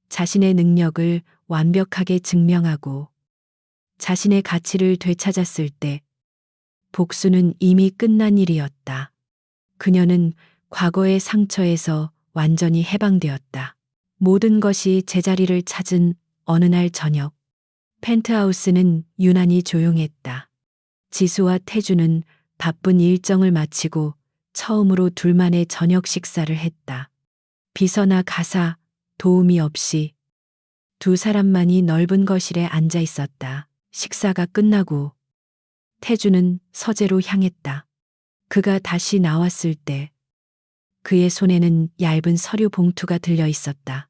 자신의 능력을 완벽하게 증명하고 자신의 가치를 되찾았을 때 복수는 이미 끝난 일이었다. 그녀는 과거의 상처에서 완전히 해방되었다. 모든 것이 제자리를 찾은 어느 날 저녁, 펜트하우스는 유난히 조용했다. 지수와 태주는 바쁜 일정을 마치고 처음으로 둘만의 저녁 식사를 했다. 비서나 가사, 도우미 없이 두 사람만이 넓은 거실에 앉아 있었다. 식사가 끝나고 태주는 서재로 향했다. 그가 다시 나왔을 때 그의 손에는 얇은 서류 봉투가 들려 있었다.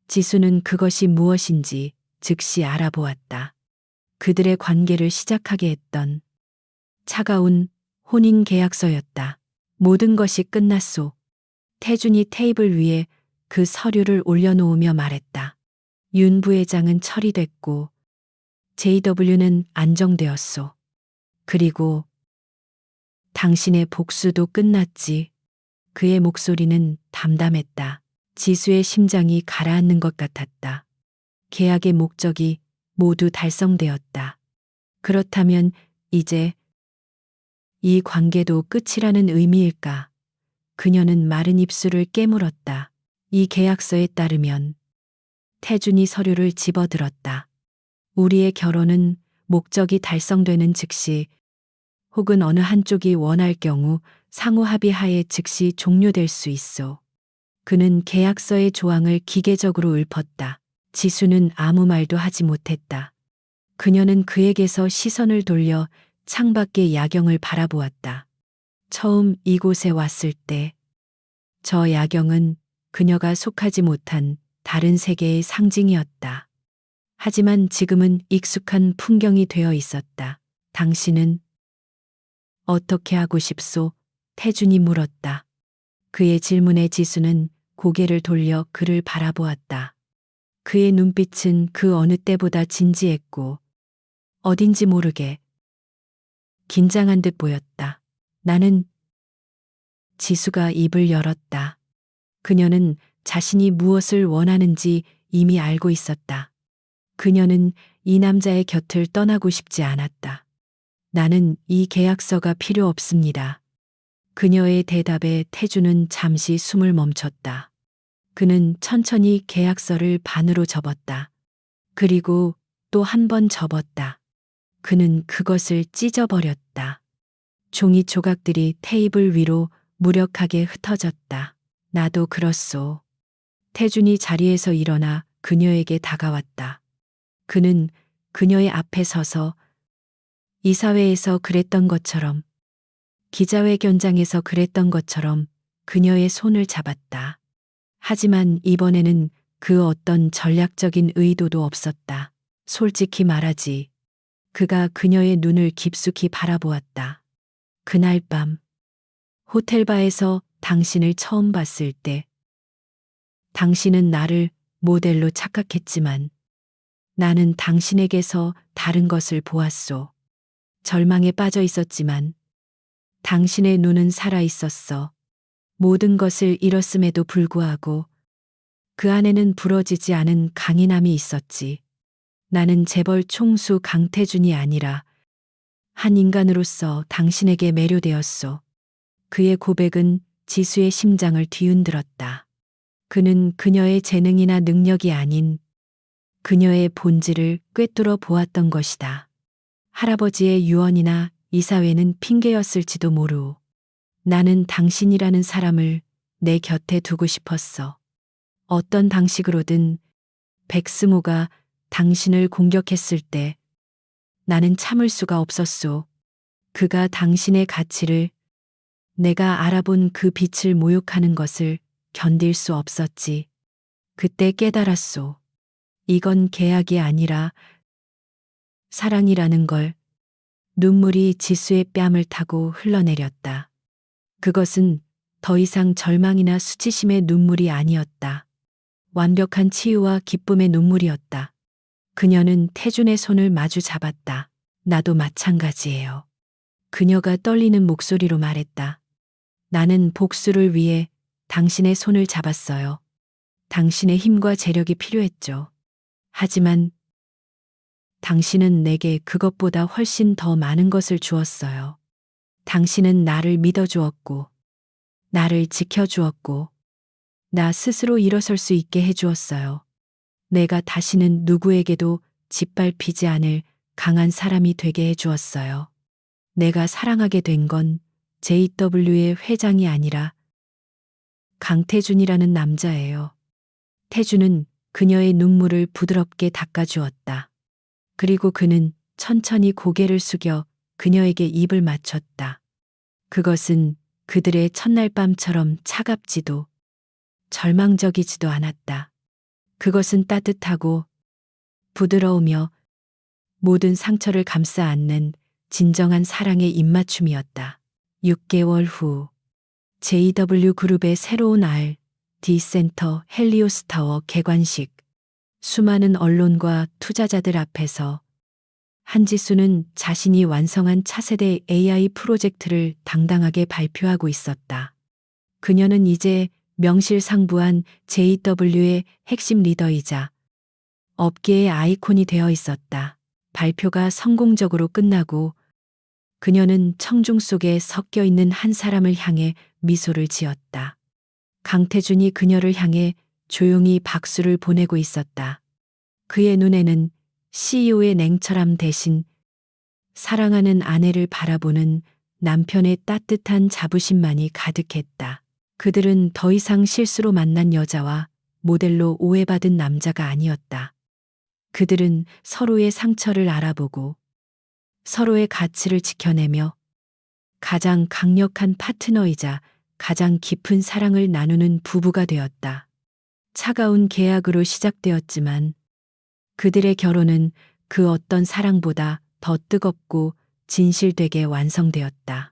지수는 그것이 무엇인지 즉시 알아보았다. 그들의 관계를 시작하게 했던 차가운 혼인 계약서였다. 모든 것이 끝났소. 태준이 테이블 위에 그 서류를 올려놓으며 말했다. 윤 부회장은 처리됐고 JW는 안정되었소. 그리고 당신의 복수도 끝났지. 그의 목소리는 담담했다. 지수의 심장이 가라앉는 것 같았다. 계약의 목적이 모두 달성되었다. 그렇다면 이제 이 관계도 끝이라는 의미일까? 그녀는 마른 입술을 깨물었다. 이 계약서에 따르면 태준이 서류를 집어들었다. 우리의 결혼은 목적이 달성되는 즉시 혹은 어느 한쪽이 원할 경우 상호 합의하에 즉시 종료될 수 있어. 그는 계약서의 조항을 기계적으로 읊었다. 지수는 아무 말도 하지 못했다. 그녀는 그에게서 시선을 돌려 창밖의 야경을 바라보았다. 처음 이곳에 왔을 때 저 야경은 그녀가 속하지 못한 다른 세계의 상징이었다. 하지만 지금은 익숙한 풍경이 되어 있었다. 당신은 어떻게 하고 싶소? 태준이 물었다. 그의 질문에 지수는 고개를 돌려 그를 바라보았다. 그의 눈빛은 그 어느 때보다 진지했고 어딘지 모르게 긴장한 듯 보였다. 나는 지수가 입을 열었다. 그녀는 자신이 무엇을 원하는지 이미 알고 있었다. 그녀는 이 남자의 곁을 떠나고 싶지 않았다. 나는 이 계약서가 필요 없습니다. 그녀의 대답에 태주는 잠시 숨을 멈췄다. 그는 천천히 계약서를 반으로 접었다. 그리고 또 한 번 접었다. 그는 그것을 찢어버렸다. 종이 조각들이 테이블 위로 무력하게 흩어졌다. 나도 그렇소. 태준이 자리에서 일어나 그녀에게 다가왔다. 그는 그녀의 앞에 서서 이사회에서 그랬던 것처럼, 기자회견장에서 그랬던 것처럼 그녀의 손을 잡았다. 하지만 이번에는 그 어떤 전략적인 의도도 없었다. 솔직히 말하지. 그가 그녀의 눈을 깊숙이 바라보았다. 그날 밤, 호텔바에서 당신을 처음 봤을 때, 당신은 나를 모델로 착각했지만 나는 당신에게서 다른 것을 보았소. 절망에 빠져 있었지만 당신의 눈은 살아 있었어. 모든 것을 잃었음에도 불구하고 그 안에는 부러지지 않은 강인함이 있었지. 나는 재벌 총수 강태준이 아니라 한 인간으로서 당신에게 매료되었소. 그의 고백은 지수의 심장을 뒤흔들었다. 그는 그녀의 재능이나 능력이 아닌 그녀의 본질을 꿰뚫어 보았던 것이다. 할아버지의 유언이나 이사회는 핑계였을지도 모르오. 나는 당신이라는 사람을 내 곁에 두고 싶었어. 어떤 방식으로든 백승호가 당신을 공격했을 때 나는 참을 수가 없었소. 그가 당신의 가치를, 내가 알아본 그 빛을 모욕하는 것을 견딜 수 없었지. 그때 깨달았소. 이건 계약이 아니라 사랑이라는 걸. 눈물이 지수의 뺨을 타고 흘러내렸다. 그것은 더 이상 절망이나 수치심의 눈물이 아니었다. 완벽한 치유와 기쁨의 눈물이었다. 그녀는 태준의 손을 마주 잡았다. 나도 마찬가지예요. 그녀가 떨리는 목소리로 말했다. 나는 복수를 위해 당신의 손을 잡았어요. 당신의 힘과 재력이 필요했죠. 하지만 당신은 내게 그것보다 훨씬 더 많은 것을 주었어요. 당신은 나를 믿어주었고, 나를 지켜주었고, 나 스스로 일어설 수 있게 해주었어요. 내가 다시는 누구에게도 짓밟히지 않을 강한 사람이 되게 해주었어요. 내가 사랑하게 된 건 JW의 회장이 아니라 강태준이라는 남자예요. 태준은 그녀의 눈물을 부드럽게 닦아주었다. 그리고 그는 천천히 고개를 숙여 그녀에게 입을 맞췄다. 그것은 그들의 첫날 밤처럼 차갑지도 절망적이지도 않았다. 그것은 따뜻하고 부드러우며 모든 상처를 감싸 안는 진정한 사랑의 입맞춤이었다. 6개월 후 JW 그룹의 새로운 R&D 센터 헬리오스타워 개관식. 수많은 언론과 투자자들 앞에서 한지수는 자신이 완성한 차세대 AI 프로젝트를 당당하게 발표하고 있었다. 그녀는 이제 명실상부한 JW의 핵심 리더이자 업계의 아이콘이 되어 있었다. 발표가 성공적으로 끝나고 그녀는 청중 속에 섞여 있는 한 사람을 향해 미소를 지었다. 강태준이 그녀를 향해 조용히 박수를 보내고 있었다. 그의 눈에는 CEO의 냉철함 대신 사랑하는 아내를 바라보는 남편의 따뜻한 자부심만이 가득했다. 그들은 더 이상 실수로 만난 여자와 모델로 오해받은 남자가 아니었다. 그들은 서로의 상처를 알아보고 서로의 가치를 지켜내며 가장 강력한 파트너이자 가장 깊은 사랑을 나누는 부부가 되었다. 차가운 계약으로 시작되었지만 그들의 결혼은 그 어떤 사랑보다 더 뜨겁고 진실되게 완성되었다.